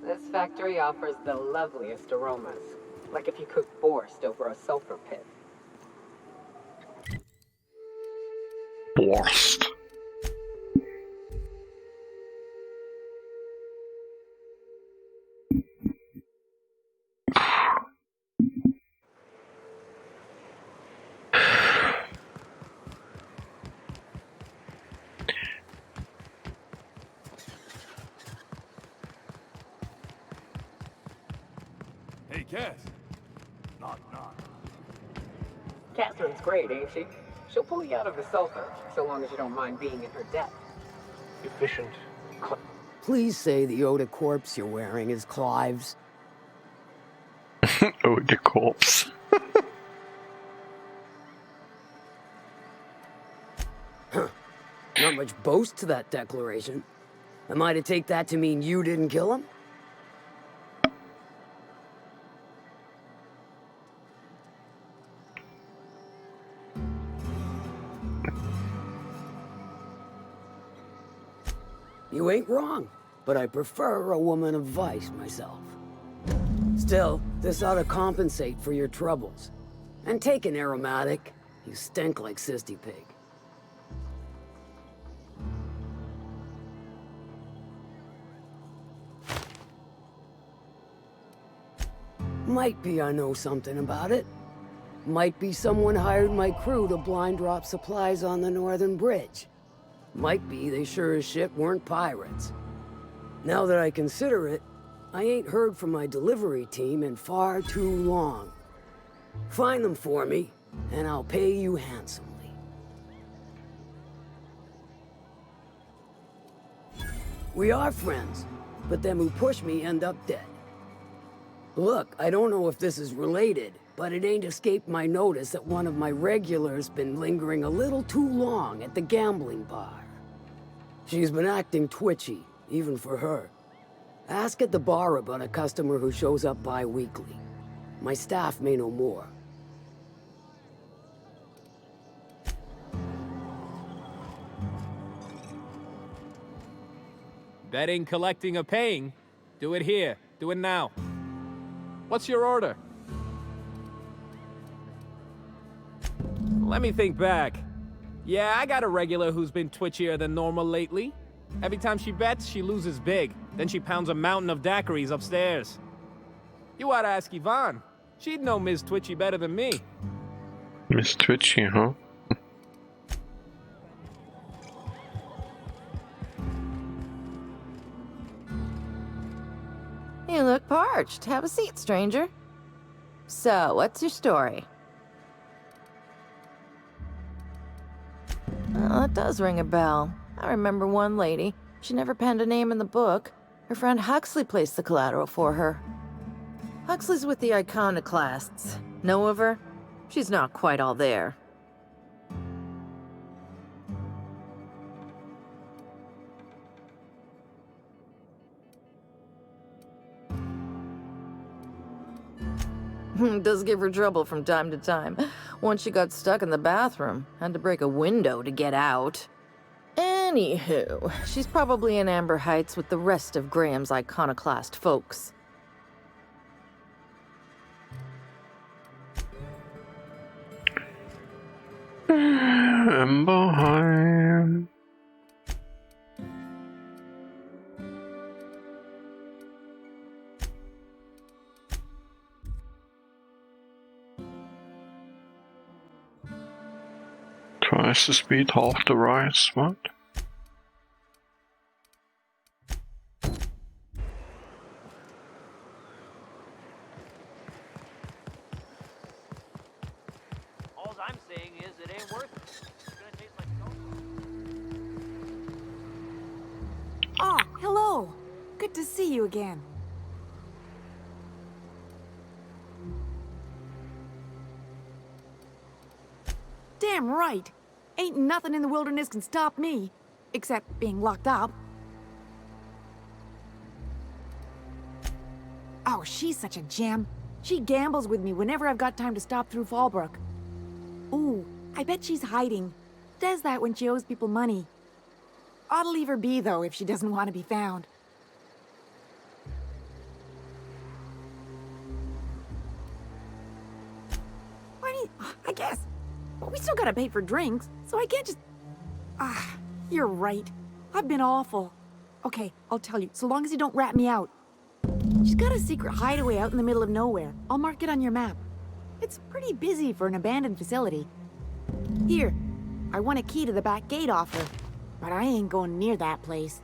Speaker 2: This factory offers the loveliest aromas, like if you cooked Borst over a sulfur pit.
Speaker 1: Borst.
Speaker 17: Hey, Cass. Knock, knock.
Speaker 2: Catherine's great, ain't she? She'll pull you out of the sulfur, so long as you don't mind being in her debt.
Speaker 18: Efficient.
Speaker 20: Please say the Oda corpse you're wearing is Clive's.
Speaker 1: Oh, the corpse.
Speaker 20: not much boast to that declaration. Am I to take that to mean you didn't kill him? You ain't wrong, but I prefer a woman of vice myself. Still, this ought to compensate for your troubles. And take an aromatic. You stink like Sisty Pig. Might be I know something about it. Might be someone hired my crew to blind drop supplies on the Northern Bridge. Might be they sure as shit weren't pirates. Now that I consider it, I ain't heard from my delivery team in far too long. Find them for me, and I'll pay you handsomely. We are friends, but them who push me end up dead. Look, I don't know if this is related, but it ain't escaped my notice that one of my regulars been lingering a little too long at the gambling bar. She's been acting twitchy, even for her. Ask at the bar about a customer who shows up bi-weekly. My staff may know more.
Speaker 7: Betting, collecting, or paying? Do it here. Do it now. What's your order? Let me think back. Yeah, I got a regular who's been twitchier than normal lately. Every time she bets, she loses big. Then she pounds a mountain of daiquiris upstairs. You ought to ask Yvonne. She'd know Ms. Twitchy better than me.
Speaker 1: Miss Twitchy, huh?
Speaker 21: You look parched. Have a seat, stranger. So, what's your story? Well, that does ring a bell. I remember one lady. She never penned a name in the book. Her friend Huxley placed the collateral for her. Huxley's with the Iconoclasts. Know of her? She's not quite all there. Does give her trouble from time to time. Once she got stuck in the bathroom, had to break a window to get out. Anywho, she's probably in Amber Heights with the rest of Graham's Iconoclast folks.
Speaker 1: Amberheim. Twice the speed, half the rise. What?
Speaker 23: All I'm saying is it ain't worth it. It's gonna taste like soap.
Speaker 19: Ah, hello. Good to see you again. Damn right. Ain't nothing in the wilderness can stop me. Except being locked up. Oh, she's such a gem. She gambles with me whenever I've got time to stop through Fallbrook. Ooh, I bet she's hiding. Does that when she owes people money. Ought to leave her be, though, if she doesn't want to be found. I guess. But we still gotta pay for drinks, so I can't just... Ah, you're right. I've been awful. Okay, I'll tell you, so long as you don't rat me out. She's got a secret hideaway out in the middle of nowhere. I'll mark it on your map. It's pretty busy for an abandoned facility. Here, I want a key to the back gate off her, but I ain't going near that place.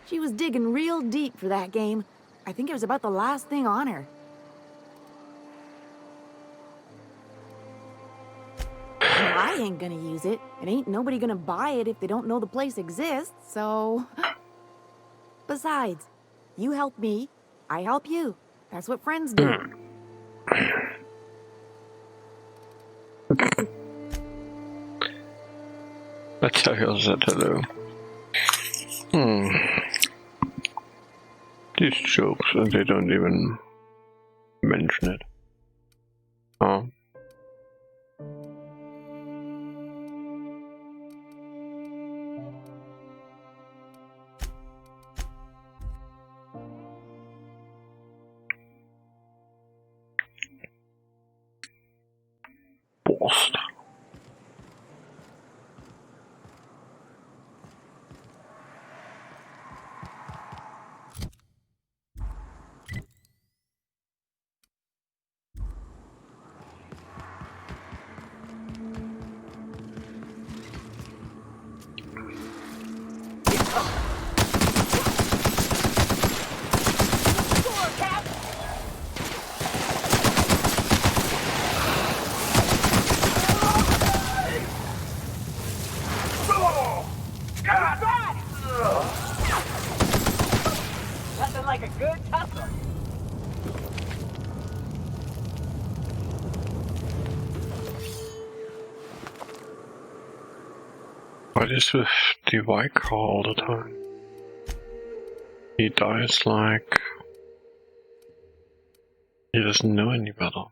Speaker 19: She was digging real deep for that game. I think it was about the last thing on her. Well, I ain't gonna use it. And ain't nobody gonna buy it if they don't know the place exists, so... Besides, you help me, I help you. That's what friends do.
Speaker 1: That's how you said hello. These jokes, and they don't even mention it. Oh. Borst.
Speaker 23: Nothing like a good tussle.
Speaker 1: What is with the white car all the time? He dies like he doesn't know any better.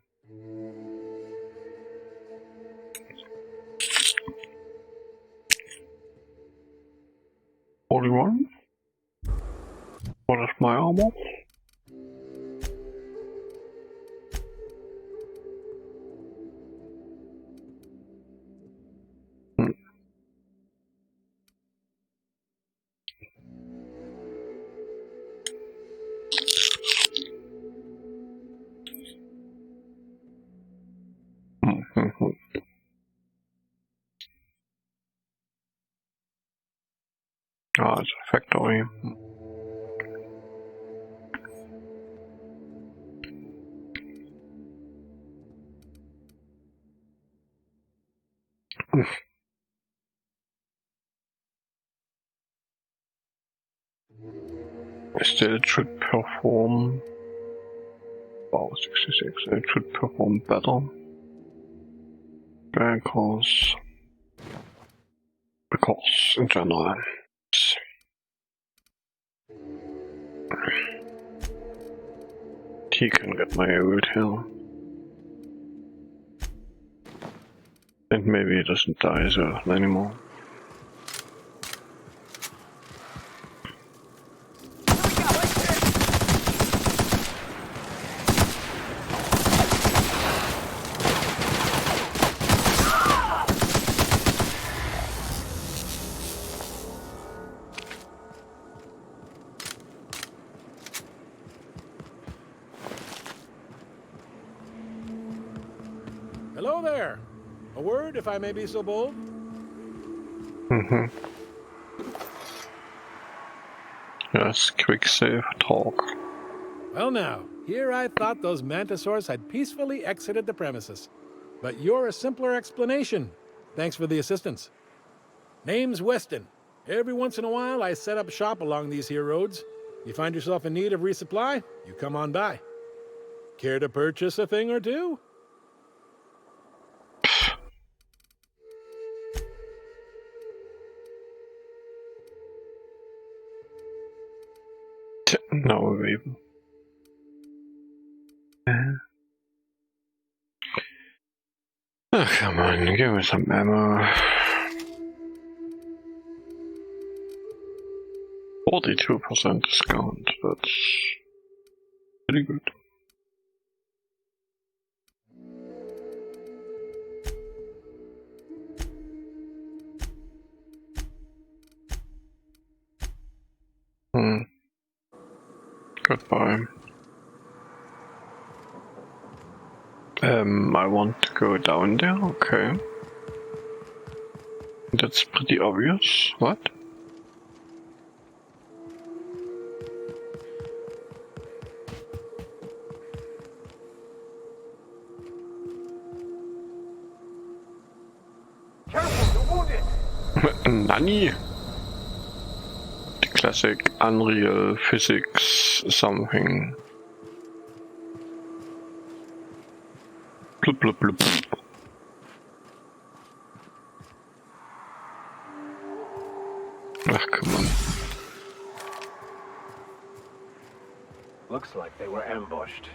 Speaker 1: Only one? What is my armor? Ah, it's a factory. Still, it should perform. Wow, 66. It should perform better because in general, he can get my ult here, and maybe he doesn't die so anymore.
Speaker 11: Hello there. A word, if I may be so bold?
Speaker 1: Yes, quick save talk.
Speaker 11: Well now, here I thought those mantisaurs had peacefully exited the premises. But you're a simpler explanation. Thanks for the assistance. Name's Weston. Every once in a while I set up shop along these here roads. You find yourself in need of resupply, you come on by. Care to purchase a thing or two?
Speaker 1: No, even. Oh, come on, give me some ammo. 42% discount, that's pretty good. Goodbye. I want to go down there, okay. That's pretty obvious. What?
Speaker 23: Careful, you're wounded.
Speaker 1: Nani? The classic Unreal Physics something. Bloop, bloop, bloop. Ah, come on.
Speaker 18: Looks like they were ambushed.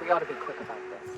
Speaker 12: We ought to be quick about this.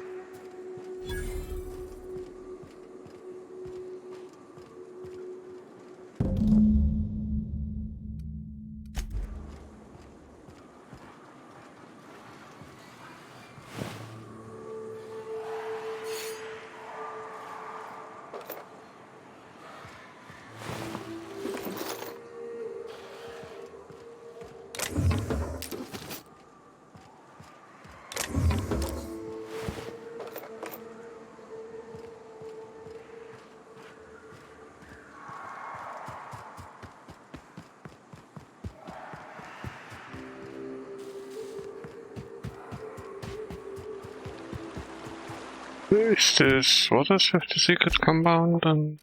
Speaker 1: Is this... what is with the secret compound and...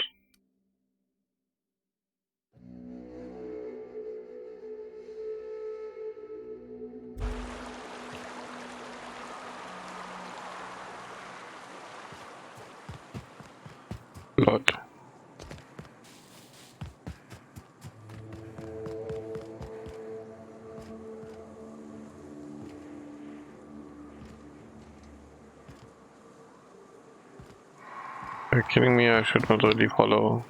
Speaker 1: Blood. Are you kidding me? I should not really follow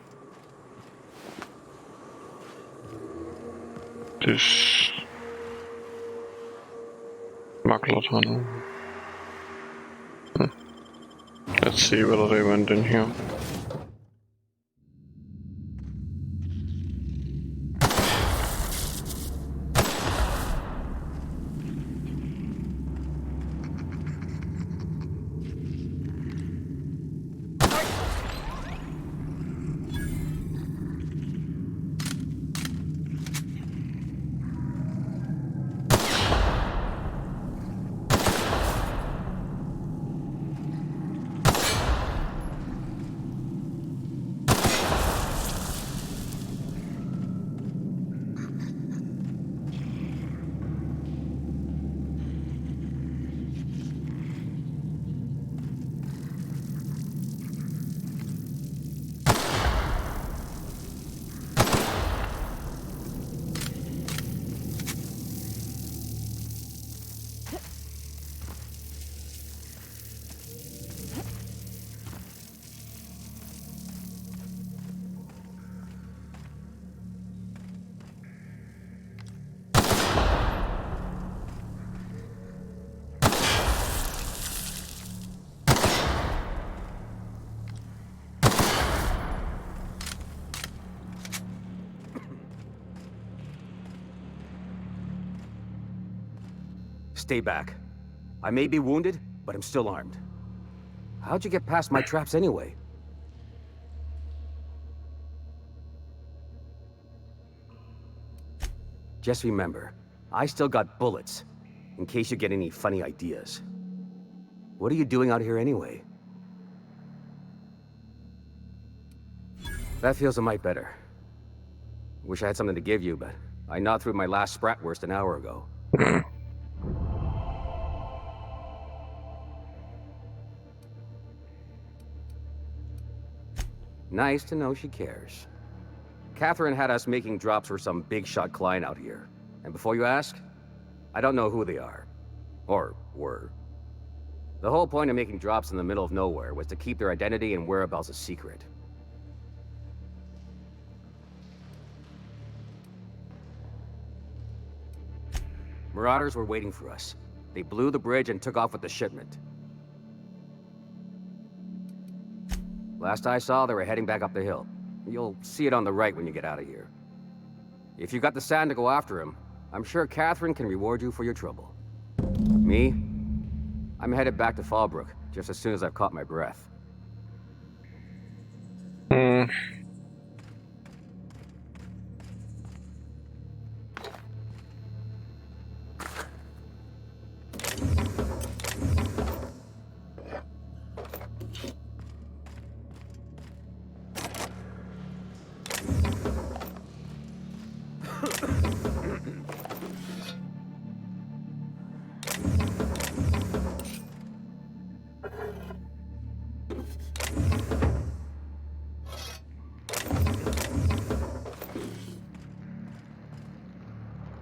Speaker 1: this smuggler tunnel. Let's see whether they went in here.
Speaker 8: Stay back. I may be wounded, but I'm still armed. How'd you get past my traps anyway? Just remember, I still got bullets, in case you get any funny ideas. What are you doing out here anyway? That feels a mite better. Wish I had something to give you, but I gnawed through my last Spratwurst an hour ago. Nice to know she cares. Catherine had us making drops for some big-shot client out here. And before you ask, I don't know who they are. Or were. The whole point of making drops in the middle of nowhere was to keep their identity and whereabouts a secret. Marauders were waiting for us. They blew the bridge and took off with the shipment. Last I saw, they were heading back up the hill. You'll see it on the right when you get out of here. If you got the sand to go after him, I'm sure Catherine can reward you for your trouble. Me? I'm headed back to Fallbrook, just as soon as I've caught my breath.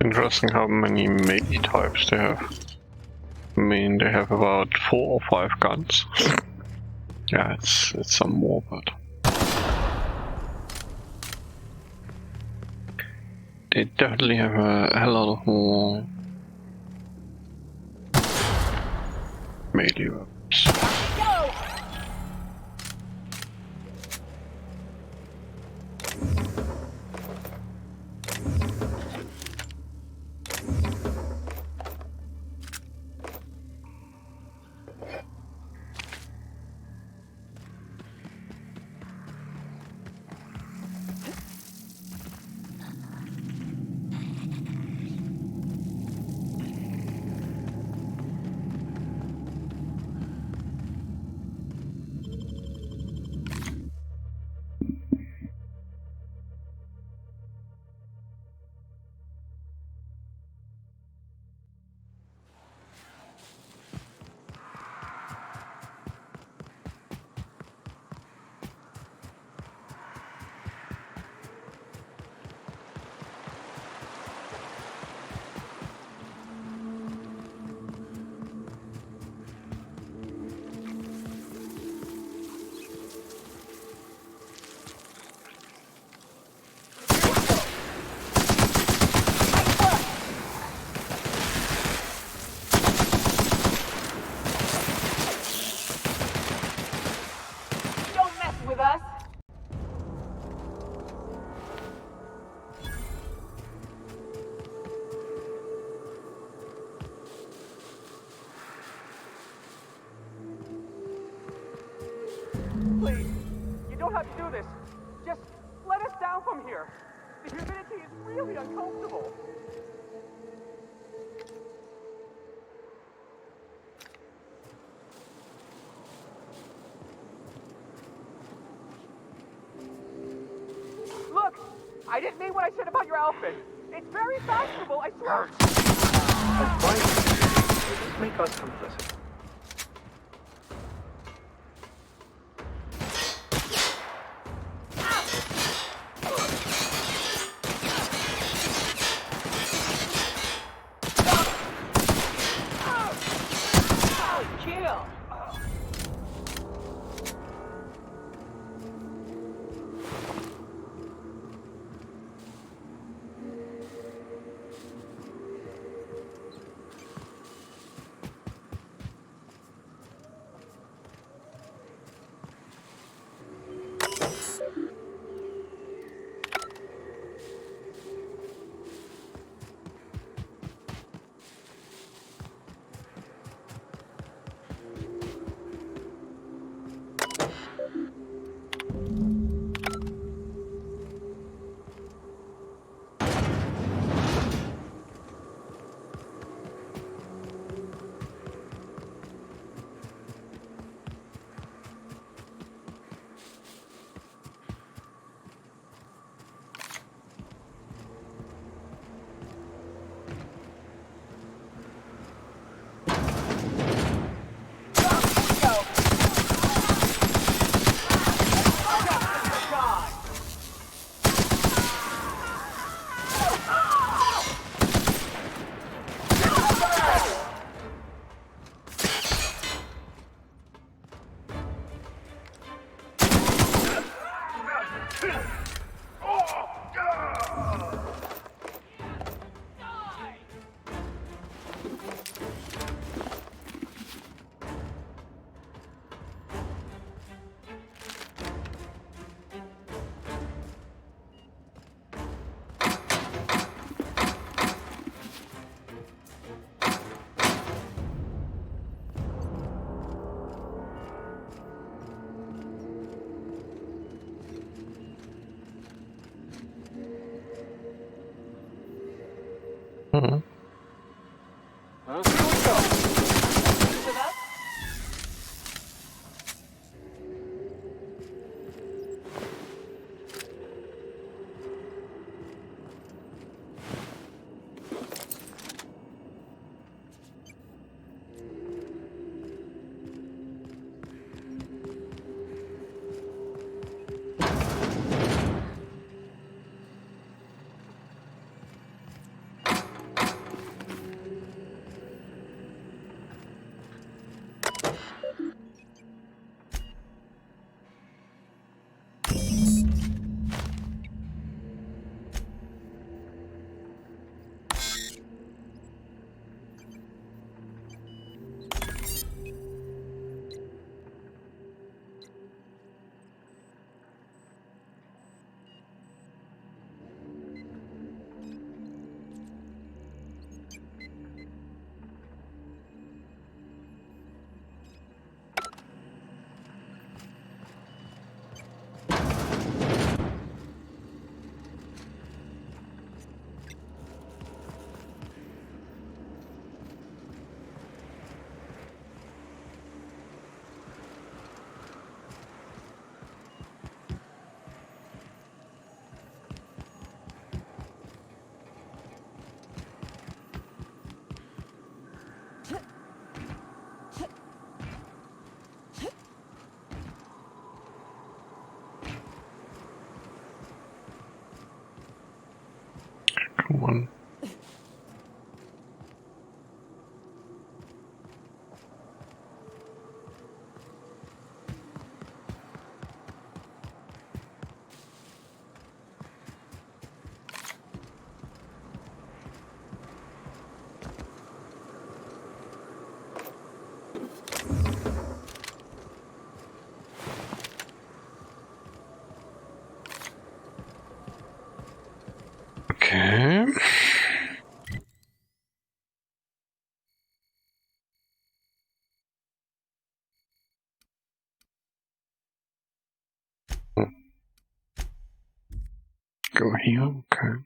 Speaker 1: Interesting how many melee types they have. I mean, they have about 4 or 5 guns. Yeah, it's some more, but they definitely have a lot of more melee weapons.
Speaker 15: Please, you don't have to do this. Just let us down from here. The humidity is really uncomfortable. Look, I didn't mean what I said about your outfit. It's very fashionable, I swear.
Speaker 18: That's fine. Just make us complicit.
Speaker 1: Mm-hmm. Go here, okay.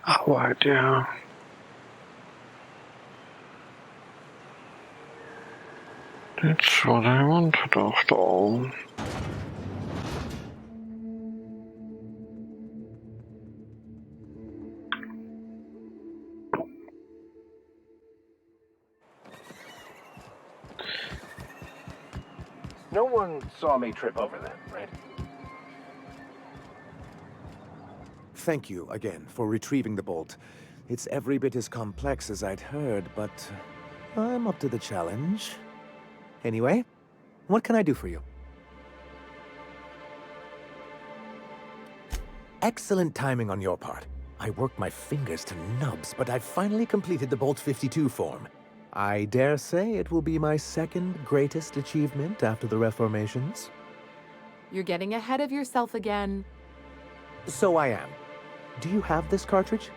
Speaker 1: Oh, right, yeah. That's what I wanted after all.
Speaker 18: No one saw me trip over that, right?
Speaker 3: Thank you again for retrieving the bolt. It's every bit as complex as I'd heard, but I'm up to the challenge. Anyway, what can I do for you? Excellent timing on your part. I worked my fingers to nubs, but I've finally completed the Bolt 52 form. I dare say it will be my second greatest achievement after the Reformations.
Speaker 10: You're getting ahead of yourself again.
Speaker 3: So I am. Do you have this cartridge?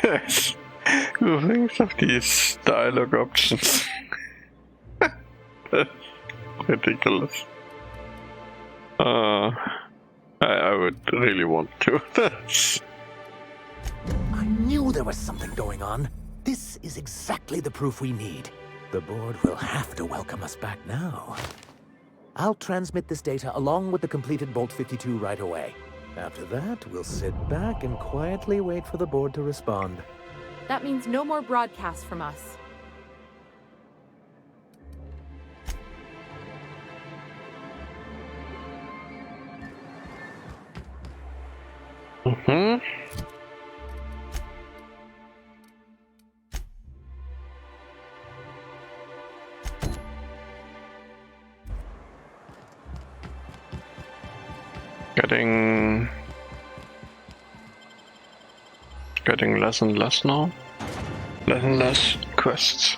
Speaker 1: Yes. Who thinks of these dialogue options? That's ridiculous. I would really want to.
Speaker 3: I knew there was something going on. This is exactly the proof we need. The board will have to welcome us back now. I'll transmit this data along with the completed Bolt 52 right away. After that, we'll sit back and quietly wait for the board to respond.
Speaker 10: That means no more broadcasts from us.
Speaker 1: Mm-hmm. Getting less and less now. Less and less quests.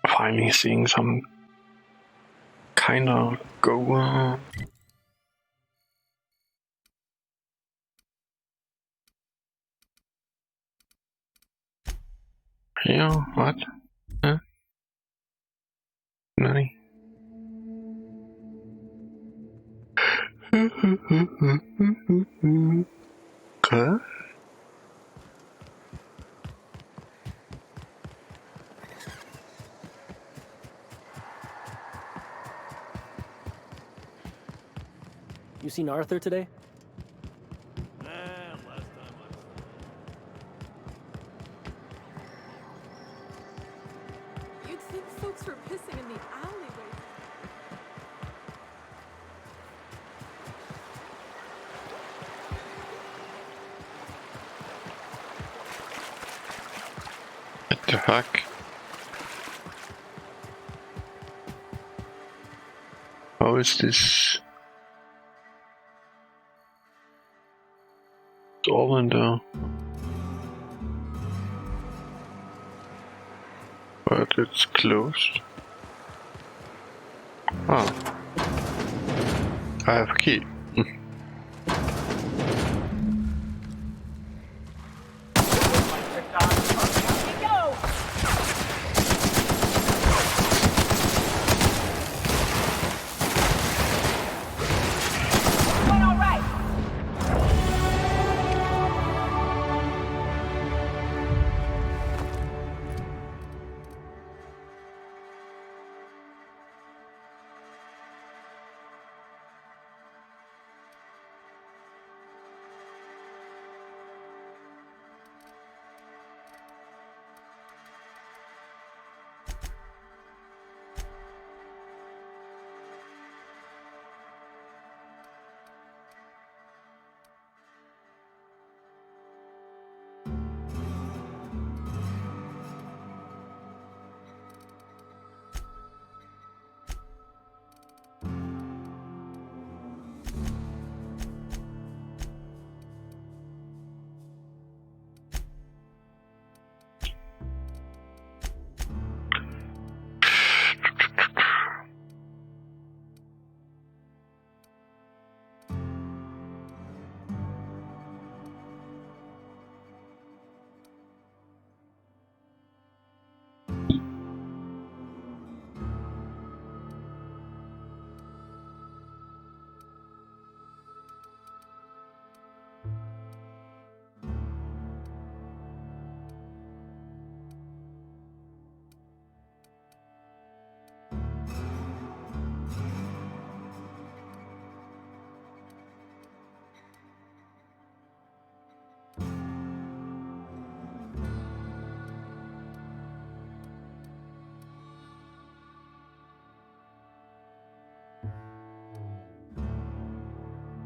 Speaker 1: Finally seeing some kind of go. Yeah, what? Huh? Nani? Huh?
Speaker 6: You seen Arthur today?
Speaker 10: You'd think folks were pissing in the alleyway.
Speaker 1: What the fuck? How is this? It's all in there. But it's closed. Ah. I have a key.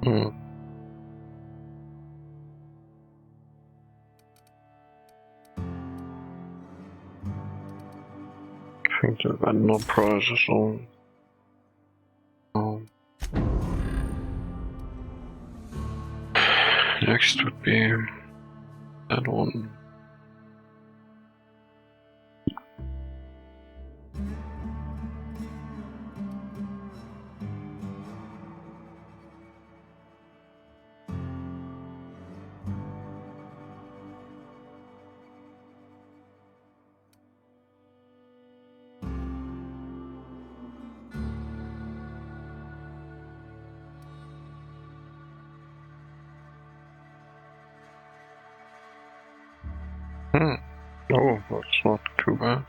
Speaker 1: Hmm. I think the vendor price is on. Next would be that one. Oh, that's not too bad.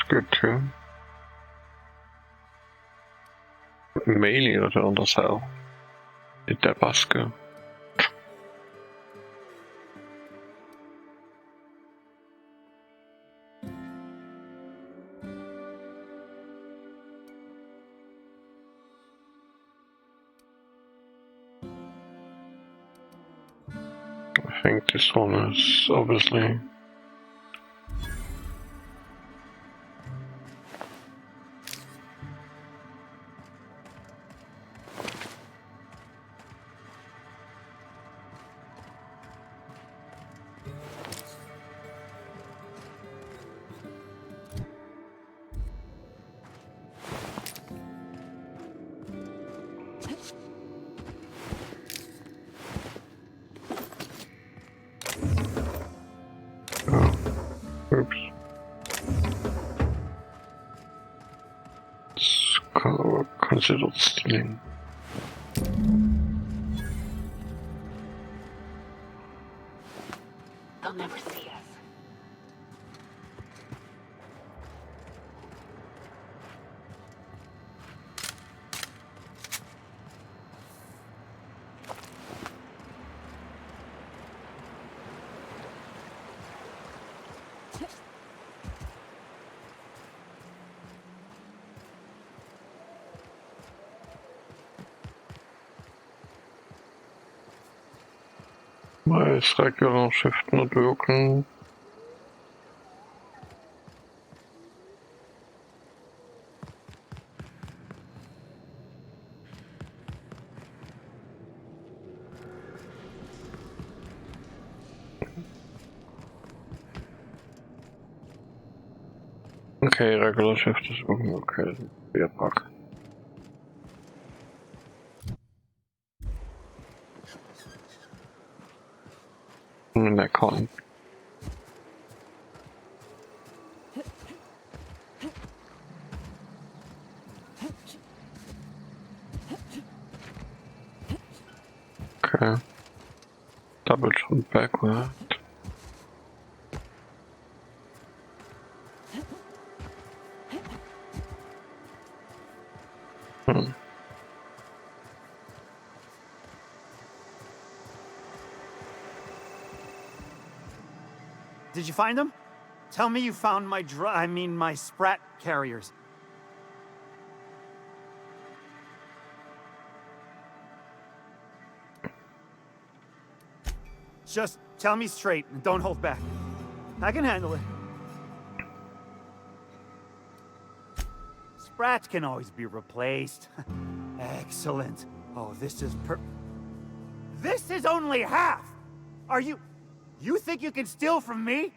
Speaker 1: Good too. Mailer anders här. I Dabaska. I think this one is obviously oops. It's considered stealing.
Speaker 19: They'll never see us.
Speaker 1: Med regularskiftene og duken. Okay, regular shift is okay. Be a bug. And I can't. Okay. Double jump backward.
Speaker 3: Did you find them? Tell me you found my my Sprat carriers. Just tell me straight and don't hold back. I can handle it. Sprats can always be replaced. Excellent. Oh, this is This is only half! Are you... You think you can steal from me?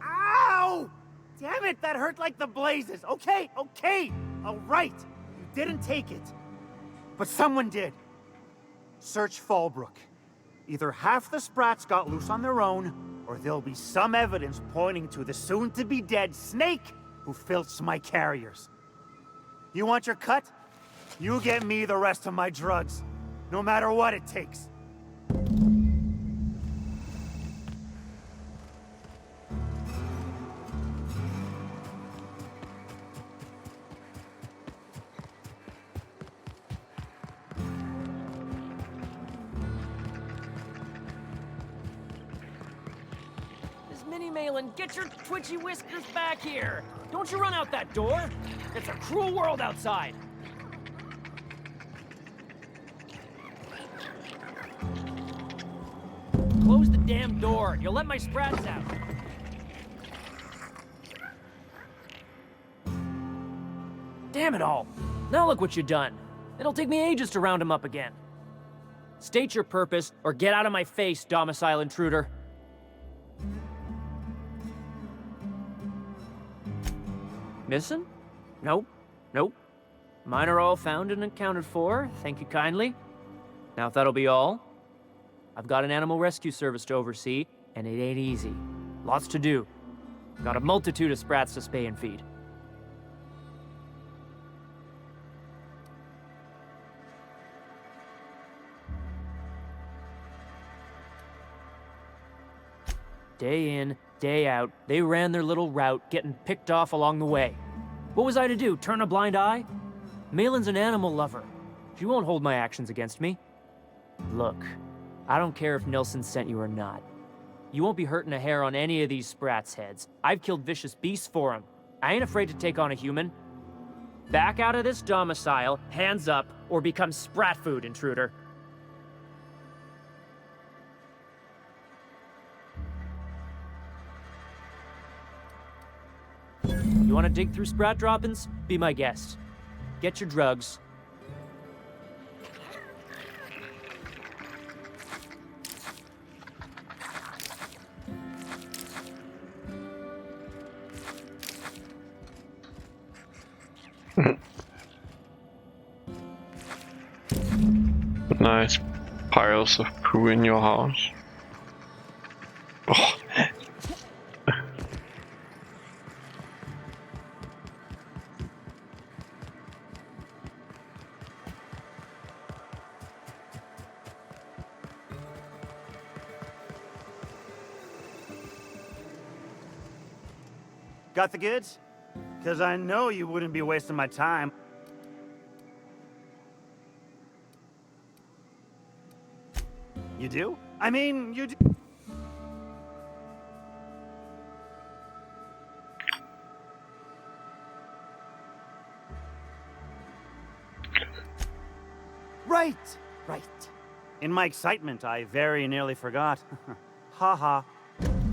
Speaker 3: Ow! Damn it, that hurt like the blazes. Okay, all right. You didn't take it. But someone did. Search Fallbrook. Either half the Sprats got loose on their own, or there'll be some evidence pointing to the soon-to-be-dead Snake who filched my carriers. You want your cut? You get me the rest of my drugs, no matter what it takes.
Speaker 6: Minnie Malin, get your twitchy whiskers back here! Don't you run out that door! It's a cruel world outside! Close the damn door! You'll let my sprats out! Damn it all! Now look what you've done! It'll take me ages to round him up again. State your purpose, or get out of my face, domicile intruder. Missing? Nope. Nope. Mine are all found and accounted for, thank you kindly. Now if that'll be all, I've got an animal rescue service to oversee, and it ain't easy. Lots to do. Got a multitude of sprats to spay and feed. Day in, day out, they ran their little route, getting picked off along the way. What was I to do, turn a blind eye? Malin's an animal lover. She won't hold my actions against me. Look, I don't care if Nilsson sent you or not. You won't be hurting a hair on any of these sprats' heads. I've killed vicious beasts for them. I ain't afraid to take on a human. Back out of this domicile, hands up, or become sprat food, intruder. You want to dig through sprat droppings? Be my guest. Get your drugs.
Speaker 1: Nice piles of poo in your house. Oh.
Speaker 3: Got the goods? Because I know you wouldn't be wasting my time. You do? I mean, you do. Right, right. In my excitement, I very nearly forgot. Ha ha.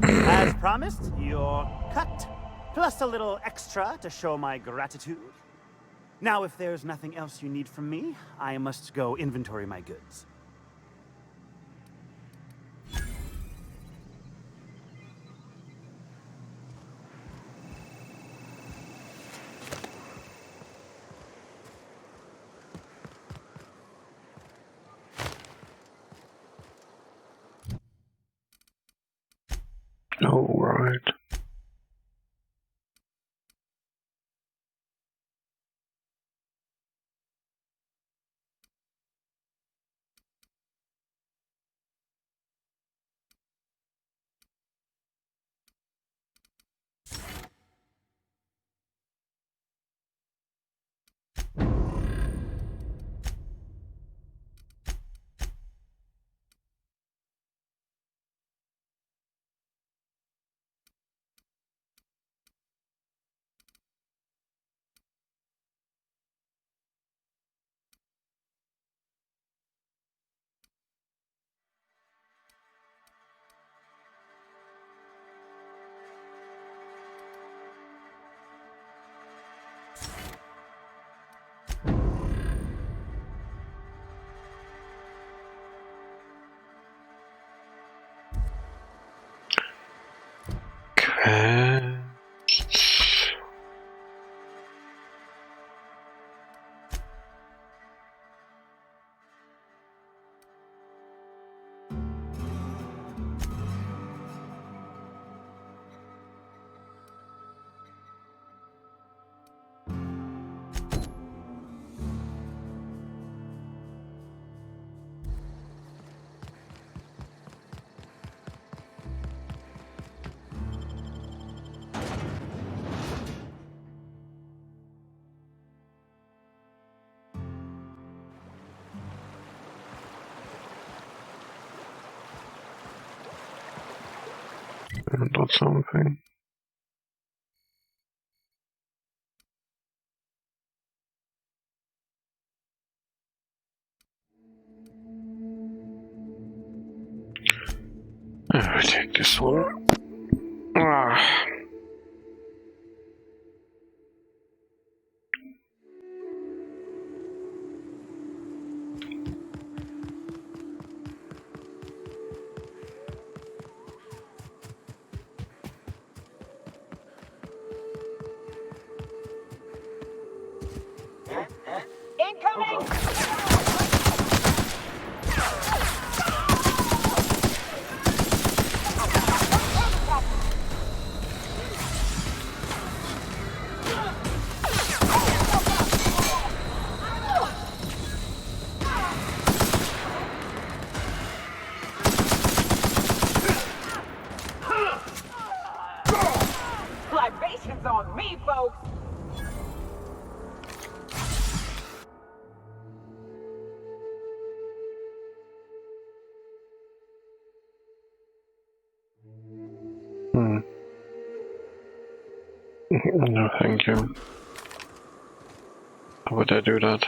Speaker 3: As promised, you're cut. Plus a little extra to show my gratitude. Now, if there's nothing else you need from me, I must go inventory my goods.
Speaker 1: Oh, right. Not something. I will take this one. Ah.
Speaker 19: Incoming! Libations on me, folks!
Speaker 1: No, thank you. How would I do that?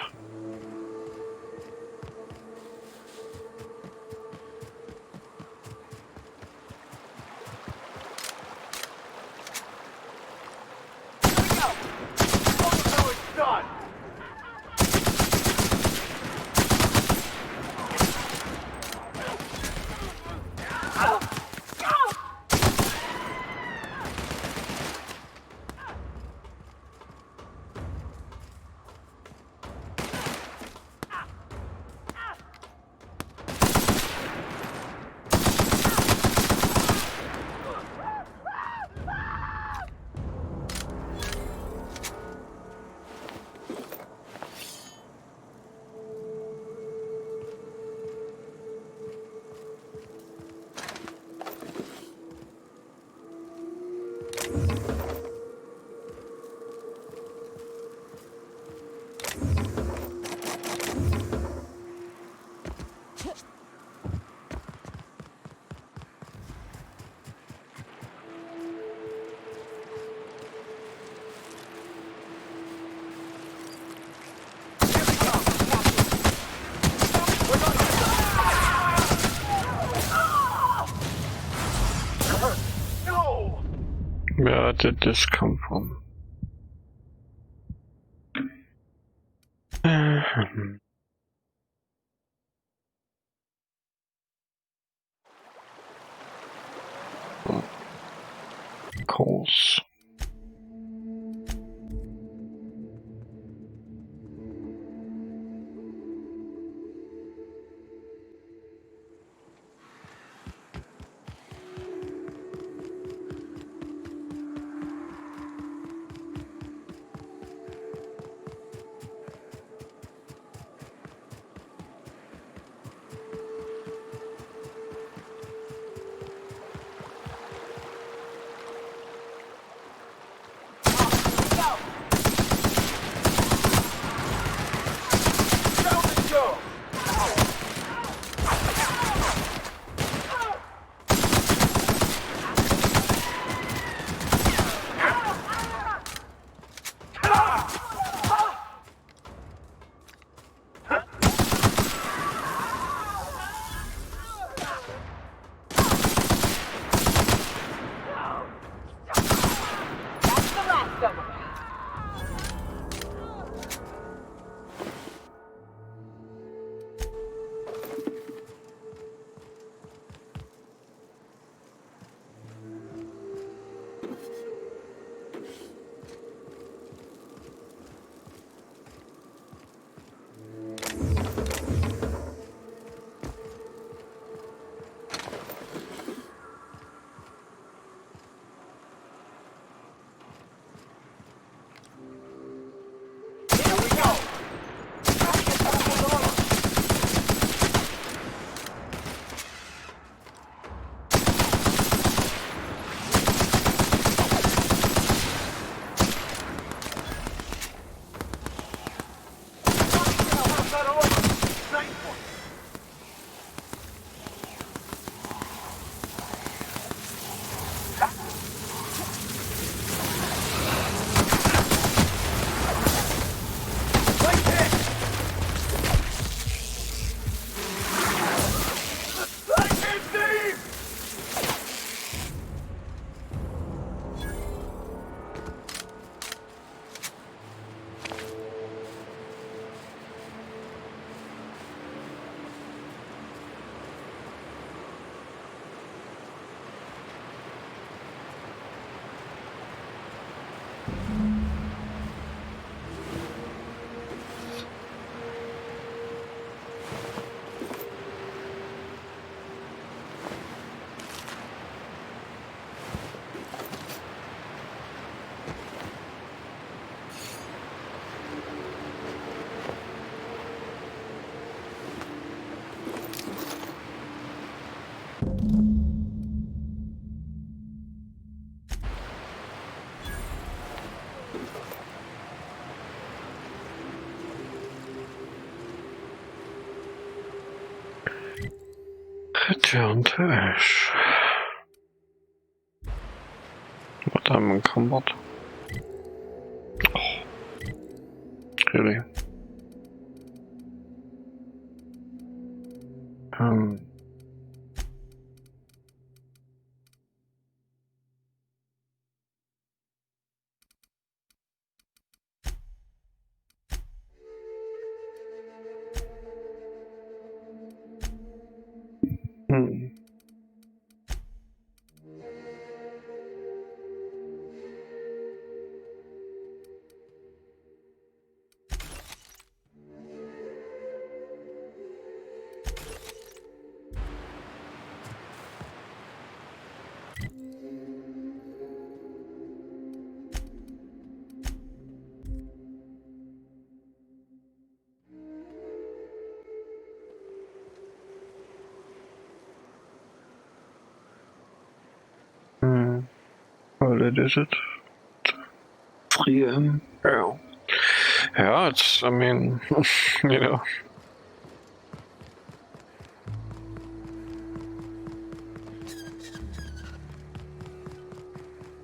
Speaker 1: Where did this come from? Coals. Return to Ash. But I'm in combat. Oh. Really? Well, it is it. 3 AM. Yeah. Yeah, it's, I mean, you know.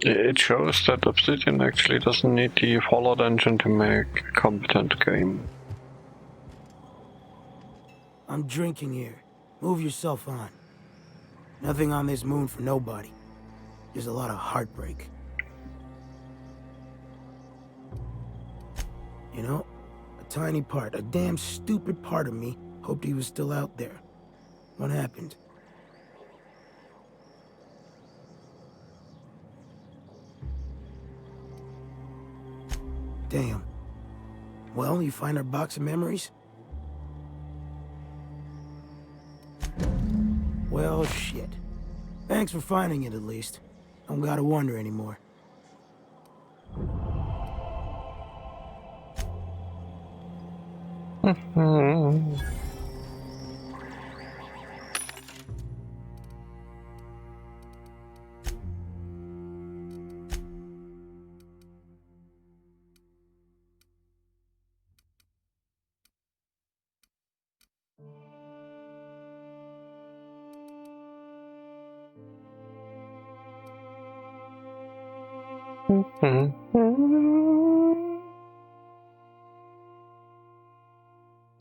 Speaker 1: It shows that Obsidian actually doesn't need the Fallout engine to make a competent game.
Speaker 13: I'm drinking here. Move yourself on. Nothing on this moon for nobody. There's a lot of heartbreak. You know, a tiny part, a damn stupid part of me hoped he was still out there. What happened? Damn. Well, you find our box of memories? Well, shit. Thanks for finding it, at least. Don't gotta wonder anymore.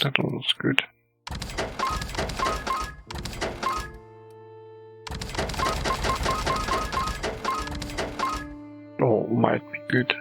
Speaker 1: That was good. Oh, might be good.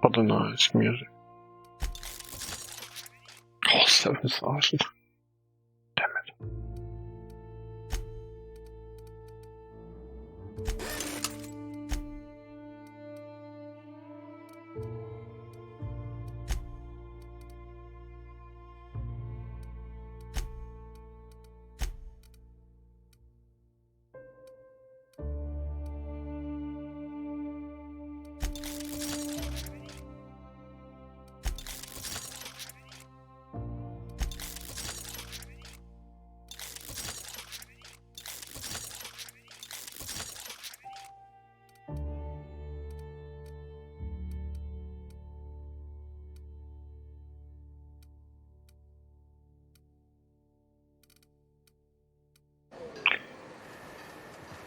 Speaker 1: for the nice music. Oh, 7,000. Damn it.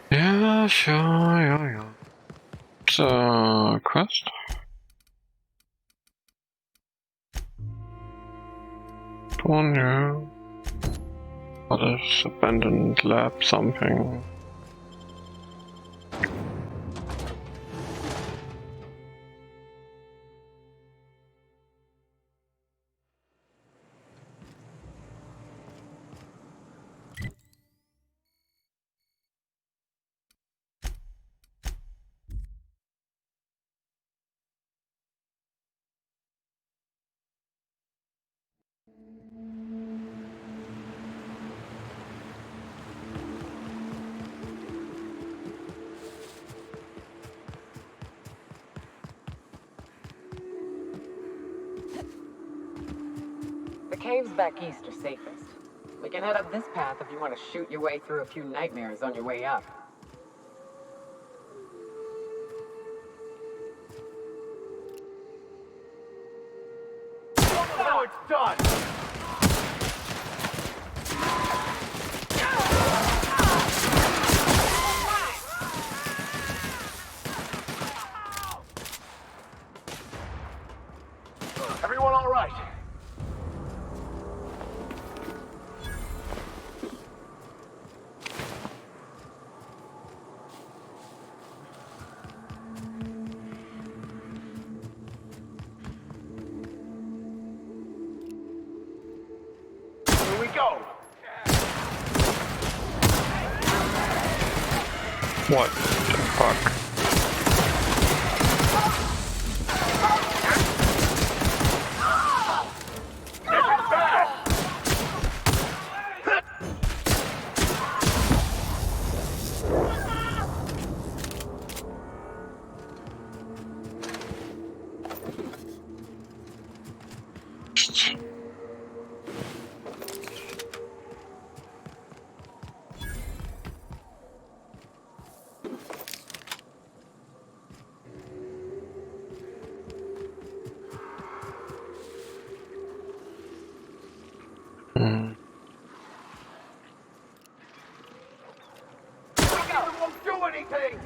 Speaker 1: Yeah, sure, yeah. It's a quest. One new. What is abandoned lab something?
Speaker 2: The caves back east are safest. We can head up this path if you want to shoot your way through a few nightmares on your way up.
Speaker 3: Now it's done! Everyone all right? Here we go!
Speaker 1: What the fuck?
Speaker 3: Won't do anything!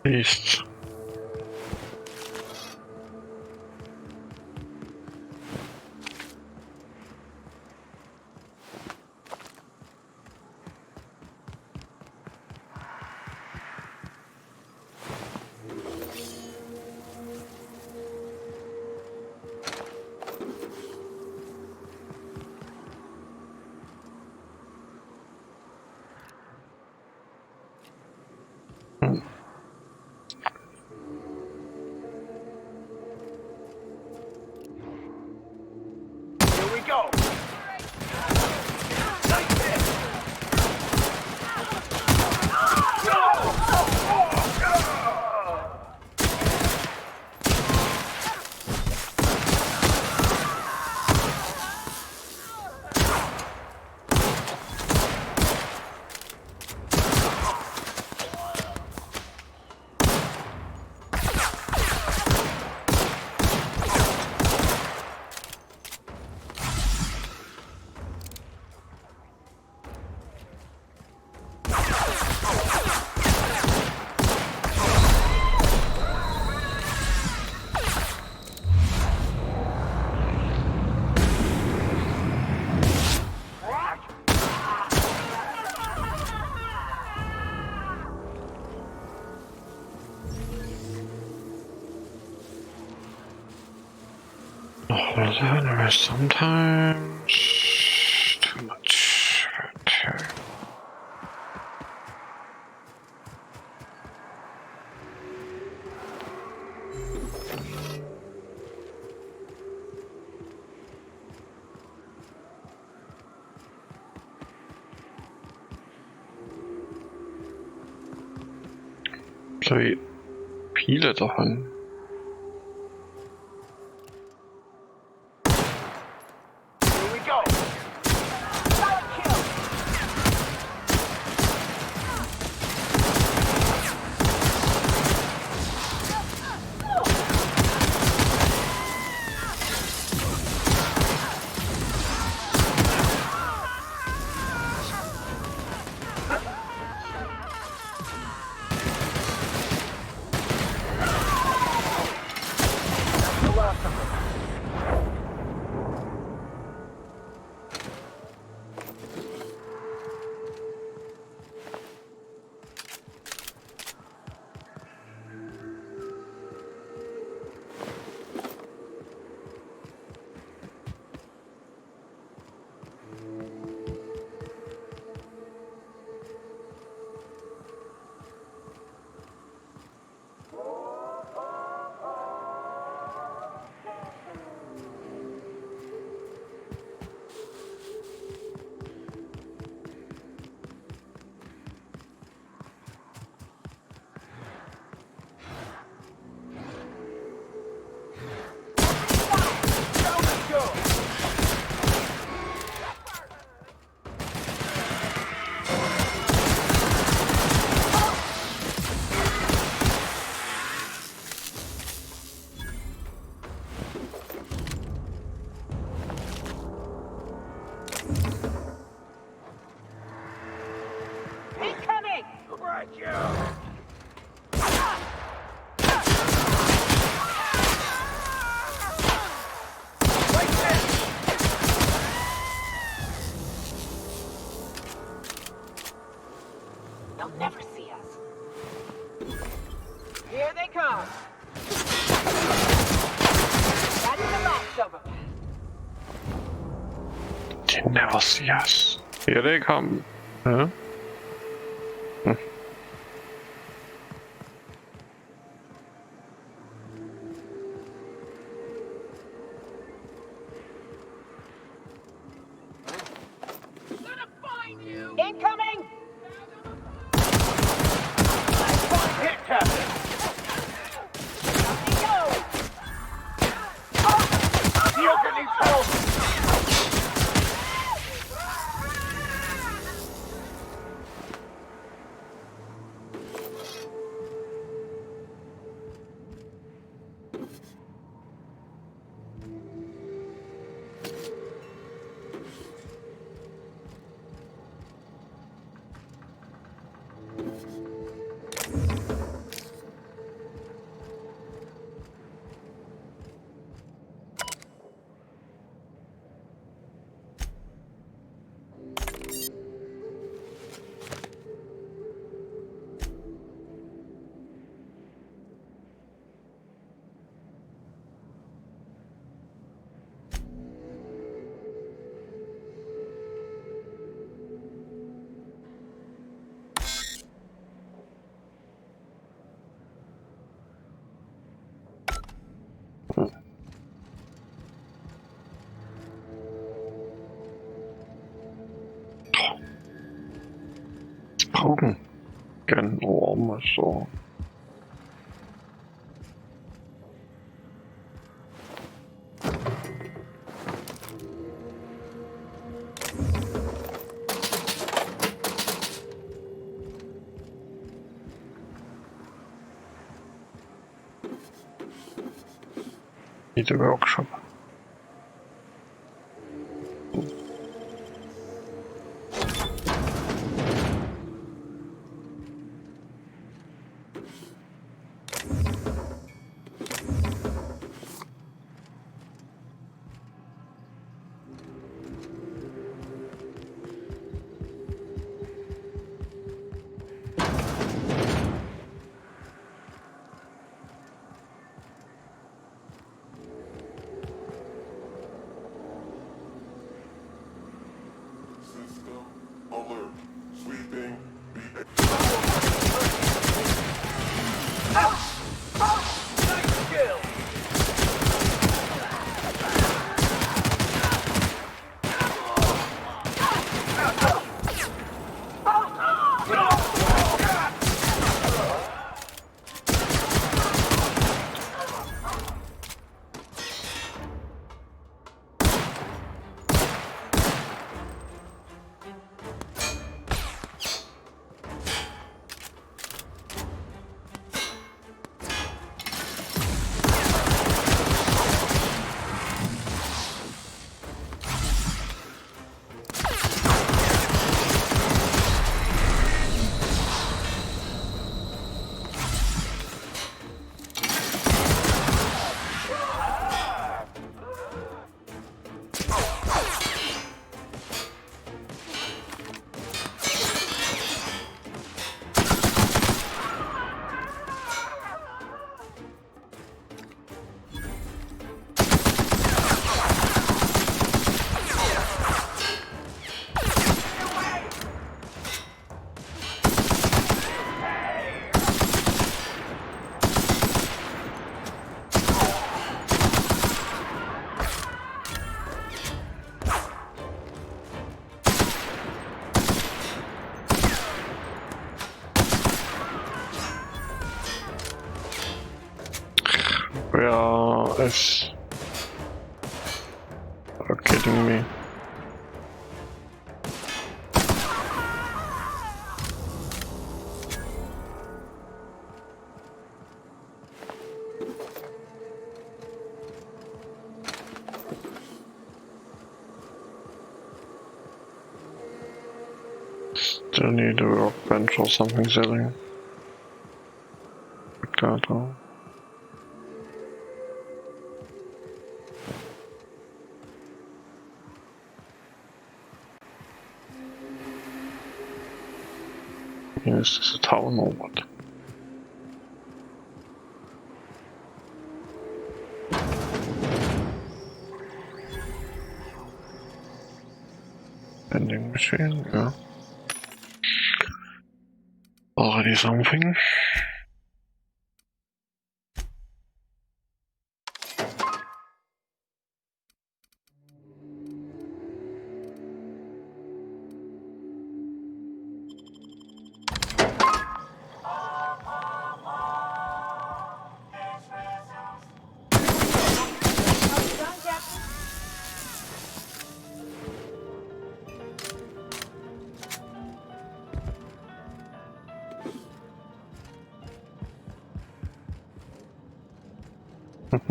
Speaker 1: Beasts. There is sometimes too much. Så vi pile davon.
Speaker 12: They'll never see us. Here they come. That's the last of them.
Speaker 1: They never see us. Here they come. Huh?
Speaker 12: Incoming!
Speaker 18: Hit, Captain! Yoka needs help!
Speaker 1: Augen. Gern Orm og så. I the workshop. Nice. Are you kidding me? Still need a workbench or something silly. Like that, or... Is this a town or what? Vending machine, yeah. Already something. It's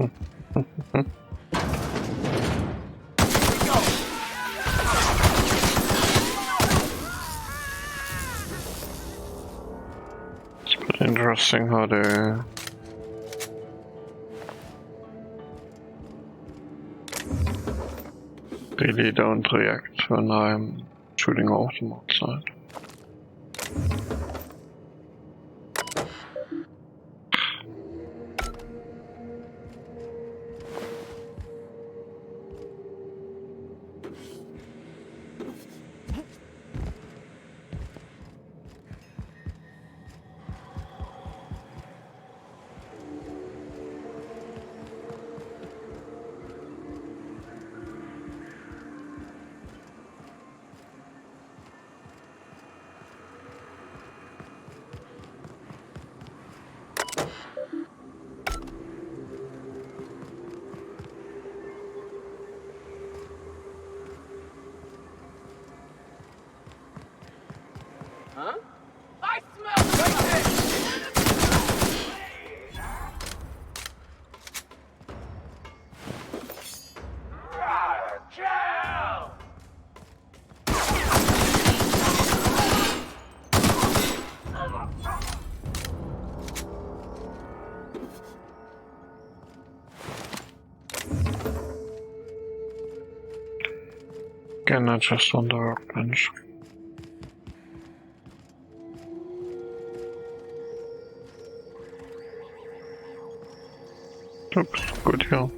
Speaker 1: pretty interesting how they really don't react when I'm shooting off them outside.
Speaker 12: Huh? I smell
Speaker 1: Again, not just on the workbench. Oops, good here.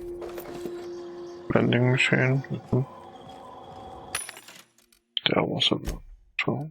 Speaker 1: Vending machine. There was a so.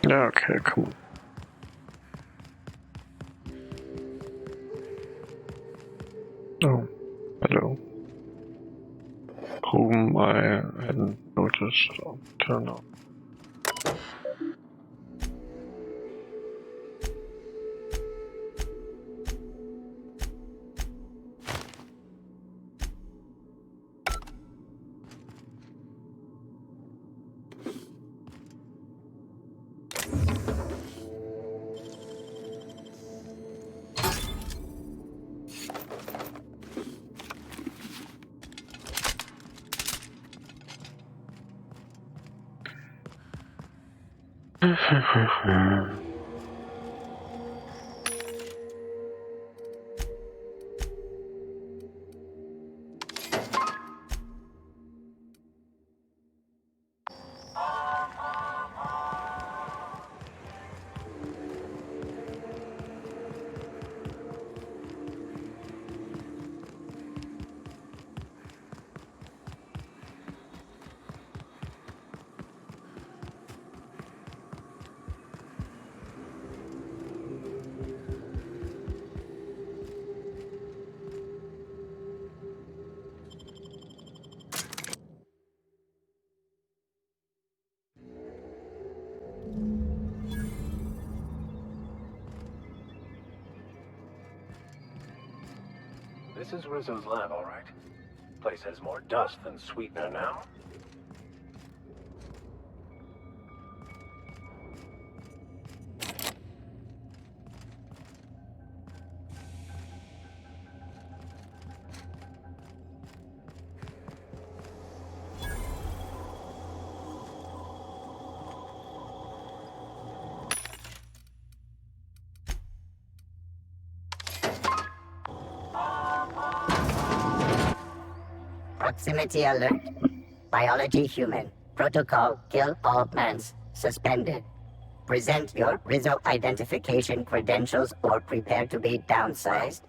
Speaker 1: Yeah, okay, come on. Oh, hello. Whom I hadn't noticed until now.
Speaker 18: This is Rizzo's lab, all right. Place has more dust than sweetener now.
Speaker 9: Proximity alert. Biology human. Protocol kill all mans. Suspended. Present your Rizzo identification credentials or prepare to be downsized.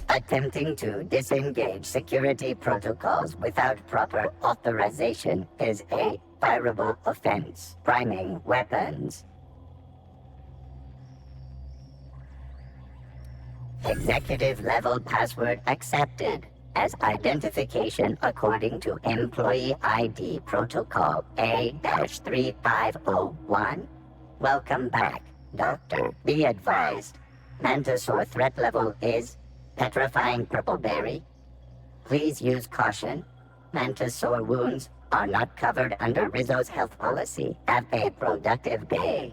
Speaker 9: Attempting to disengage security protocols without proper authorization is a fireable offense. Priming weapons. Executive level password accepted as identification according to Employee ID Protocol A-3501. Welcome back, Doctor. Be advised, Mantisaur threat level is petrifying purple berry. Please use caution. Mantisaur wounds are not covered under Rizzo's health policy. Have a productive day.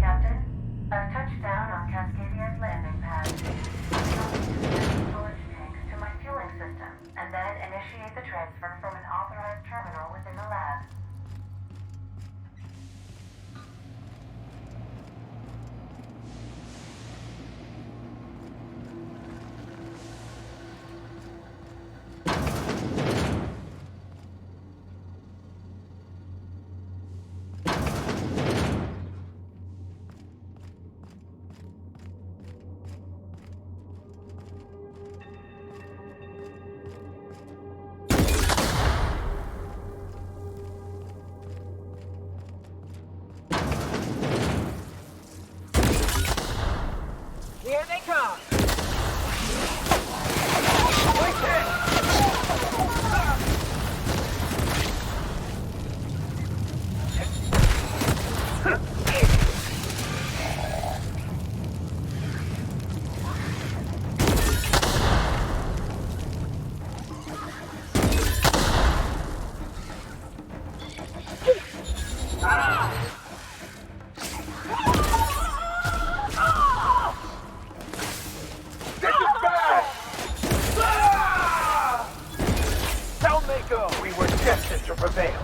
Speaker 19: Captain, I've touched down on Cascadia's landing pad. I'll need to connect storage tanks to my fueling system, and then initiate the transfer from an authorized terminal within the lab.
Speaker 12: Here they come!
Speaker 18: Down they go! We were destined to prevail.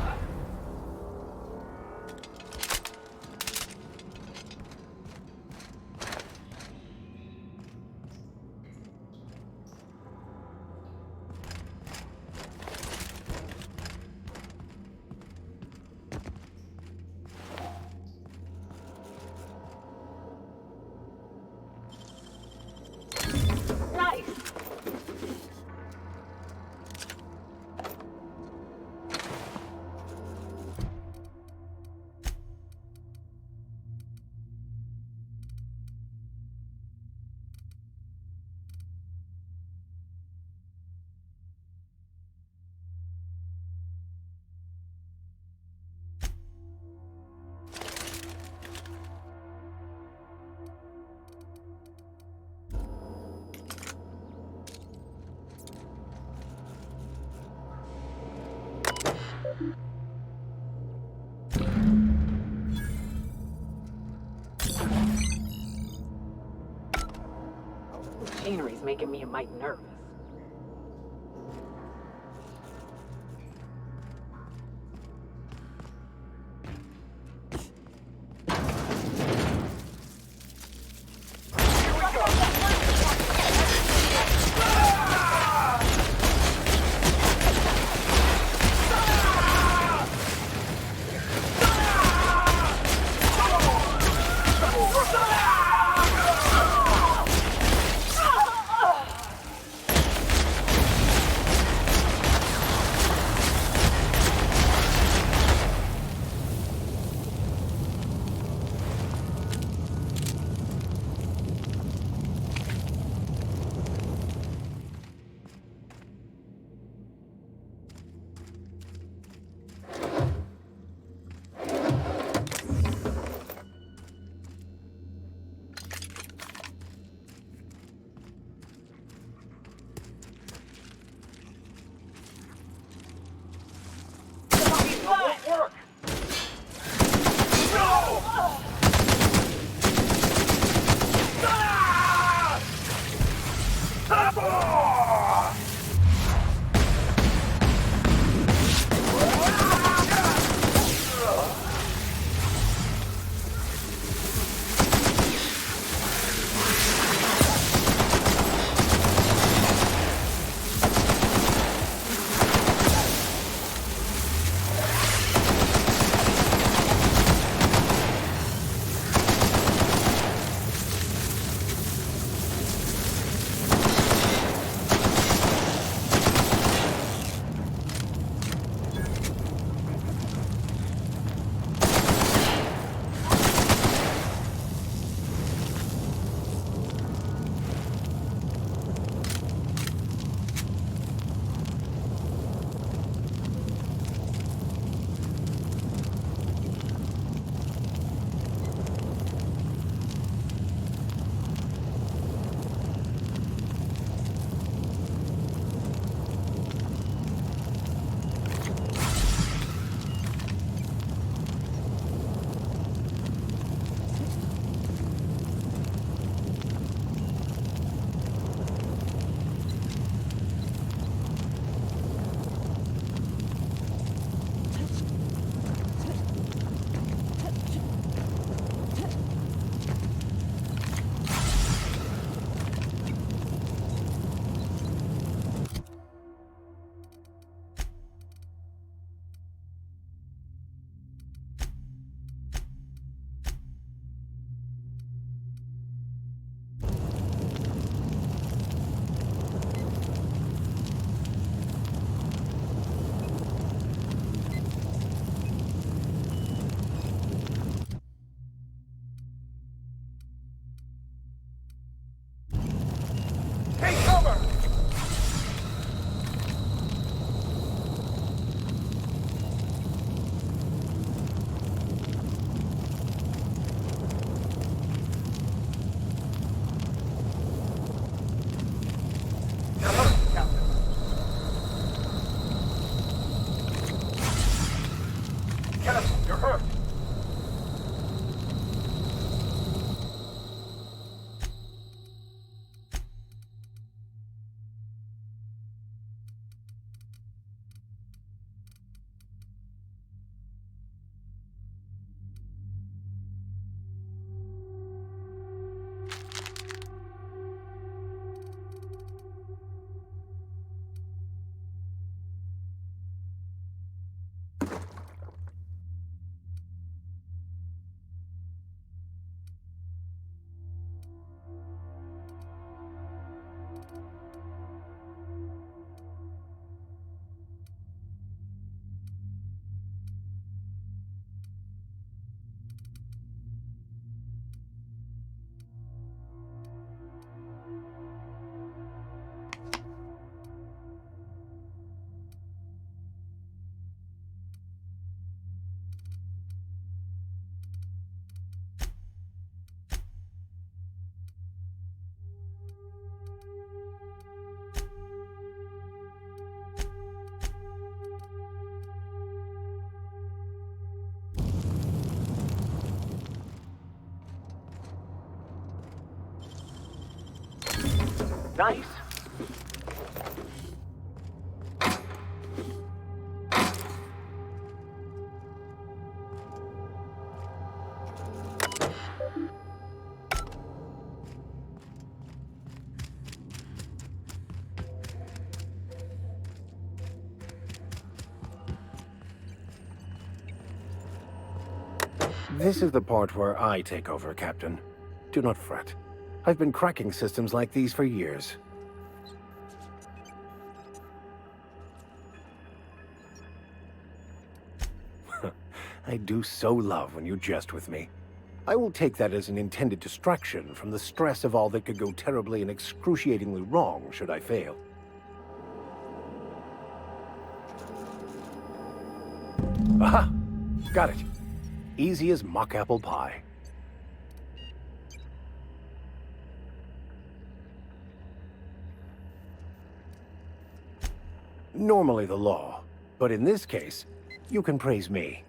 Speaker 2: Machinery's making me a mite nervous.
Speaker 18: Nice.
Speaker 3: This is the part where I take over, Captain. Do not fret. I've been cracking systems like these for years. I do so love when you jest with me. I will take that as an intended distraction from the stress of all that could go terribly and excruciatingly wrong should I fail. Aha! Got it. Easy as mock apple pie. Normally the law, but in this case, you can praise me.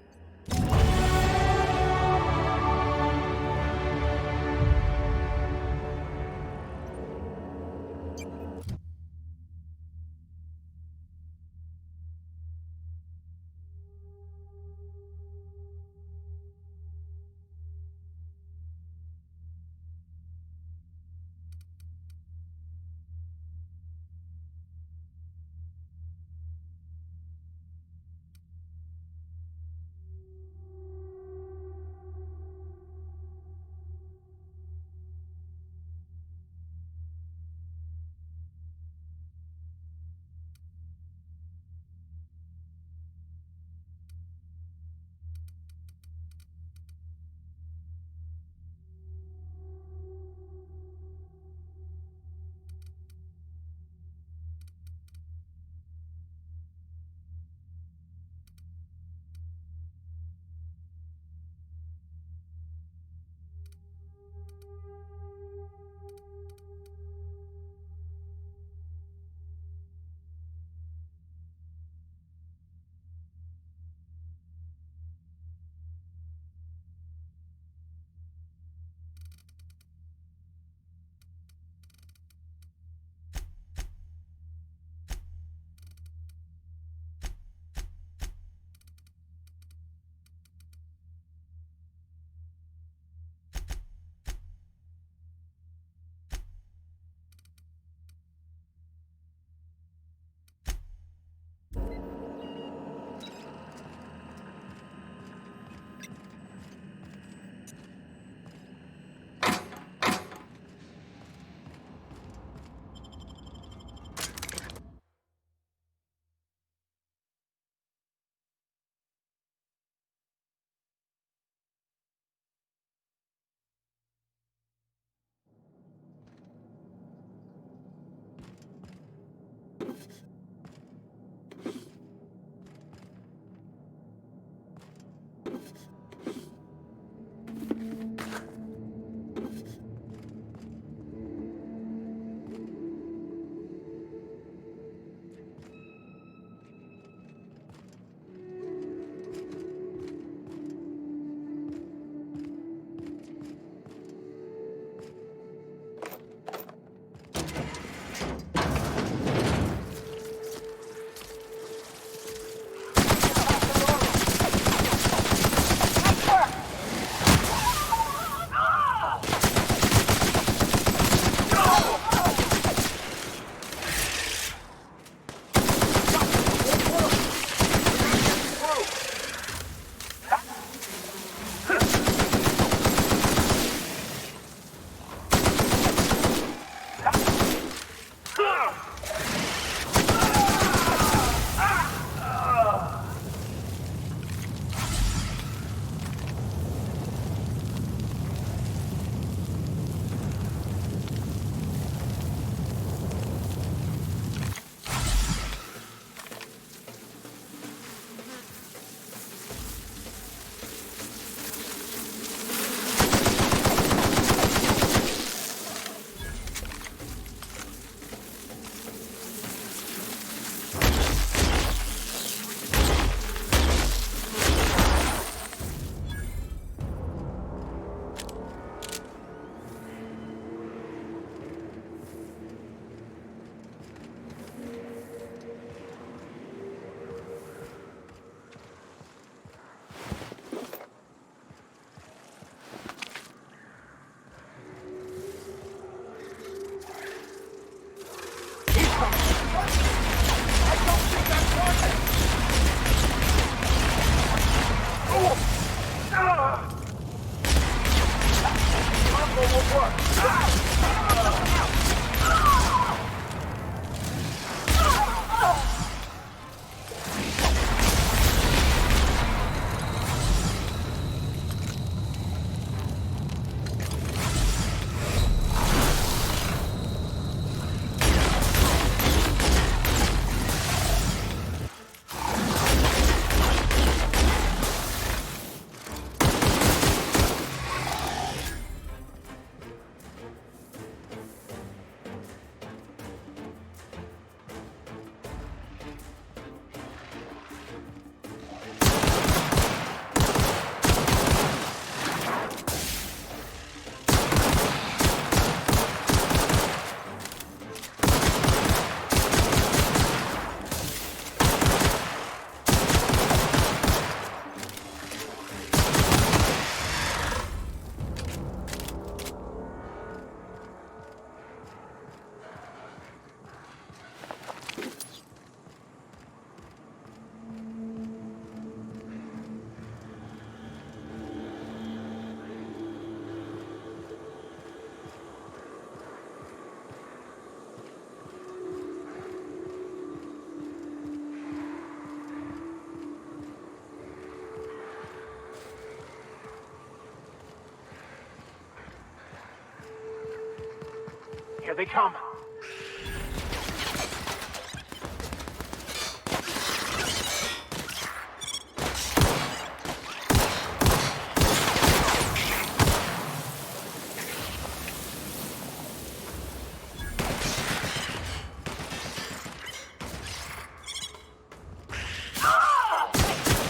Speaker 18: they come.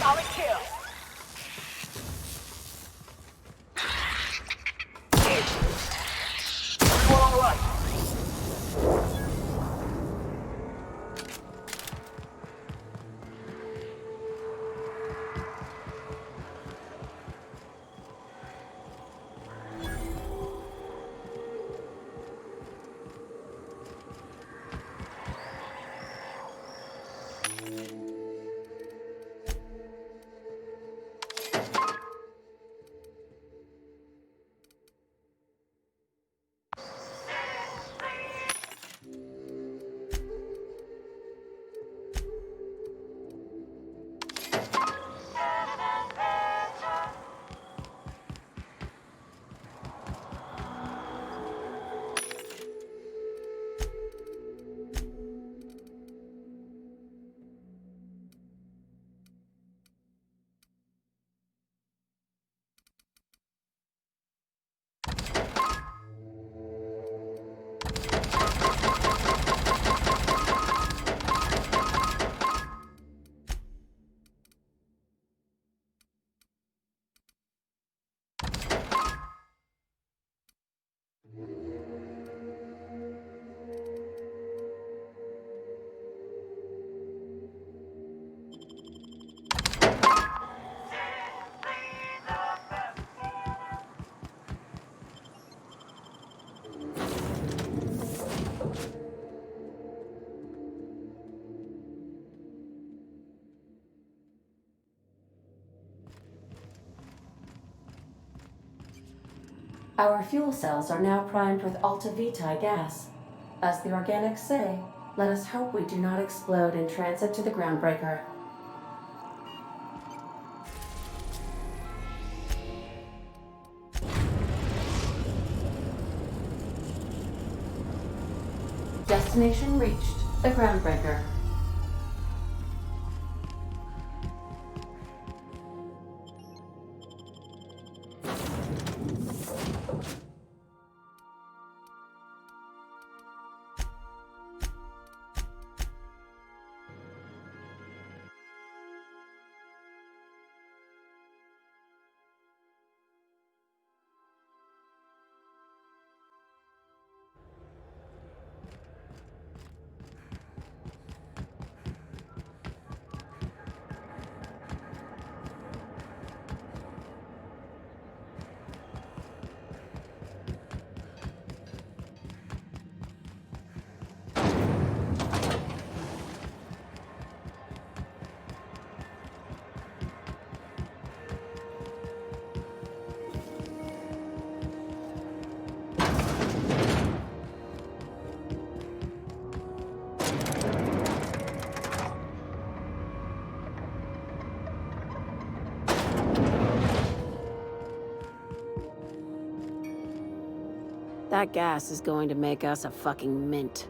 Speaker 19: Solid kill.
Speaker 18: Everyone all right?
Speaker 4: Our fuel cells are now primed with Alta Vitae gas. As the organics say, let us hope we do not explode in transit to the Groundbreaker. Destination reached, the Groundbreaker.
Speaker 20: That gas is going to make us a fucking mint.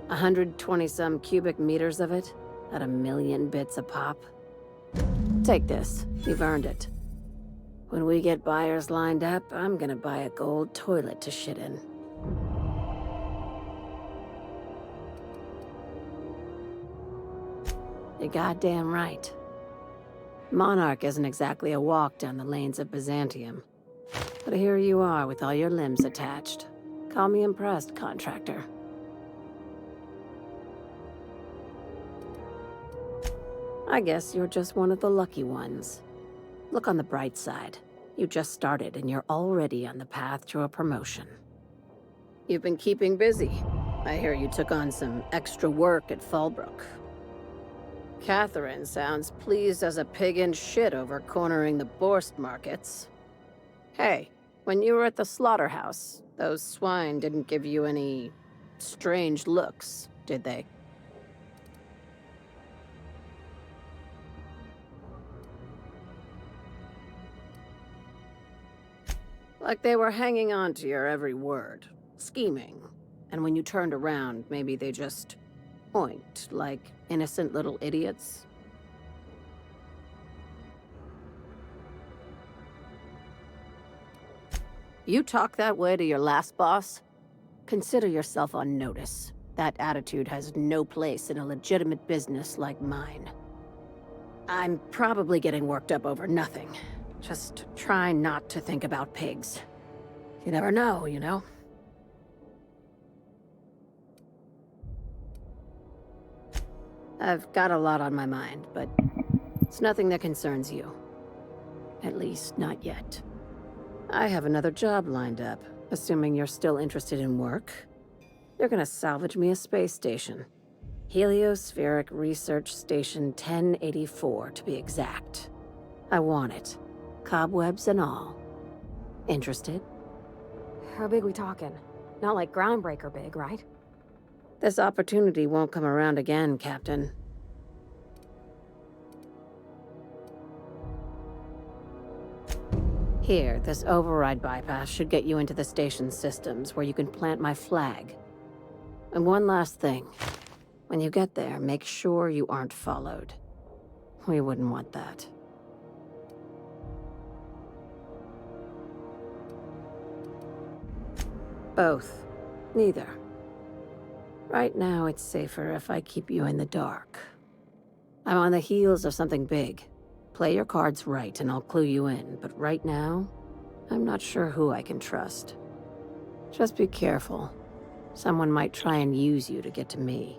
Speaker 20: 120-some cubic meters of it, at 1,000,000 bits a pop. Take this. You've earned it. When we get buyers lined up, I'm gonna buy a gold toilet to shit in. You're goddamn right. Monarch isn't exactly a walk down the lanes of Byzantium. But here you are with all your limbs attached. Call me impressed, contractor. I guess you're just one of the lucky ones. Look on the bright side. You just started and you're already on the path to a promotion. You've been keeping busy. I hear you took on some extra work at Fallbrook. Catherine sounds pleased as a pig in shit over cornering the Borst markets. Hey, when you were at the slaughterhouse, those swine didn't give you any strange looks, did they? Like they were hanging on to your every word, scheming,
Speaker 14: And when you turned around, maybe they just oinked like innocent little idiots. You talk that way to your last boss? Consider yourself on notice. That attitude has no place in a legitimate business like mine. I'm probably getting worked up over nothing. Just try not to think about pigs. You never know, you know? I've got a lot on my mind, but it's nothing that concerns you. At least, not yet. I have another job lined up, assuming you're still interested in work. They're gonna salvage me a space station. Heliospheric Research Station 1084, to be exact. I want it. Cobwebs and all. Interested?
Speaker 5: How big we talking? Not like groundbreaker big, right?
Speaker 14: This opportunity won't come around again, Captain. Here, this override bypass should get you into the station's systems where you can plant my flag. And one last thing. When you get there, make sure you aren't followed. We wouldn't want that. Both. Neither. Right now, it's safer if I keep you in the dark. I'm on the heels of something big. Play your cards right and I'll clue you in, but right now, I'm not sure who I can trust. Just be careful. Someone might try and use you to get to me.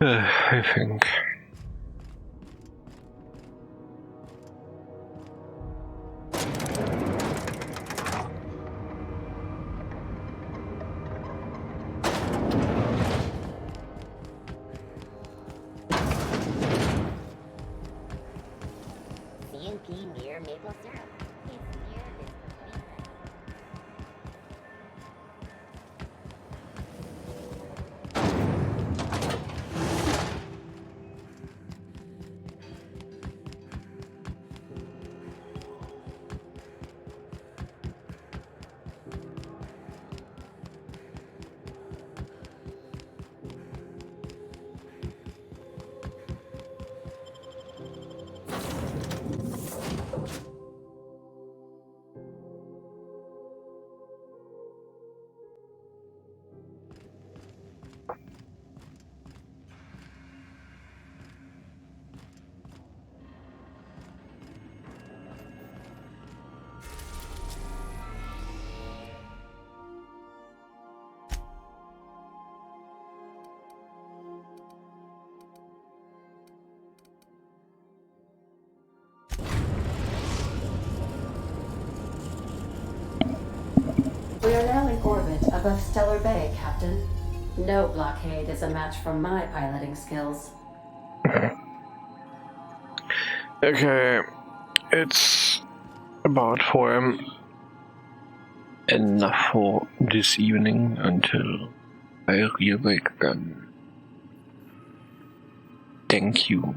Speaker 1: I think.
Speaker 9: CNP near maple syrup. It's near this.
Speaker 4: We are now in orbit above Stellar Bay, Captain. No blockade is a match for my piloting skills.
Speaker 1: Okay, it's about 4 AM. Enough for this evening until I reawake again. Thank you.